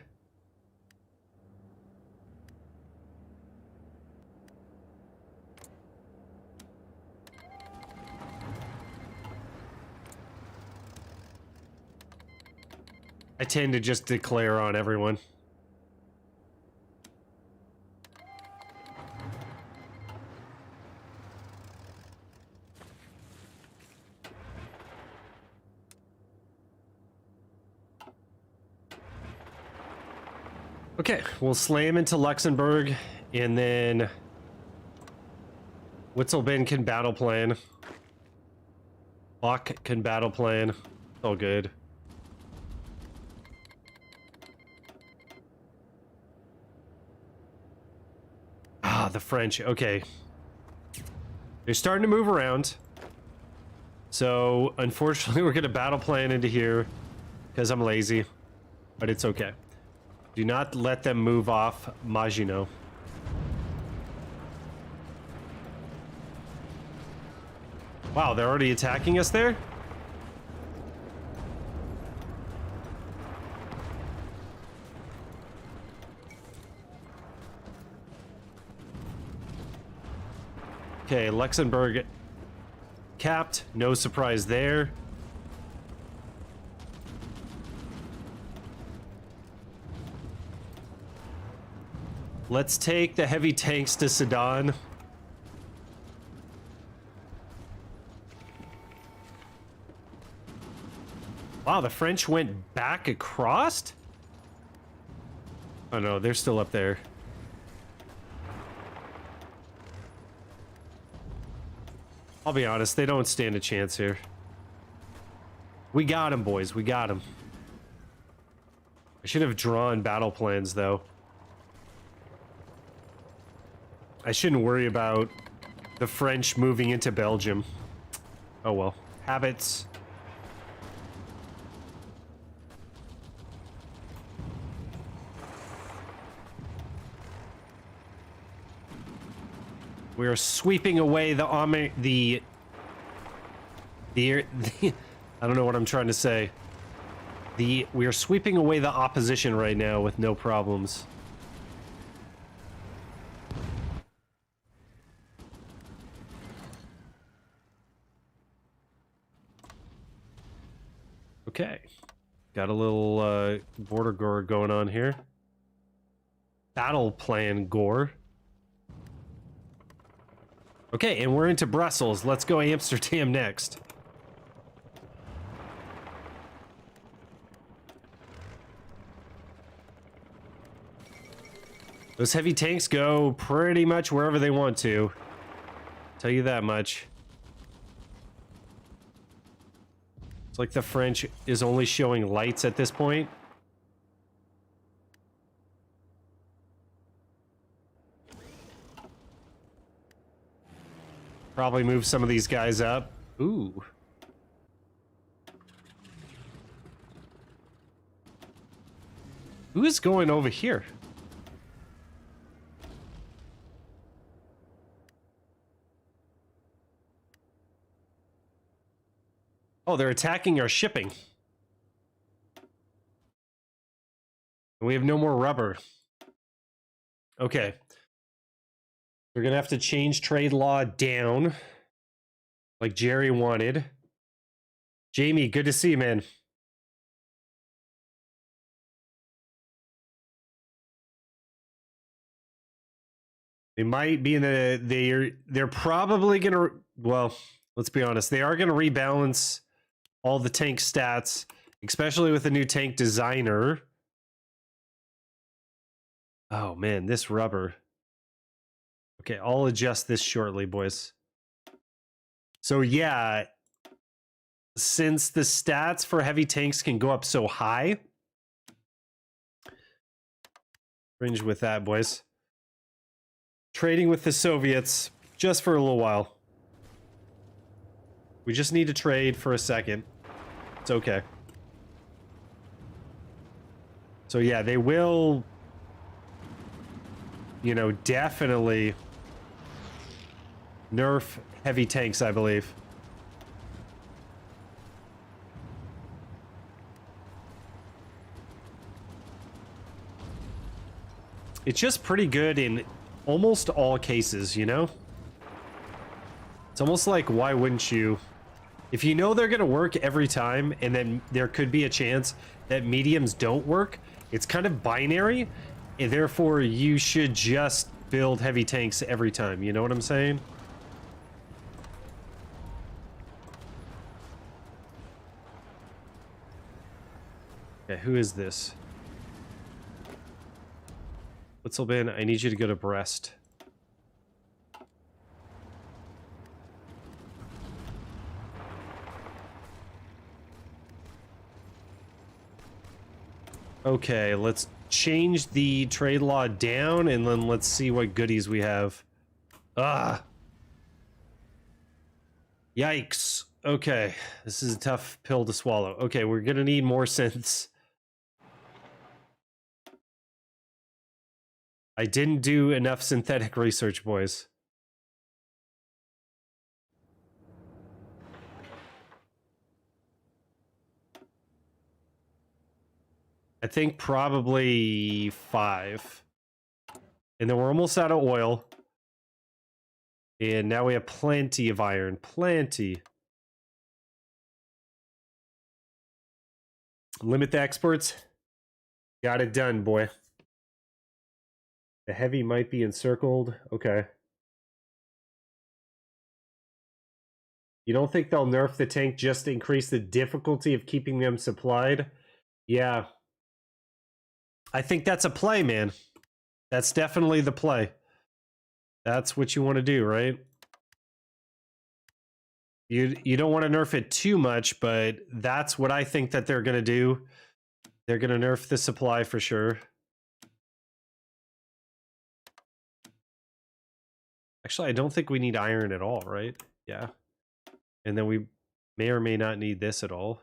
Speaker 1: I tend to just declare on everyone. Okay, we'll slam into Luxembourg, and then Witzleben can battle plan. Bach can battle plan. It's all good. Ah, the French. Okay. They're starting to move around. So, unfortunately, we're going to battle plan into here because I'm lazy. But it's okay. Do not let them move off Maginot. Wow, they're already attacking us there? Okay, Luxembourg capped. No surprise there. Let's take the heavy tanks to Sedan. Wow, the French went back across? Oh no, they're still up there. I'll be honest, they don't stand a chance here. We got him, boys. We got him. I should have drawn battle plans, though. I shouldn't worry about the French moving into Belgium. Oh well. Habits. We are sweeping away the I don't know what I'm trying to say. We are sweeping away the opposition right now with no problems. Okay. Got a little border gore going on here. Battle plan gore. Okay, and we're into Brussels. Let's go Amsterdam next. Those heavy tanks go pretty much wherever they want to. Tell you that much. It's like the French is only showing lights at this point. Probably move some of these guys up. Ooh. Who is going over here? Oh, they're attacking our shipping. We have no more rubber. Okay. We're gonna have to change trade law down, like Jerry wanted. Jamie, good to see you, man. They might be in the they're probably gonna, well, let's be honest, they are gonna rebalance all the tank stats, especially with the new tank designer. Oh man, this rubber. Okay, I'll adjust this shortly, boys. So yeah, since the stats for heavy tanks can go up so high, cringe with that, boys. Trading with the Soviets just for a little while. We just need to trade for a second. It's okay. So yeah, they will, you know, definitely nerf heavy tanks, I believe. It's just pretty good in almost all cases, you know? It's almost like, why wouldn't you? If you know they're going to work every time, and then there could be a chance that mediums don't work, it's kind of binary, and therefore you should just build heavy tanks every time. You know what I'm saying? Okay, who is this? Witzelbin, I need you to go to Brest. Okay, let's change the trade law down, and then let's see what goodies we have. Ah! Yikes. Okay, this is a tough pill to swallow. Okay, we're gonna need more synths. I didn't do enough synthetic research, boys. I think probably 5. And then we're almost out of oil. And now we have plenty of iron. Plenty. Limit the exports. Got it done, boy. The heavy might be encircled. Okay. You don't think they'll nerf the tank just to increase the difficulty of keeping them supplied? Yeah. I think that's a play, man. That's definitely the play. That's what you want to do, right? You don't want to nerf it too much, but that's what I think that they're going to do. They're going to nerf the supply for sure. Actually, I don't think we need iron at all, right? Yeah. And then we may or may not need this at all.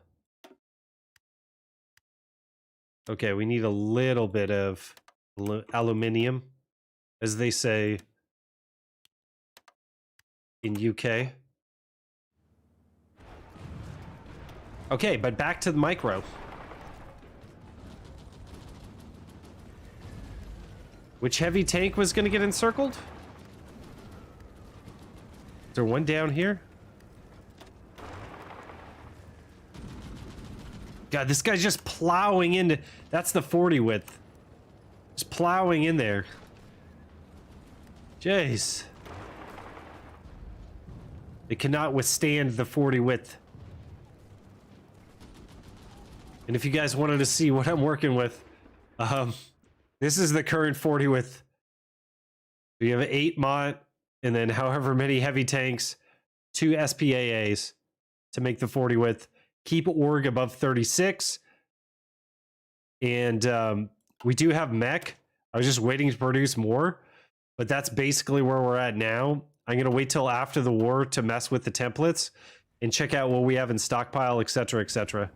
Speaker 1: Okay, we need a little bit of aluminium, as they say in UK. Okay, but back to the micro. Which heavy tank was going to get encircled? Is there one down here? God, this guy's just plowing into... That's the 40 width. Just plowing in there. Jeez. It cannot withstand the 40 width. And if you guys wanted to see what I'm working with, this is the current 40 width. We have 8 Mott, and then however many heavy tanks, 2 SPAAs to make the 40 width. Keep org above 36. And we do have mech. I was just waiting to produce more, but that's basically where we're at now. I'm going to wait till after the war to mess with the templates and check out what we have in stockpile, etc., etc.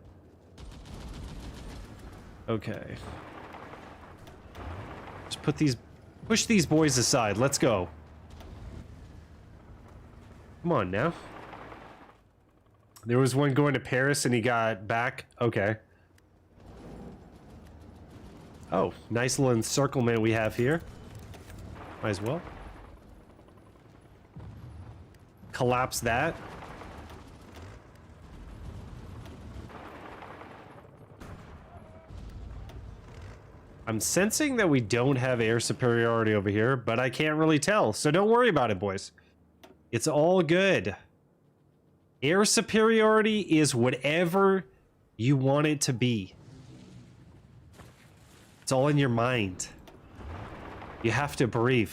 Speaker 1: Okay. Just push these boys aside. Let's go. Come on now. There was one going to Paris and he got back. Okay. Oh, nice little encirclement we have here. Might as well. Collapse that. I'm sensing that we don't have air superiority over here, but I can't really tell. So don't worry about it, boys. It's all good. Air superiority is whatever you want it to be. It's all in your mind. You have to breathe.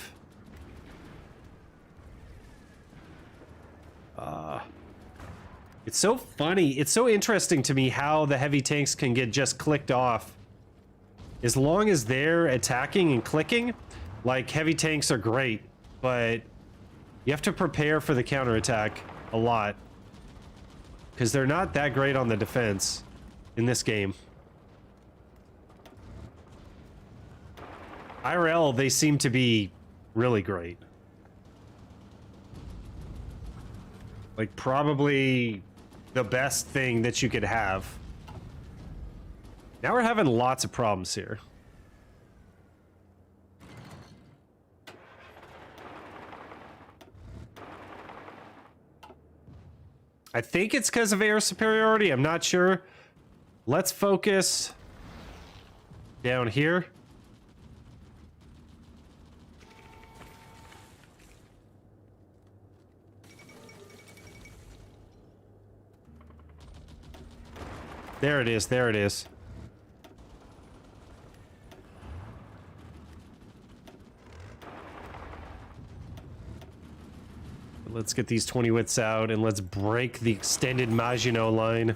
Speaker 1: It's so funny. It's so interesting to me how the heavy tanks can get just clicked off. As long as they're attacking and clicking, like, heavy tanks are great, but you have to prepare for the counterattack a lot. Because they're not that great on the defense in this game. IRL, they seem to be really great. Like, probably the best thing that you could have. Now we're having lots of problems here. I think it's because of air superiority. I'm not sure. Let's focus down here. There it is. There it is. Let's get these 20 wits out and let's break the extended Maginot line.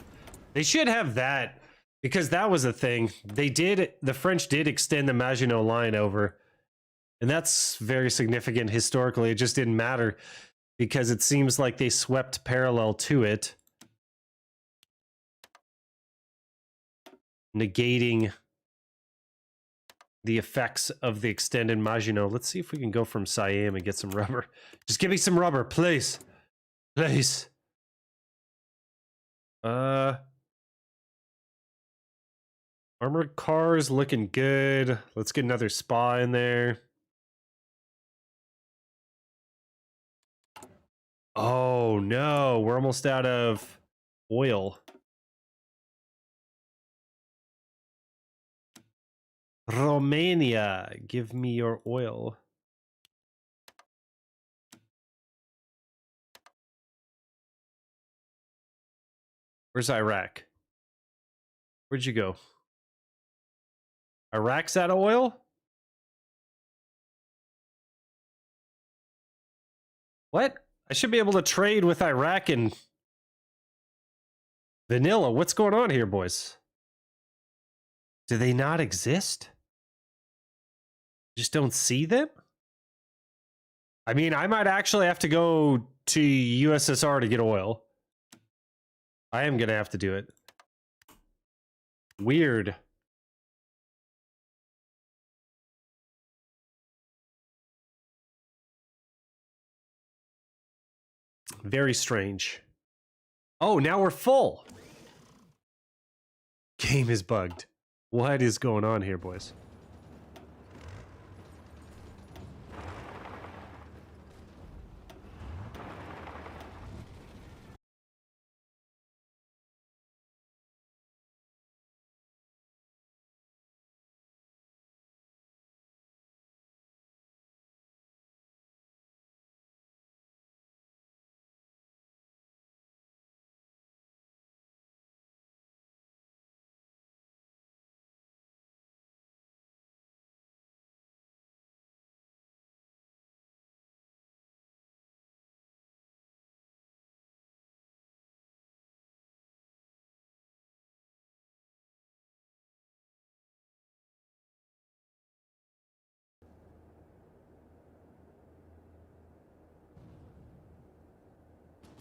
Speaker 1: They should have that because that was a thing. The French did extend the Maginot line over. And that's very significant historically. It just didn't matter because it seems like they swept parallel to it, negating the effects of the extended Maginot. Let's see if we can go from Siam and get some rubber. Just give me some rubber, please. Please. Armored cars looking good. Let's get another spa in there. Oh no, we're almost out of oil. Romania, give me your oil. Where's Iraq? Where'd you go? Iraq's out of oil? What? I should be able to trade with Iraq and vanilla. What's going on here, boys? Do they not exist? Just don't see them? I mean, I might actually have to go to USSR to get oil. I am going to have to do it. Weird. Very strange. Oh, now we're full. Game is bugged. What is going on here, boys?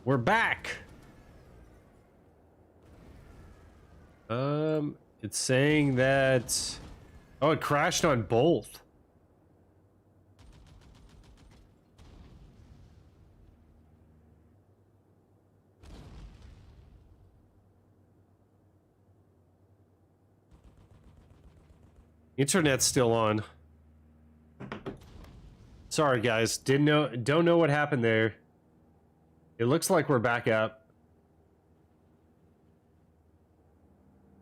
Speaker 1: We're back. It's saying that... Oh, it crashed on both. Internet's still on. Sorry, guys. Don't know what happened there. It looks like we're back up.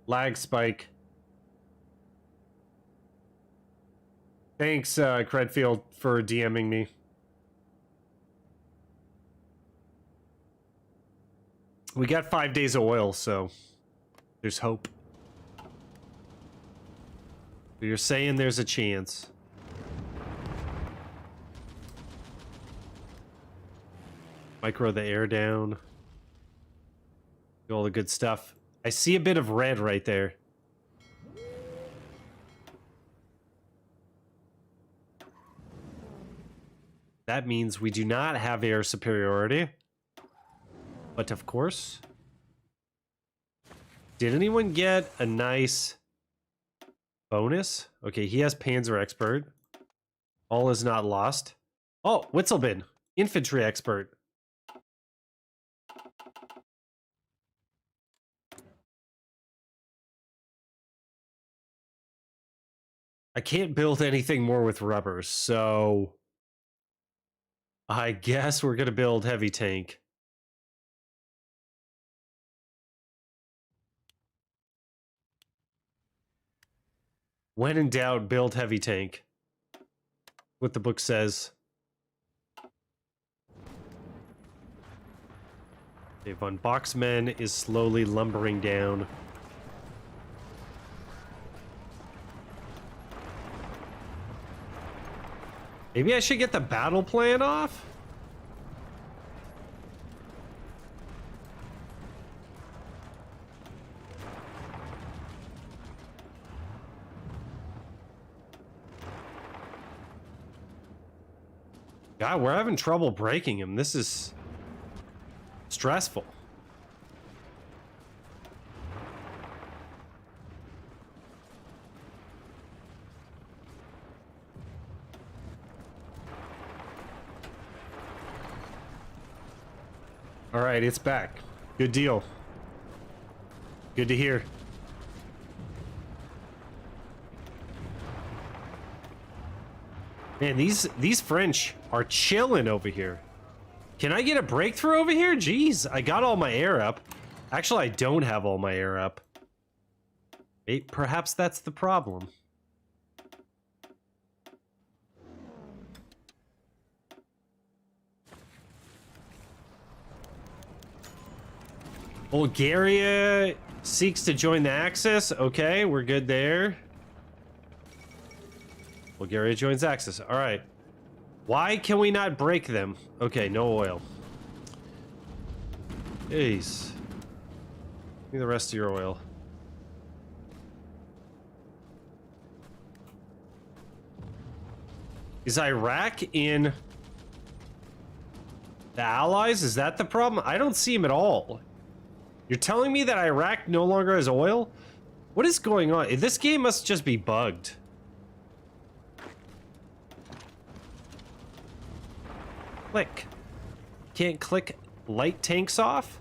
Speaker 1: Lag spike. Thanks, Credfield, for DMing me. We got 5 days of oil, so there's hope. You're saying there's a chance. Micro the air down. Do all the good stuff. I see a bit of red right there. That means we do not have air superiority. But of course... Did anyone get a nice bonus? Okay, he has Panzer Expert. All is not lost. Oh, Witzelbin. Infantry Expert. I can't build anything more with rubber, so... I guess we're going to build heavy tank. When in doubt, build heavy tank. What the book says. Okay, von Boxman is slowly lumbering down. Maybe I should get the battle plan off? God, we're having trouble breaking him. This is stressful. All right, it's back. Good deal. Good to hear. Man, these French are chilling over here. Can I get a breakthrough over here? Jeez, I got all my air up. Actually, I don't have all my air up. Perhaps that's the problem. Bulgaria seeks to join the Axis. Okay, we're good there. Bulgaria joins Axis. All right. Why can we not break them? Okay, no oil. Jeez. Give me the rest of your oil. Is Iraq in the Allies? Is that the problem? I don't see him at all. You're telling me that Iraq no longer has oil? What is going on? This game must just be bugged. Click. Can't click light tanks off?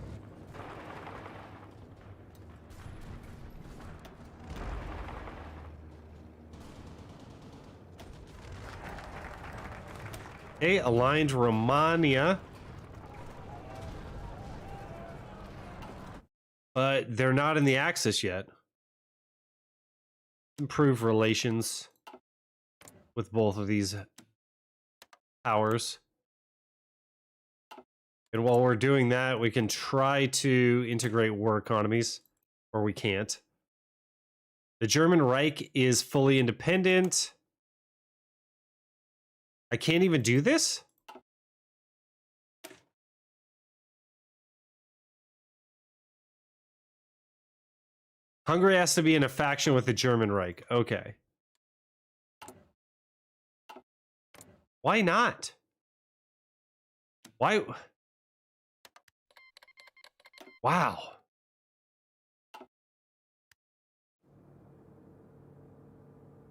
Speaker 1: Okay, aligned Romania. But they're not in the Axis yet. Improve relations with both of these powers. And while we're doing that, we can try to integrate war economies, or we can't. The German Reich is fully independent. I can't even do this? Hungary has to be in a faction with the German Reich. Okay. Why not? Why? Wow.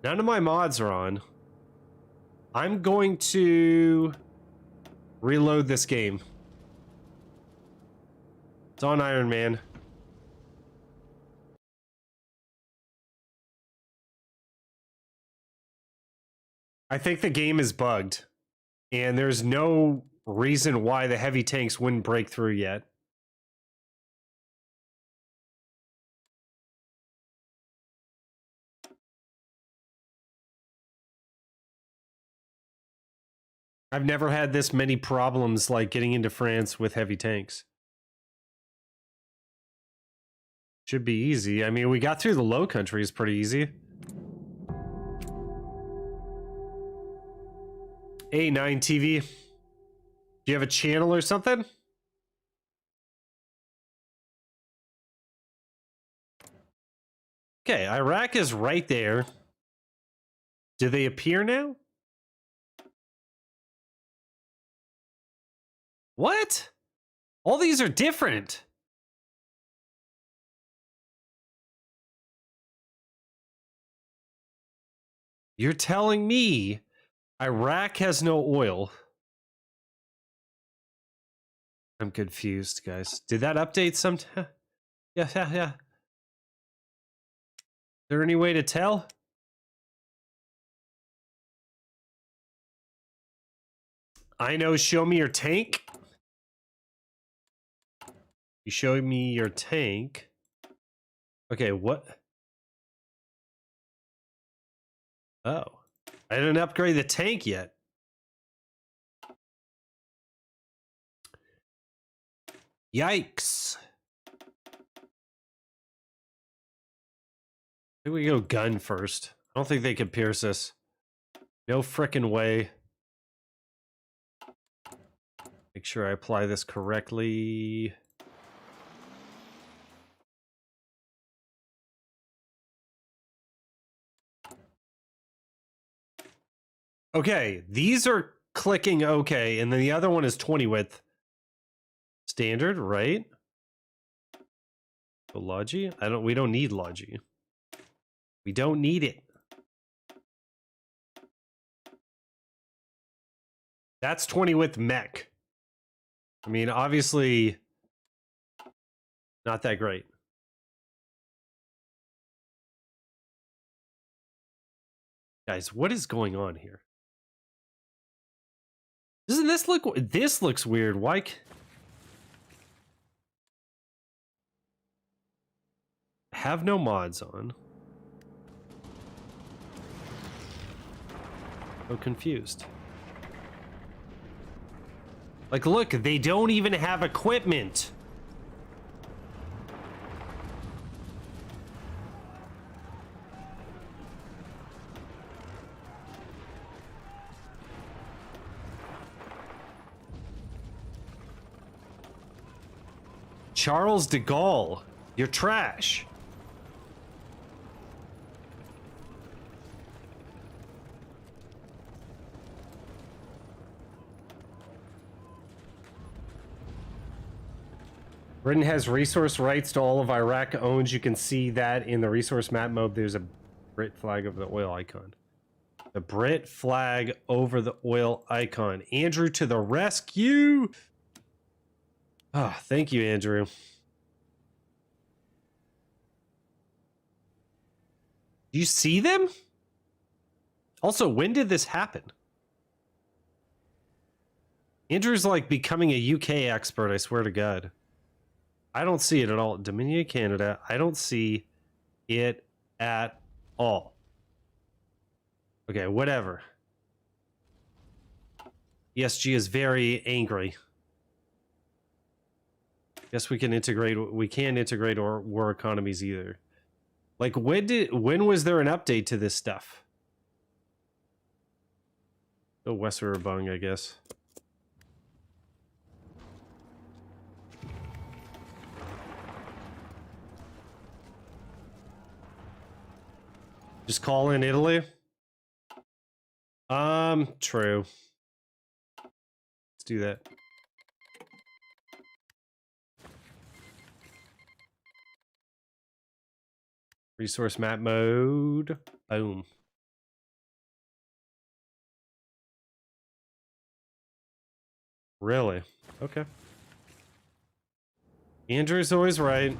Speaker 1: None of my mods are on. I'm going to reload this game. It's on Iron Man. I think the game is bugged, and there's no reason why the heavy tanks wouldn't break through yet. I've never had this many problems like getting into France with heavy tanks. Should be easy. I mean, we got through the Low Countries pretty easy. A9 TV. Do you have a channel or something? Okay, Iraq is right there. Do they appear now? What? All these are different. You're telling me Iraq has no oil? I'm confused, guys. Did that update sometime? Yeah. Is there any way to tell? I know, show me your tank. You show me your tank. Okay, what? Oh, I didn't upgrade the tank yet. Yikes. I think we go gun first. I don't think they can pierce us. No frickin' way. Make sure I apply this correctly. Okay, these are clicking okay, and then the other one is 20 width. Standard, right? So Logi? We don't need Logi. We don't need it. That's 20 width mech. I mean, obviously not that great. Guys, what is going on here? Doesn't this look... This looks weird. Why... Have no mods on. So confused. Like, look, they don't even have equipment. Charles de Gaulle, you're trash. Britain has resource rights to all of Iraq owns. You can see that in the resource map mode. There's a Brit flag over the oil icon. The Brit flag over the oil icon. Andrew to the rescue. Ah, oh, thank you, Andrew. Do you see them? Also, when did this happen? Andrew's like becoming a UK expert, I swear to God. I don't see it at all. Dominion, Canada. I don't see it at all. Okay, whatever. ESG is very angry. Guess we can integrate. We can't integrate war economies either. Like, when was there an update to this stuff? Oh, West River Bung, I guess. Just call in Italy? True. Let's do that. Resource map mode. Boom. Really? Okay. Andrew's always right.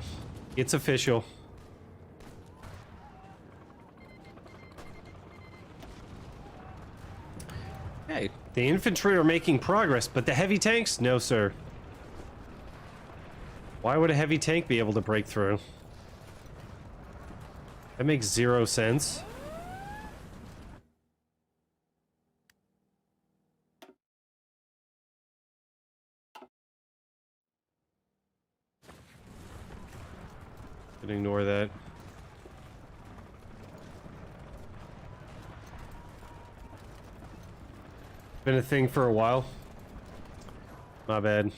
Speaker 1: It's official. Hey, the infantry are making progress, but the heavy tanks? No, sir. Why would a heavy tank be able to break through? That makes zero sense. Can ignore that. Been a thing for a while. My bad.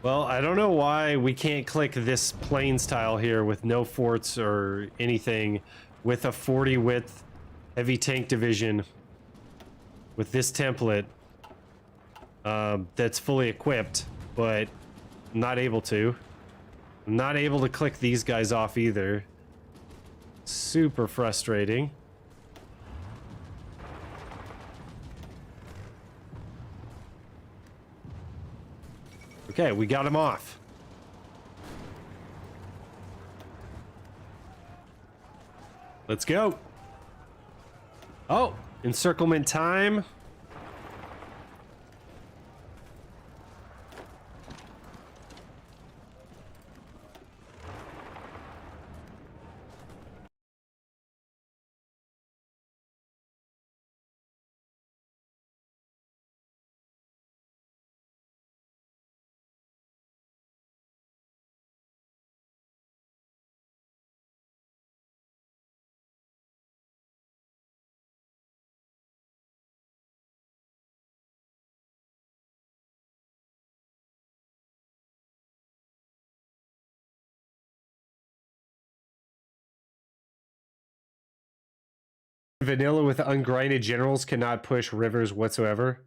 Speaker 1: Well, I don't know why we can't click this plains tile here with no forts or anything with a 40 width heavy tank division with this template that's fully equipped, but not able to. I'm not able to click these guys off either. Super frustrating. Okay, we got him off. Let's go. Oh, encirclement time. Vanilla with ungrinded generals cannot push rivers whatsoever.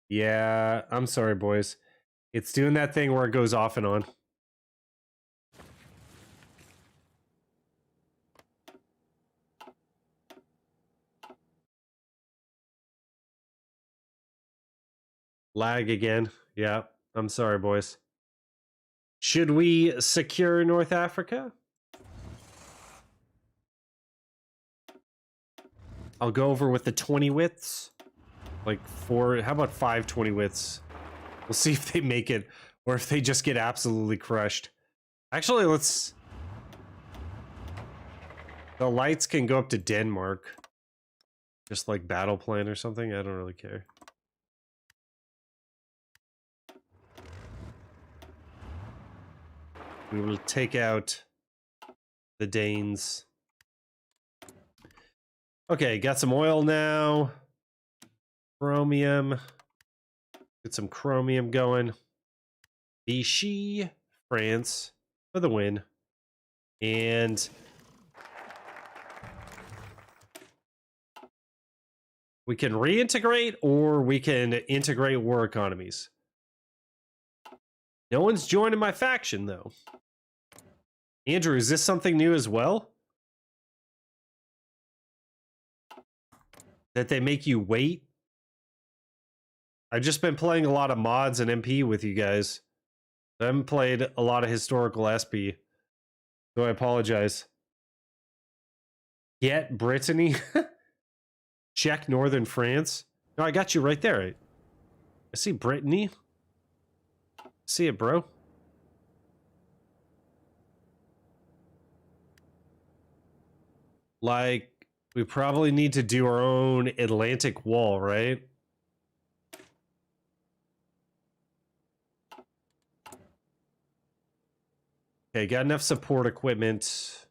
Speaker 1: Yeah, I'm sorry, boys. It's doing that thing where it goes off and on. Lag again. Yeah, I'm sorry, boys. Should we secure North Africa? I'll go over with the 20 widths. Like 4, how about 5 20 widths? We'll see if they make it or if they just get absolutely crushed. Actually, let's... The lights can go up to Denmark. Just like battle plan or something. I don't really care. We will take out the Danes. Okay, got some oil now. Chromium. Get some chromium going. Vichy, France for the win. And we can reintegrate or we can integrate war economies. No one's joining my faction, though. Andrew, is this something new as well? That they make you wait? I've just been playing a lot of mods and MP with you guys. I haven't played a lot of historical SP. So I apologize. Get Brittany? Check northern France? No, I got you right there. I see Brittany. See it, bro. Like, we probably need to do our own Atlantic wall, right? Okay, got enough support equipment.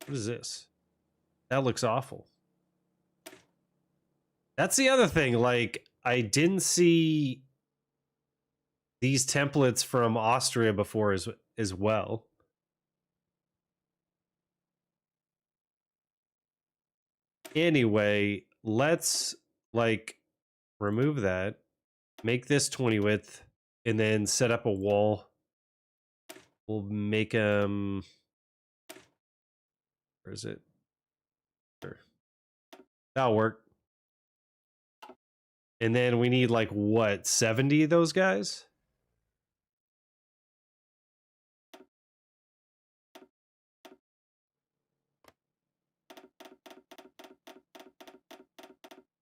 Speaker 1: What is this? That looks awful. That's the other thing. Like, I didn't see these templates from Austria before as well. Anyway, let's like remove that, make this 20 width, and then set up a wall. We'll make where is it? Sure. That'll work. And then we need like what, 70 of those guys?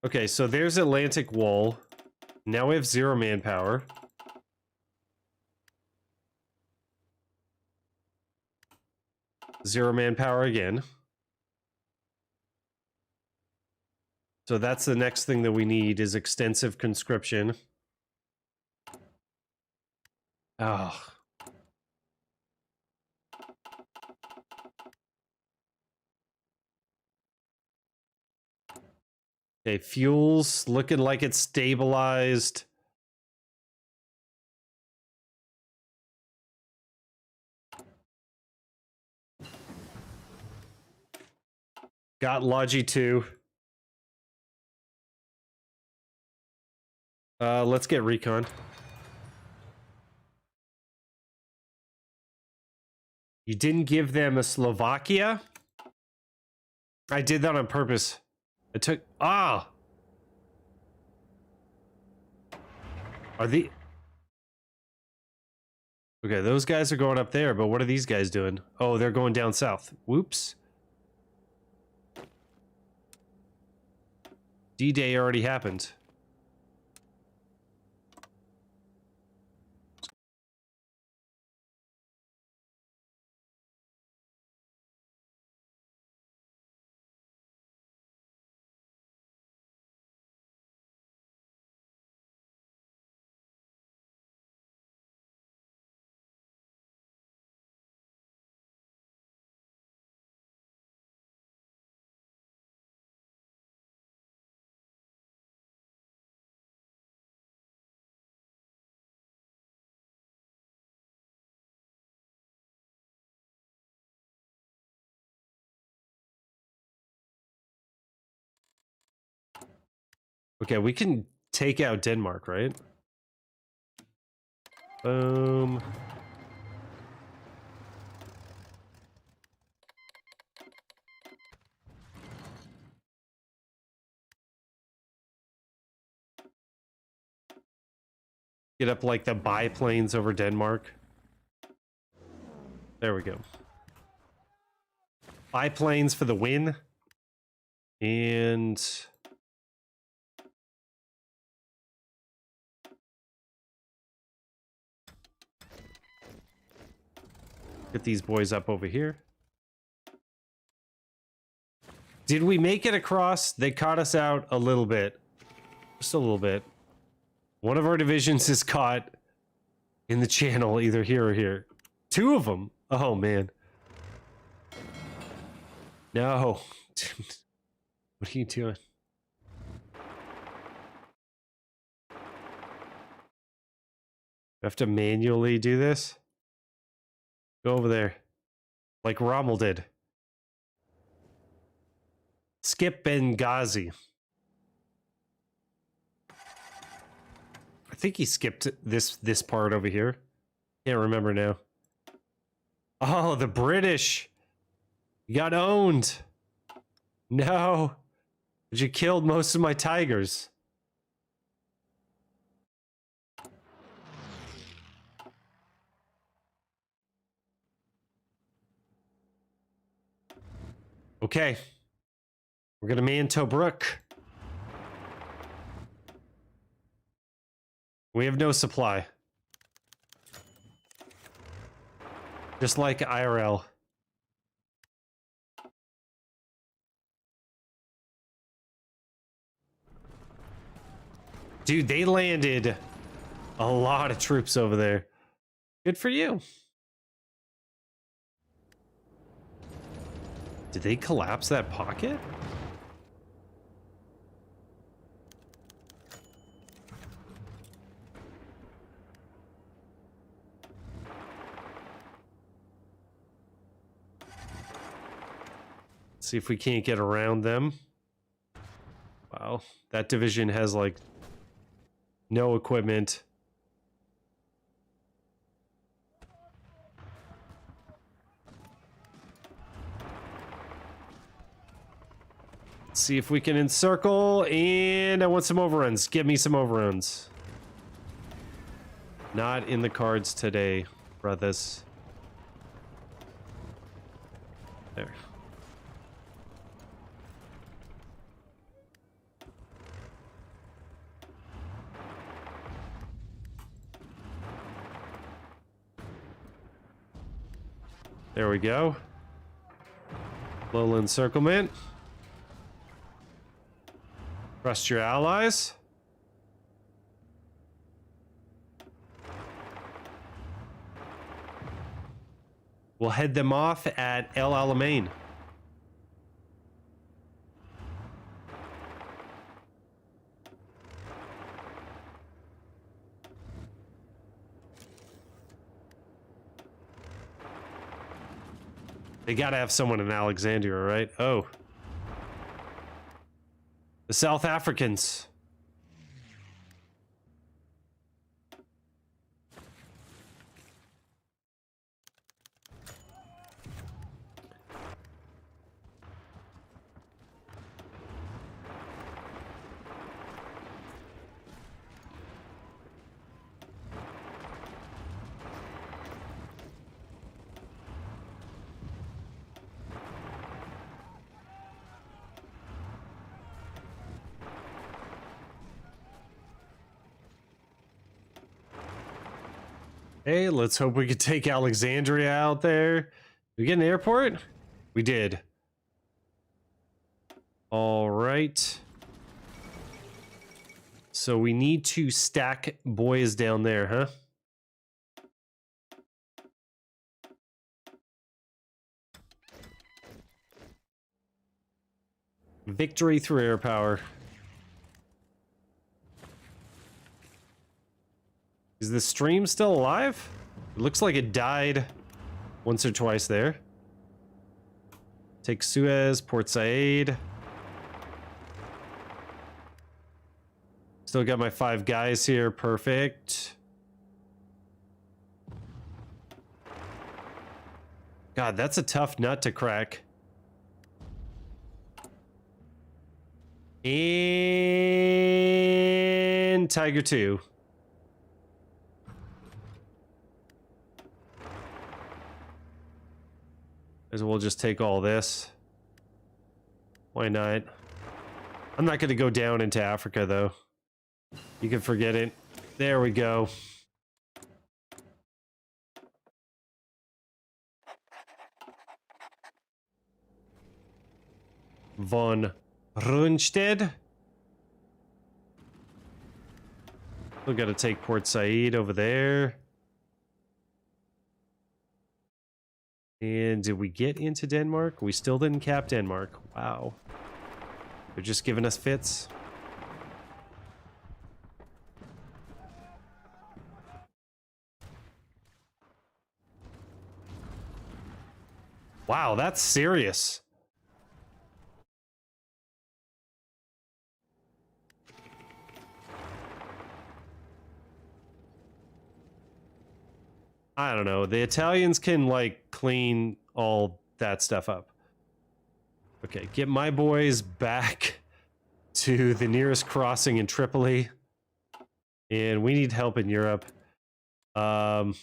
Speaker 1: Okay, so there's Atlantic Wall. Now we have 0 manpower. Zero manpower again. So that's the next thing that we need is extensive conscription. Oh. Okay, fuel's looking like it's stabilized. Got Logi 2. Let's get recon. You didn't give them a Slovakia? I did that on purpose. It took... Ah! Are the... Okay, those guys are going up there, but what are these guys doing? Oh, they're going down south. Whoops. D-Day already happened. Okay, we can take out Denmark, right? Boom. Get up like the biplanes over Denmark. There we go. Biplanes for the win. And get these boys up over here. Did we make it across? They caught us out a little bit. Just a little bit. One of our divisions is caught in the channel, either here or here. Two of them. Oh, man. No. What are you doing? I have to manually do this? Go over there. Like Rommel did. Skip Benghazi. I think he skipped this part over here. Can't remember now. Oh, the British. You got owned. No. But you killed most of my tigers. Okay. We're gonna man Tobruk. We have no supply. Just like IRL. Dude, they landed a lot of troops over there. Good for you. Did they collapse that pocket? See if we can't get around them. Wow, that division has like no equipment. Let's see if we can encircle, and I want some overruns. Give me some overruns. Not in the cards today, brothers. There. There we go. Little encirclement. Trust your allies. We'll head them off at El Alamein. They gotta have someone in Alexandria, right? Oh. The South Africans. Hey, let's hope we could take Alexandria out there. Did we get an airport? We did. All right. So we need to stack boys down there, huh? Victory through air power. Is the stream still alive? It looks like it died once or twice there. Take Suez, Port Said. Still got my 5 guys here. Perfect. God, that's a tough nut to crack. And Tiger 2. As we'll just take all this. Why not? I'm not going to go down into Africa, though. You can forget it. There we go. Von Rundstedt. Still got to take Port Said over there. And did we get into Denmark? We still didn't cap Denmark. Wow. They're just giving us fits. Wow, that's serious. I don't know. The Italians can, like, clean all that stuff up. Okay, get my boys back to the nearest crossing in Tripoli. And we need help in Europe. Let's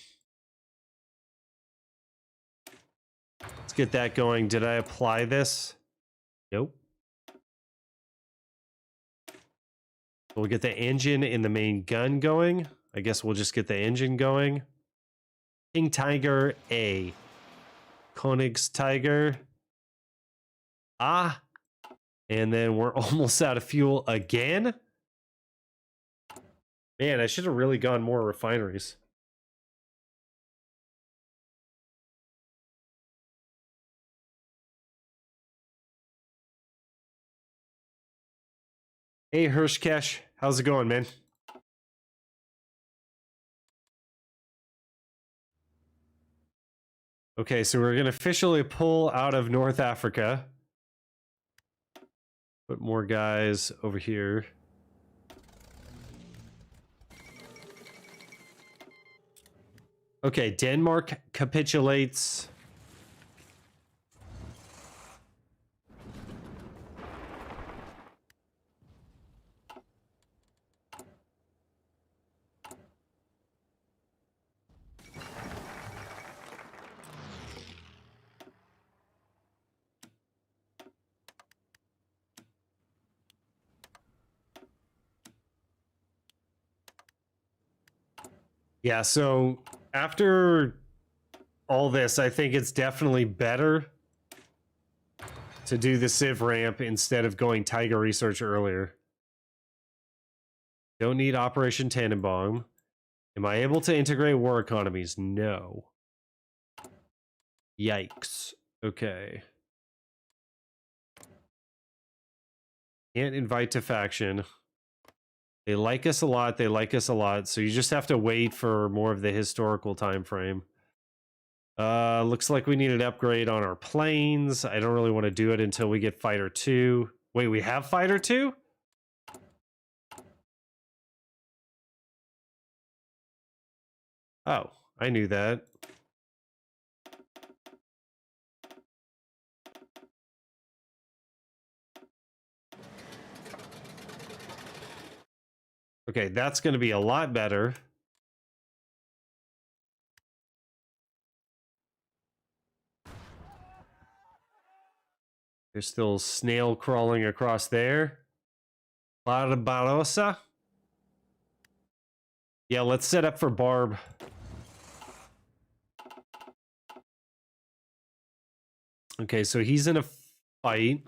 Speaker 1: get that going. Did I apply this? Nope. We'll get the engine and the main gun going. I guess we'll just get the engine going. King Tiger A. Königstiger. Ah. And then we're almost out of fuel again. Man, I should have really gone more refineries. Hey, Hirschkesh. How's it going, man? Okay, so we're going to officially pull out of North Africa. Put more guys over here. Okay, Denmark capitulates. Yeah, so after all this, I think it's definitely better to do the Civ ramp instead of going Tiger Research earlier. Don't need Operation Tannenbaum. Am I able to integrate war economies? No. Yikes. Okay. Can't invite to faction. They like us a lot. They like us a lot. So you just have to wait for more of the historical time frame. Looks like we need an upgrade on our planes. I don't really want to do it until we get Fighter 2. Wait, we have Fighter 2? Oh, I knew that. Okay, that's going to be a lot better. There's still snail crawling across there. Barbarossa. Yeah, let's set up for Barb. Okay, so he's in a fight.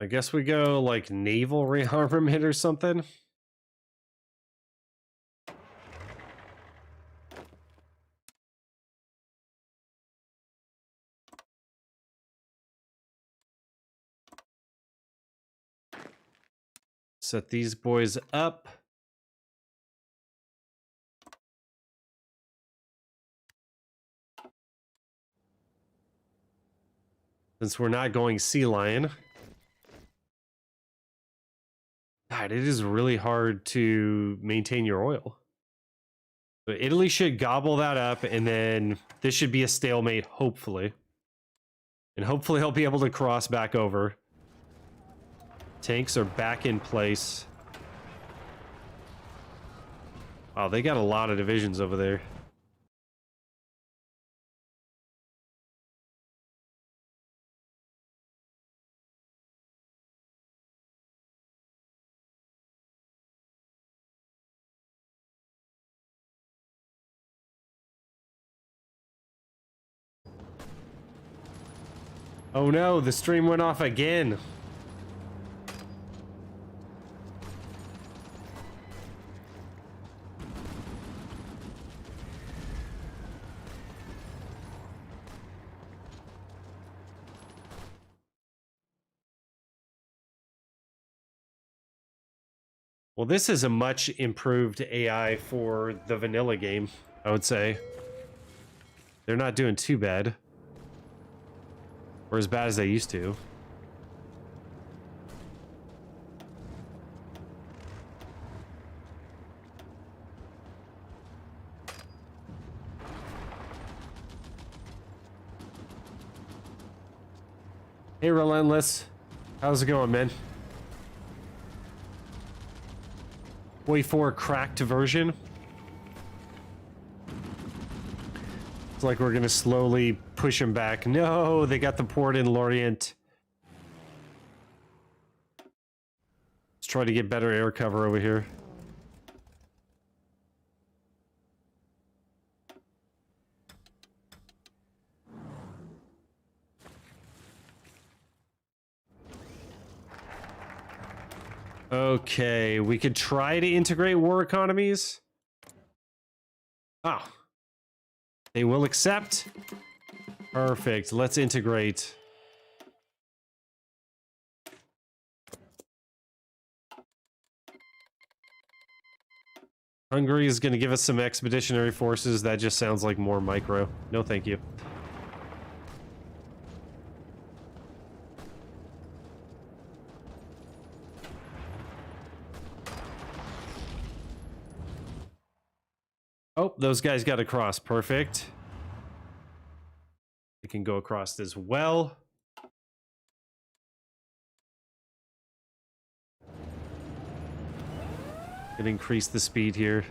Speaker 1: I guess we go like naval rearmament or something. Set these boys up. Since we're not going sea lion. God, it is really hard to maintain your oil. So Italy should gobble that up, and then this should be a stalemate, hopefully. And hopefully he'll be able to cross back over. Tanks are back in place. Wow, they got a lot of divisions over there. Oh no, the stream went off again. Well, this is a much improved AI for the vanilla game, I would say. They're not doing too bad. Or as bad as they used to. Hey, Relentless. How's it going, man? HOI4 cracked version. It's like we're gonna slowly push him back. No, they got the port in Lorient. Let's try to get better air cover over here. Okay, we could try to integrate war economies. Ah. They will accept. Perfect. Let's integrate. Hungary is going to give us some expeditionary forces. That just sounds like more micro. No, thank you. Oh, those guys got across. Perfect. They can go across as well. And increase the speed here.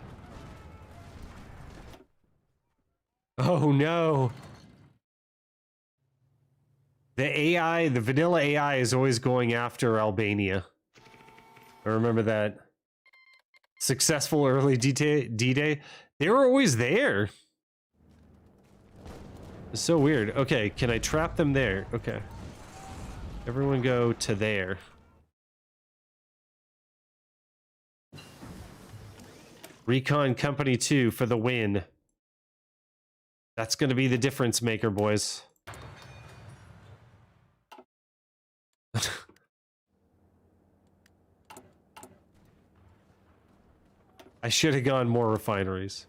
Speaker 1: Oh no. The AI, the vanilla AI is always going after Albania. I remember that. Successful early D-Day. They were always there. It's so weird. Okay, can I trap them there? Okay. Everyone go to there. Recon Company 2 for the win. That's going to be the difference maker, boys. I should have gone more refineries.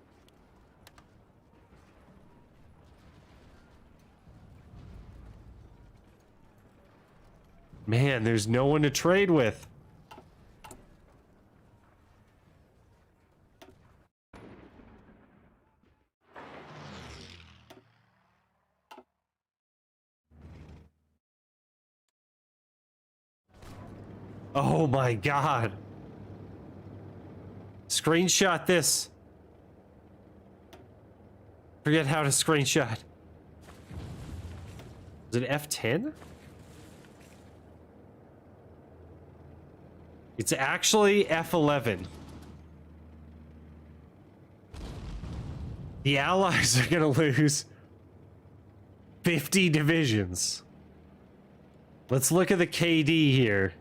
Speaker 1: Man, there's no one to trade with. Oh my god. Screenshot this. Forget how to screenshot. Is it F10? It's actually F11. The Allies are gonna lose 50 divisions. Let's look at the KD here.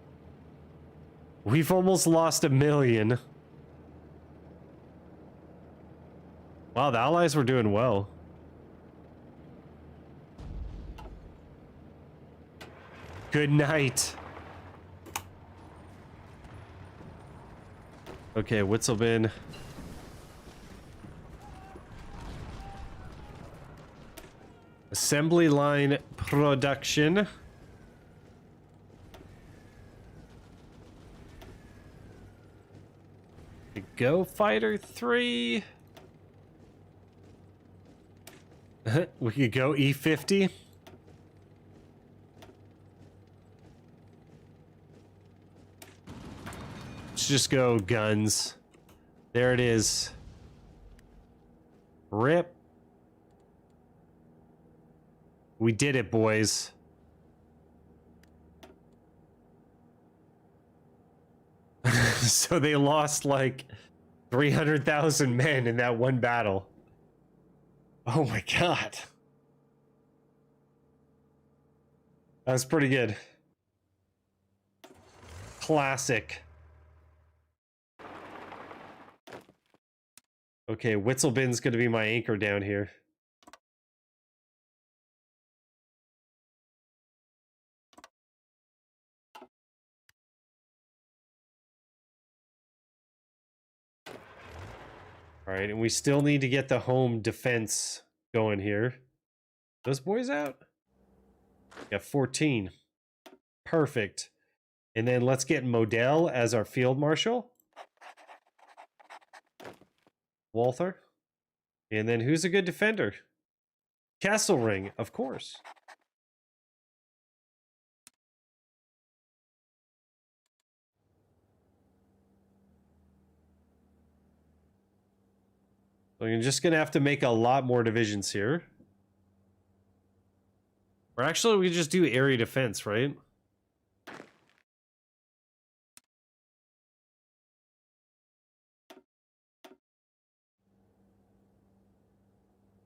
Speaker 1: We've almost lost 1 million. Wow, the Allies were doing well. Good night. Okay, Witzelbin. Assembly line production. go, Fighter 3. We could go E50. Let's just go guns. There it is. Rip. We did it, boys. So they lost like 300,000 men in that one battle. Oh my god. That was pretty good. Classic. Okay, Witzelbin's gonna be my anchor down here. Alright, and we still need to get the home defense going here. Those boys out? Got 14. Perfect. And then let's get Modell as our field marshal. Walther. And then who's a good defender? Castlering, of course. So you're just gonna have to make a lot more divisions here. Or actually, we just do area defense, right?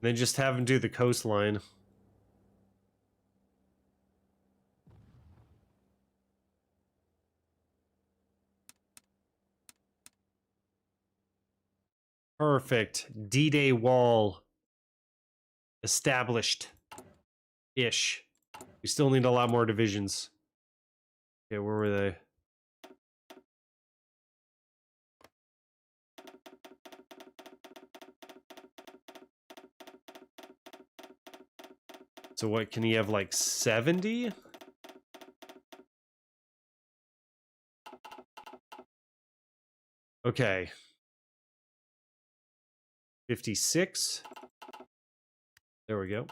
Speaker 1: Then just have them do the coastline. Perfect. D-Day wall established-ish. We still need a lot more divisions. Okay, where were they? So what, can he have like 70? Okay. 56. There we go.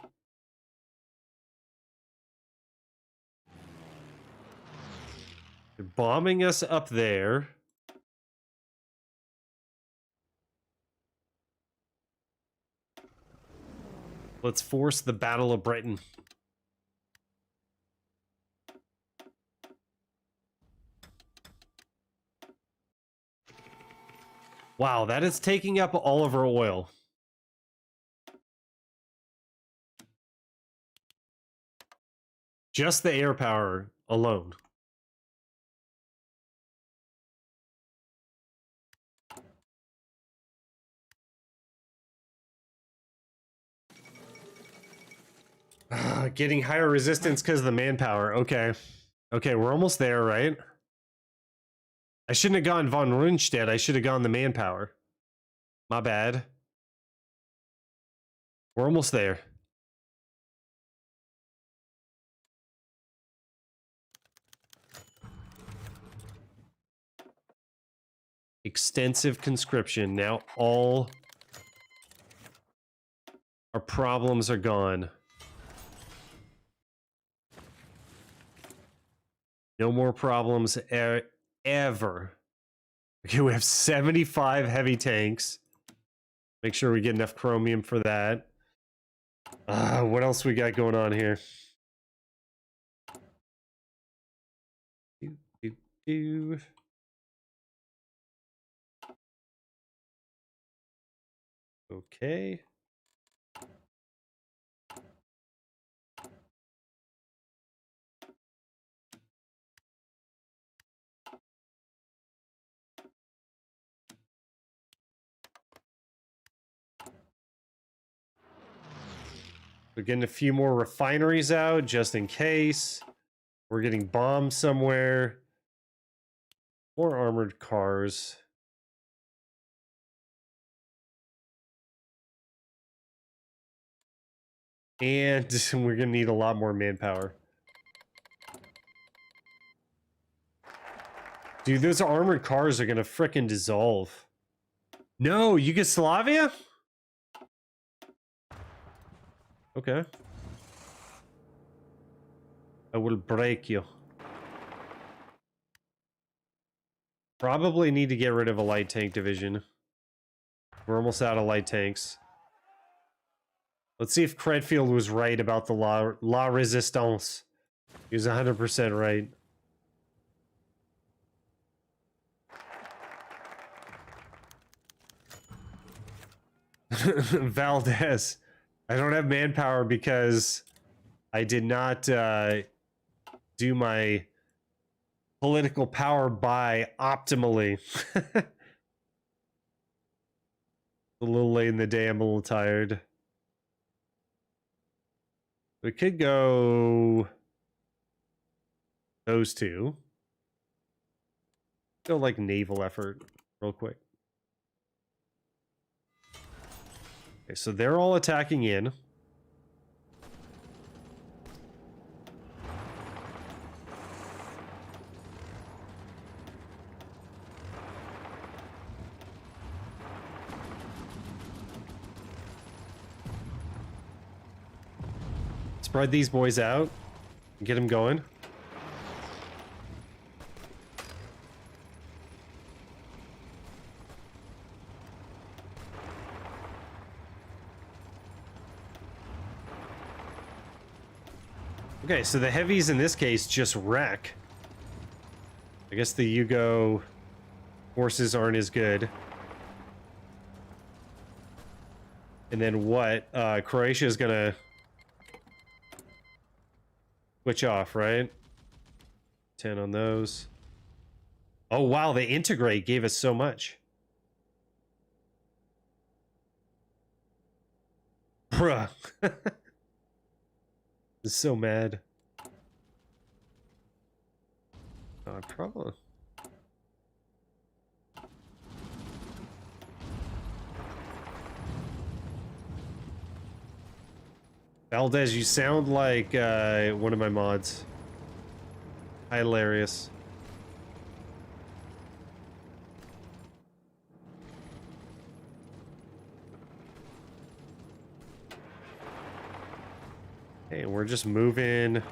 Speaker 1: They're bombing us up there. Let's force the Battle of Britain. Wow, that is taking up all of our oil. Just the air power alone. Getting higher resistance because of the manpower. Okay. Okay, we're almost there, right? I shouldn't have gone von Rundstedt. I should have gone the manpower. My bad. We're almost there. Extensive conscription. Now all our problems are gone. No more problems ever. Okay, we have 75 heavy tanks. Make sure we get enough chromium for that. What else we got going on here? Okay. We're getting a few more refineries out just in case. We're getting bombed somewhere. More armored cars. And we're gonna need a lot more manpower. Dude, those armored cars are gonna frickin' dissolve. No, Yugoslavia? Okay. I will break you. Probably need to get rid of a light tank division. We're almost out of light tanks. Let's see if Credfield was right about the La Resistance. He was 100% right. Valdez. I don't have manpower because I did not do my political power buy optimally. A little late in the day, I'm a little tired. We could go those two. Go like naval effort real quick. Okay, so they're all attacking in. Spread these boys out and get them going. Okay, so the heavies in this case just wreck. I guess the Yugo forces aren't as good. And then what? Croatia is gonna switch off, right? 10 on those. Oh wow, the integrate gave us so much. Bruh. I'm so mad. Probably. Valdez, you sound like one of my mods. Hilarious. Hey, we're just moving like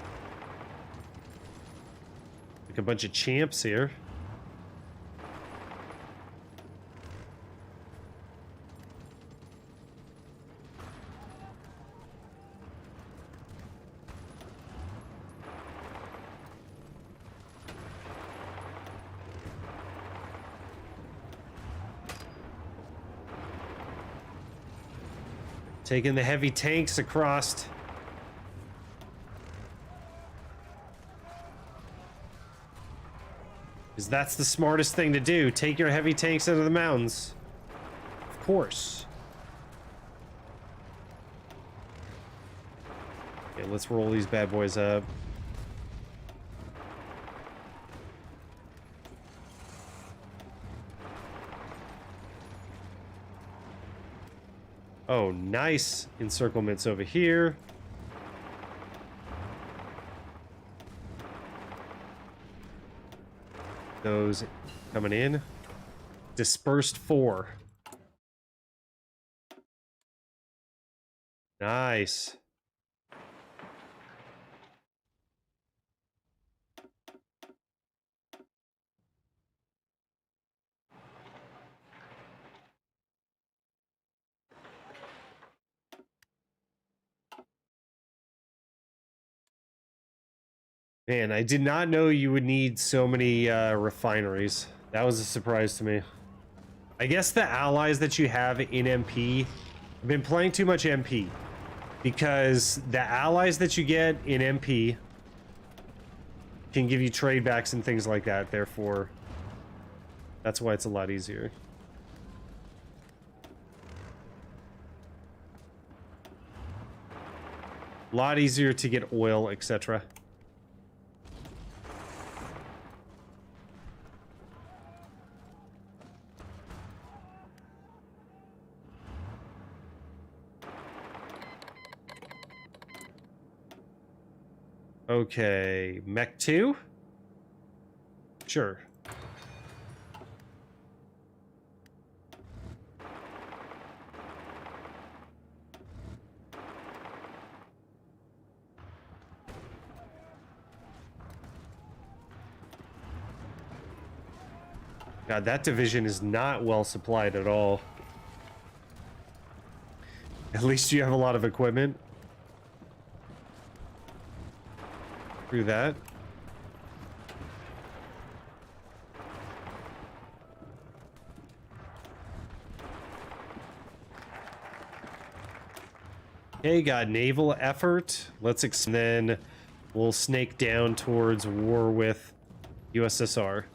Speaker 1: a bunch of champs here. Taking the heavy tanks across. Because that's the smartest thing to do. Take your heavy tanks into the mountains. Of course. Okay, let's roll these bad boys up. Oh, nice encirclements over here. Those coming in. Dispersed 4. Nice. Man, I did not know you would need so many refineries. That was a surprise to me. I guess the allies that you have in MP, I've been playing too much MP, because the allies that you get in MP can give you trade backs and things like that, therefore that's why it's a lot easier. A lot easier to get oil, etc. Okay, Mech 2? Sure. God, that division is not well supplied at all. At least you have a lot of equipment. Through that. Okay, got naval effort. Then we'll snake down towards war with USSR.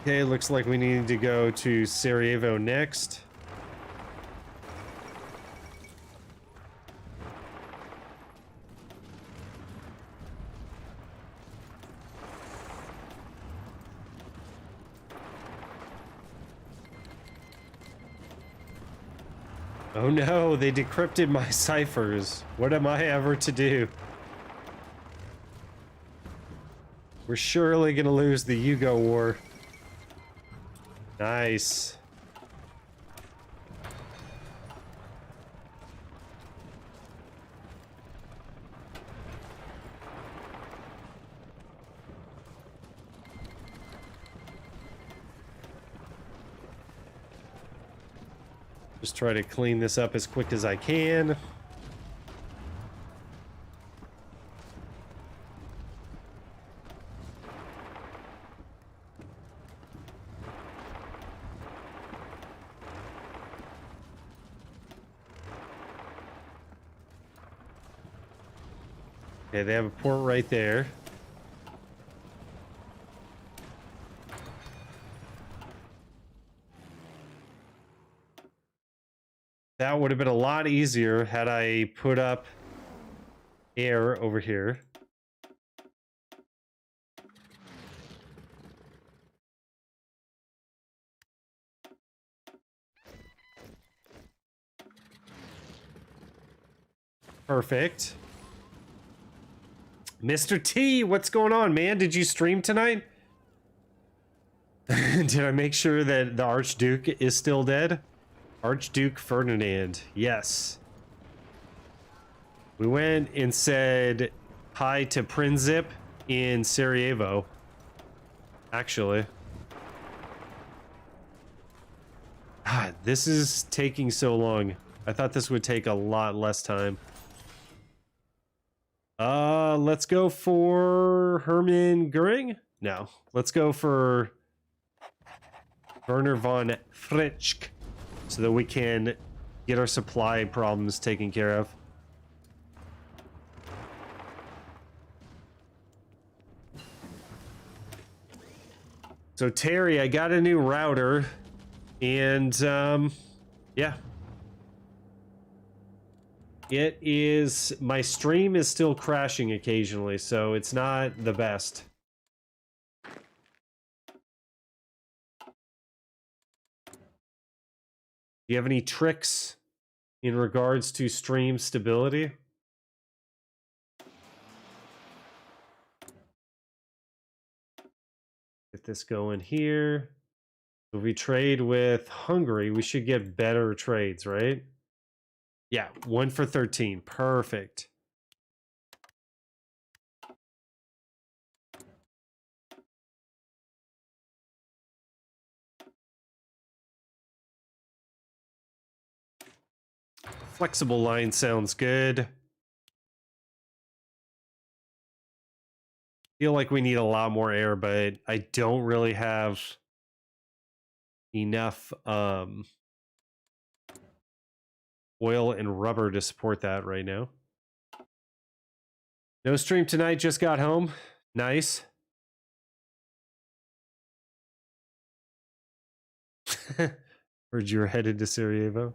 Speaker 1: Okay, looks like we need to go to Sarajevo next. Oh no, they decrypted my ciphers. What am I ever to do? We're surely gonna lose the Yugo War. Nice. Just try to clean this up as quick as I can. Okay, they have a port right there. That would have been a lot easier had I put up air over here. Perfect. Mr. T, what's going on, man? Did you stream tonight? Did I make sure that the Archduke is still dead? Archduke Ferdinand, yes. We went and said hi to Princip in Sarajevo. Actually. God, this is taking so long. I thought this would take a lot less time. Let's go for Hermann Goering? No, let's go for Werner von Fritsch so that we can get our supply problems taken care of. So Terry, I got a new router and yeah. It is, my stream is still crashing occasionally, so it's not the best. Do you have any tricks in regards to stream stability? Get this going here. If we trade with Hungary, we should get better trades, right? Yeah, 1 for 13. Perfect. Flexible line sounds good. Feel like we need a lot more air, but I don't really have enough oil and rubber to support that right now. No stream tonight, just got home. Nice. Heard you were headed to Sarajevo.